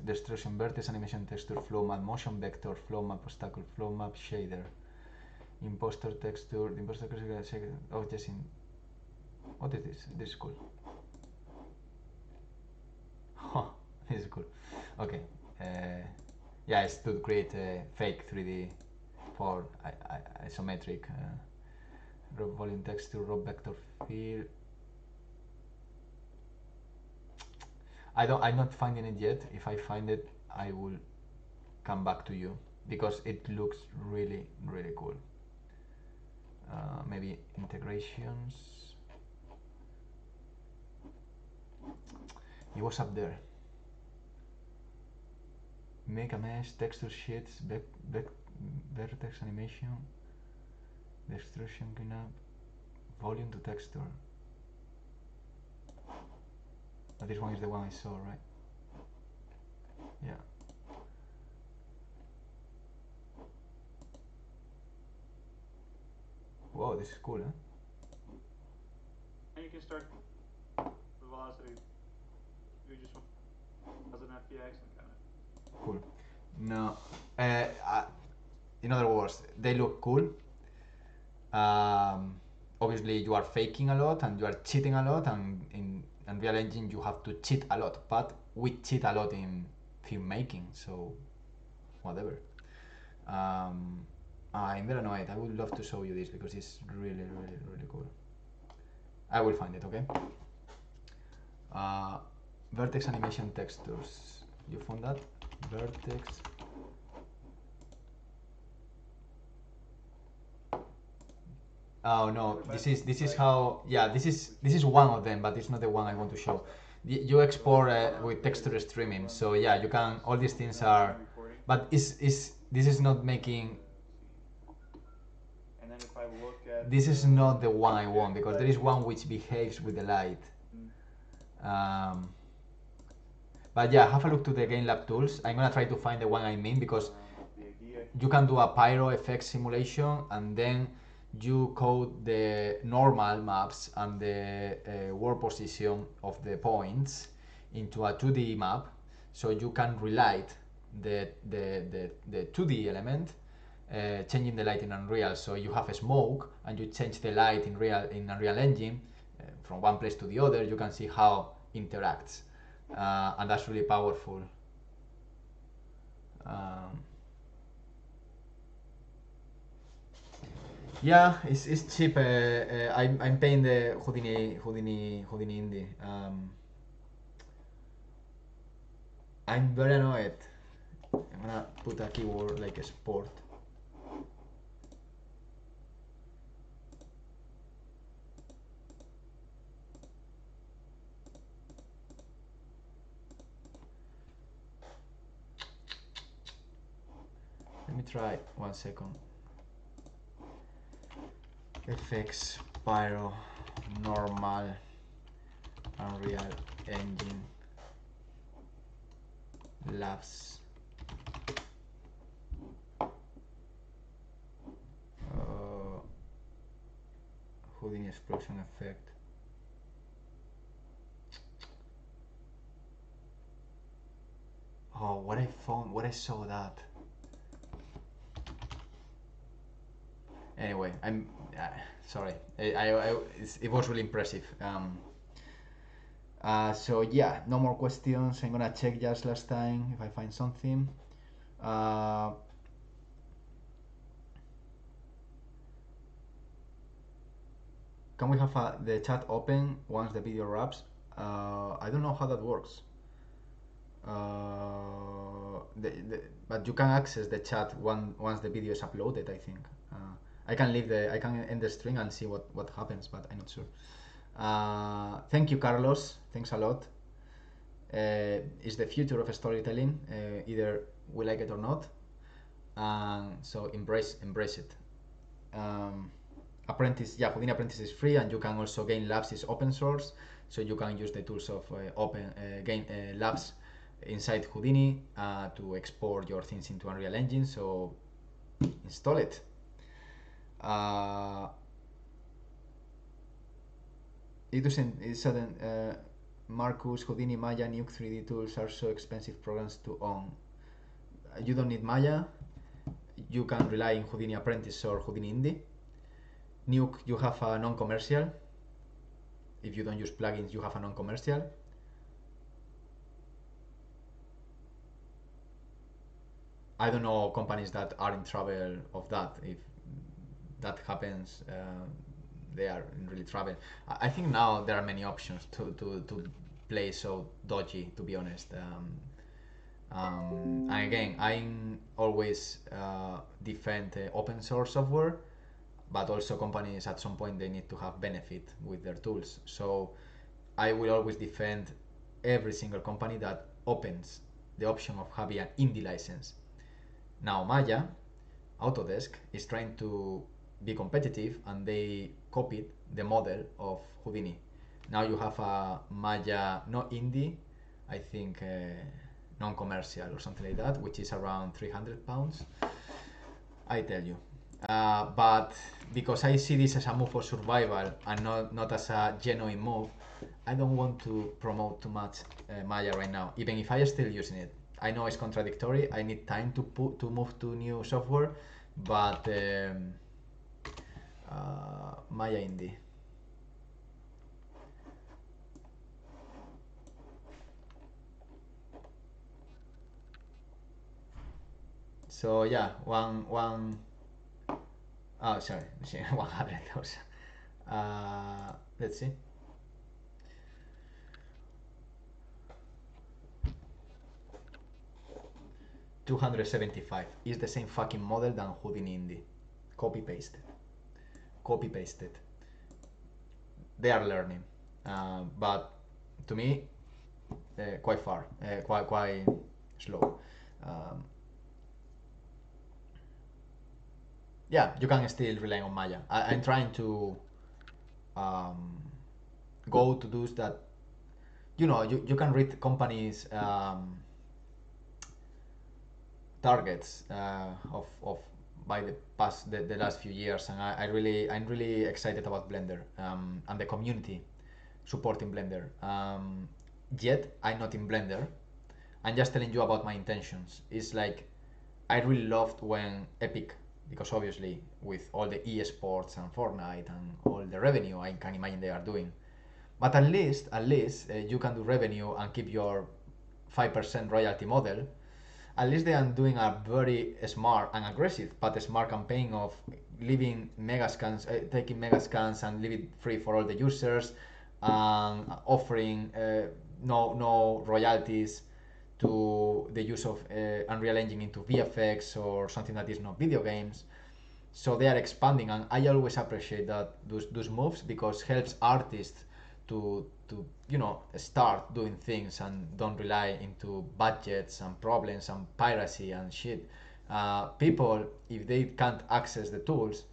destruction vertex, animation texture, flow map, motion vector, flow map, obstacle, flow map, shader, imposter texture, the imposter texture, oh just in. What is this? This is cool. Huh, this is cool. Okay. Yeah, it's to create a fake 3D for isometric raw volume texture, raw vector field. I'm not finding it yet. If I find it, I will come back to you because it looks really, really cool. Maybe integrations. It was up there. Make a mesh, texture sheets, vertex animation, destruction cleanup, volume to texture. But this one is the one I saw, right? Yeah. Whoa, this is cool, huh? And you can start the velocity. You just as an FPX and kind of. Cool. No. In other words, they look cool. Obviously, you are faking a lot and you are cheating a lot, and in Unreal Engine you have to cheat a lot. But we cheat a lot in filmmaking, so whatever. I'm very annoyed. I would love to show you this because it's really, really, really cool. I will find it, okay? Vertex animation textures. You found that? Vertex. Oh no, this is how. Yeah, this is one of them, but it's not the one I want to show. You export with texture streaming, so yeah, you can. All these things are, but this is not making. And then if I look at. This is not the one I want because there is one which behaves with the light. But yeah, have a look to the Game Lab tools. I'm gonna try to find the one I mean because you can do a pyro effect simulation and then you code the normal maps and the world position of the points into a 2D map, so you can relight the 2D element changing the light in Unreal. So you have a smoke and you change the light in Unreal Engine from one place to the other. You can see how it interacts, and that's really powerful. Yeah, it's cheap. I'm paying the Houdini Indie. I'm very annoyed. I'm gonna put a keyword like a sport. Let me try 1 second. FX, Pyro, Normal, Unreal Engine, Labs. Houdini explosion effect. Oh, what I found, what I saw that. Anyway, I'm sorry. It was really impressive. So yeah, no more questions. I'm gonna check just last time if I find something. Can we have the chat open once the video wraps? I don't know how that works. But you can access the chat once the video is uploaded, I think. I can end the stream and see what happens, but I'm not sure. Thank you, Carlos. Thanks a lot. It's the future of storytelling. Either we like it or not. So embrace it. Houdini Apprentice is free, and you can also gain labs is open source, so you can use the tools of gain labs inside Houdini to export your things into Unreal Engine. So install it. It sudden Marcus, Houdini, Maya, Nuke 3D tools are so expensive programs to own. You don't need Maya. You can rely on Houdini Apprentice or Houdini Indie. Nuke, you have a non-commercial. If you don't use plugins, you have a non-commercial. I don't know companies that are in trouble of that. If that happens, they are in really trouble. I think now there are many options to play so dodgy, to be honest. And again, I always defend open source software, but also companies at some point they need to have benefit with their tools. So I will always defend every single company that opens the option of having an indie license. Now Maya, Autodesk, is trying to be competitive, and they copied the model of Houdini. Now you have a Maya, not indie, I think non-commercial or something like that, which is around £300. I tell you. But because I see this as a move for survival and not as a genuine move, I don't want to promote too much Maya right now, even if I am still using it. I know it's contradictory. I need time to move to new software, but Maya Indie. So yeah, one. Oh, sorry, 100,000. Let's see. 275 is the same fucking model than Houdini Indie. Copy pasted. They are learning, but to me, quite far, quite slow. Yeah, you can still rely on Maya. I'm trying to go to those that, you can read companies targets of by the last few years, and I'm really excited about Blender and the community supporting Blender. Yet I'm not in Blender. I'm just telling you about my intentions. It's like I really loved when Epic because obviously with all the esports and Fortnite and all the revenue I can imagine they are doing. But at least you can do revenue and keep your 5% royalty model. At least they are doing a very smart and aggressive, but a smart campaign of leaving mega scans, taking mega scans and leave it free for all the users, and offering no royalties to the use of Unreal Engine into VFX or something that is not video games. So they are expanding, and I always appreciate that those moves, because helps artists to start doing things and don't rely into budgets and problems and piracy and shit. People, if they can't access the tools,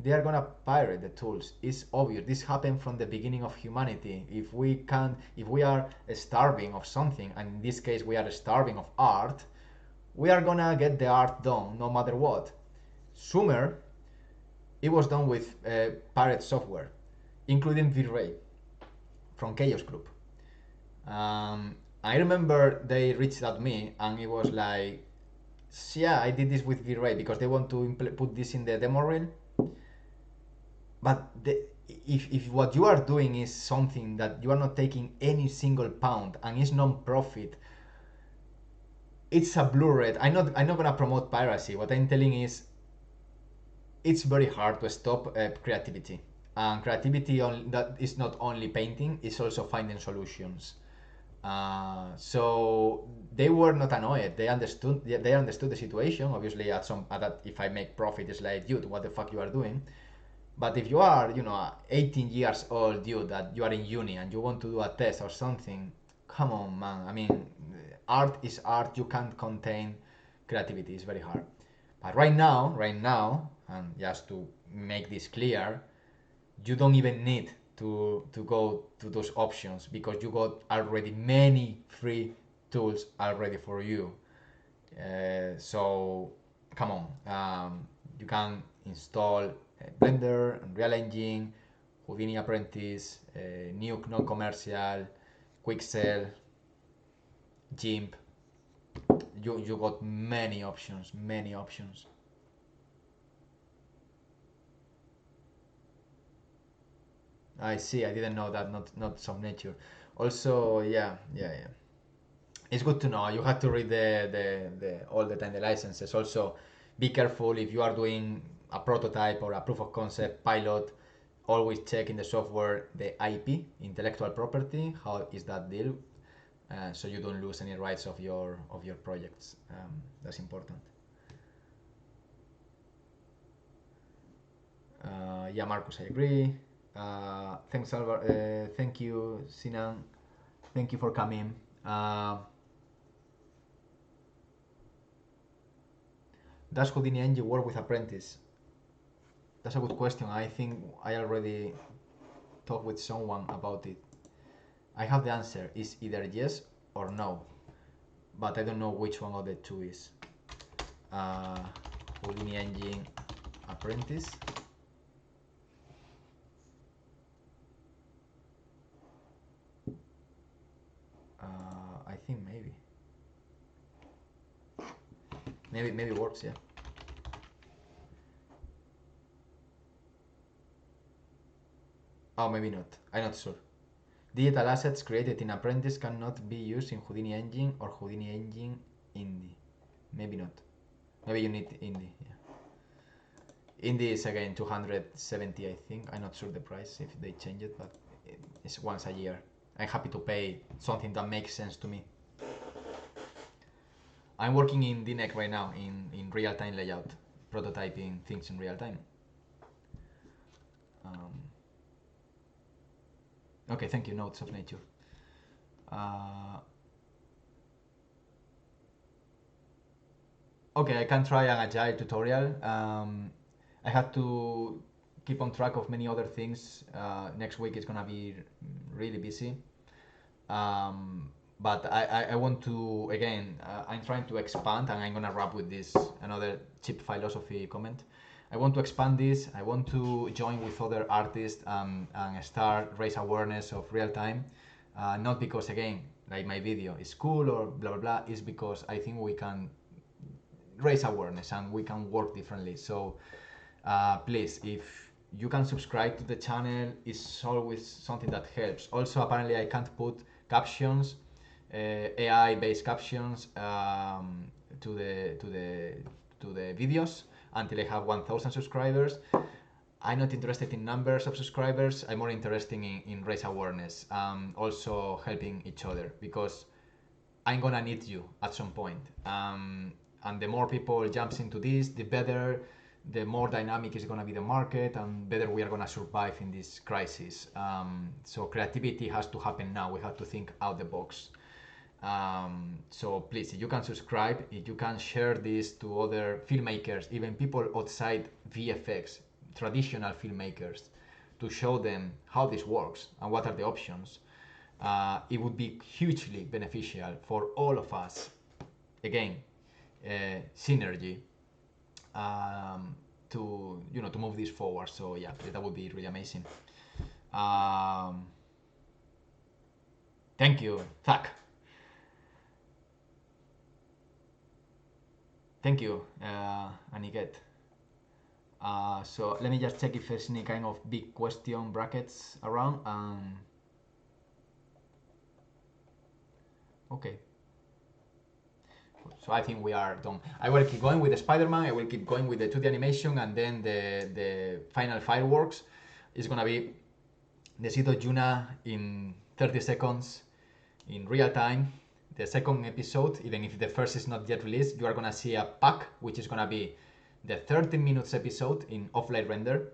they are gonna pirate the tools. It's obvious. This happened from the beginning of humanity. If we are starving of something, and in this case we are starving of art, we are gonna get the art done no matter what. Sumer, it was done with pirate software, including V-Ray from Chaos Group. I remember they reached out to me and it was like, yeah, I did this with V-Ray because they want to put this in the demo reel. But if what you are doing is something that you are not taking any single pound and is non-profit, it's a blue red. I'm not gonna promote piracy. What I'm telling is, it's very hard to stop creativity. And creativity that is not only painting; it's also finding solutions. So they were not annoyed. They understood. They understood the situation. Obviously, at that, if I make profit, it's like, dude, what the fuck you are doing? But if you are, 18 years old dude that you are in uni and you want to do a test or something, come on, man. I mean, art is art. You can't contain creativity. It's very hard. But right now, and just to make this clear, you don't even need to go to those options, because you got already many free tools already for you. So come on, you can install Blender, Unreal Engine, Houdini Apprentice, Nuke Non-Commercial, Quixel, GIMP. You got many options, many options. I see. I didn't know that. Not some nature. Also, yeah. It's good to know. You have to read the all the time the licenses. Also, be careful if you are doing a prototype or a proof of concept pilot. Always check in the software the IP, intellectual property. How is that deal? So you don't lose any rights of your projects. That's important. Yeah, Marcus, I agree. Thanks, Albert. Thank you, Sinan. Thank you for coming. Does Houdini Engine work with Apprentice? That's a good question. I think I already talked with someone about it. I have the answer. It's either yes or no, but I don't know which one of the two is. Uh, Houdini Engine Apprentice. I think maybe it works, yeah. Oh, maybe not. I'm not sure. Digital assets created in Apprentice cannot be used in Houdini Engine or Houdini Engine Indie. Maybe not. Maybe you need Indie, yeah. Indie is again 270, I think. I'm not sure the price if they change it, but it's once a year. I'm happy to pay something that makes sense to me. I'm working in DNEC right now in real-time layout, prototyping things in real time. Okay, thank you, Notes of Nature. Okay, I can try an agile tutorial. I have to keep on track of many other things. Next week is gonna be really busy. But I want to, again, I'm trying to expand, and I'm gonna wrap with this another cheap philosophy comment. I want to expand this. I want to join with other artists and start raise awareness of real time. Not because, again, like my video is cool or blah blah blah. It's because I think we can raise awareness, and we can work differently. So please, if you can subscribe to the channel, it's always something that helps. Also, apparently I can't put captions, AI-based captions, to the videos until I have 1,000 subscribers. I'm not interested in numbers of subscribers. I'm more interested in raise awareness, also helping each other, because I'm gonna need you at some point. And the more people jumps into this, the better, the more dynamic is gonna be the market, and better we are gonna survive in this crisis. So creativity has to happen now. We have to think out the box. So please, if you can subscribe, if you can share this to other filmmakers, even people outside VFX, traditional filmmakers, to show them how this works and what are the options, it would be hugely beneficial for all of us. Again, synergy, to to move this forward. So yeah, that would be really amazing. Thank you, Zach. Thank you, Aniket. So let me just check if there's any kind of big question brackets around. Okay. So I think we are done. I will keep going with the Spiderman. I will keep going with the 2D animation, and then the final fireworks is gonna be the Sido Yuna in 30 seconds in real time. The second episode, even if the first is not yet released, you are gonna see a pack, which is gonna be the 30 minutes episode in offline render,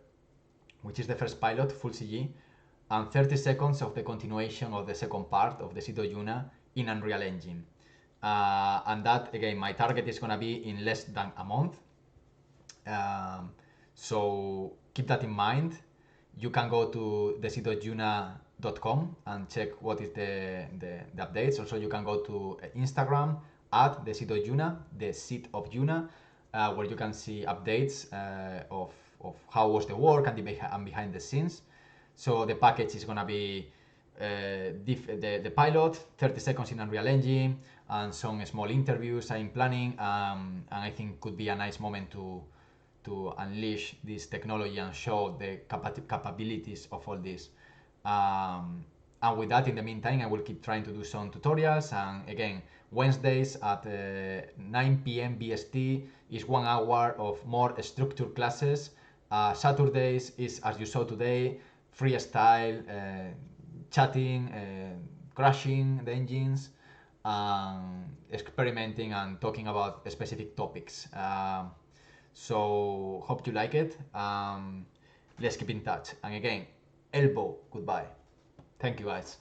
which is the first pilot, full CG, and 30 seconds of the continuation of the second part of the Sido Yuna in Unreal Engine. And that, again, my target is gonna be in less than a month. So keep that in mind. You can go to desidojuna.com and check what is the updates. Also, you can go to Instagram at desidojuna, the seed of Yuna, where you can see updates of how was the work and behind the scenes. So the package is gonna be the pilot, 30 seconds in Unreal Engine, and some small interviews I'm planning, and I think could be a nice moment to unleash this technology and show the capabilities of all this. And with that, in the meantime, I will keep trying to do some tutorials. And again, Wednesdays at 9 p.m. BST is 1 hour of more structured classes. Saturdays is, as you saw today, freestyle, chatting, crashing the engines, experimenting and talking about specific topics. So hope you like it. Let's keep in touch. And again, elbow, goodbye. Thank you, guys.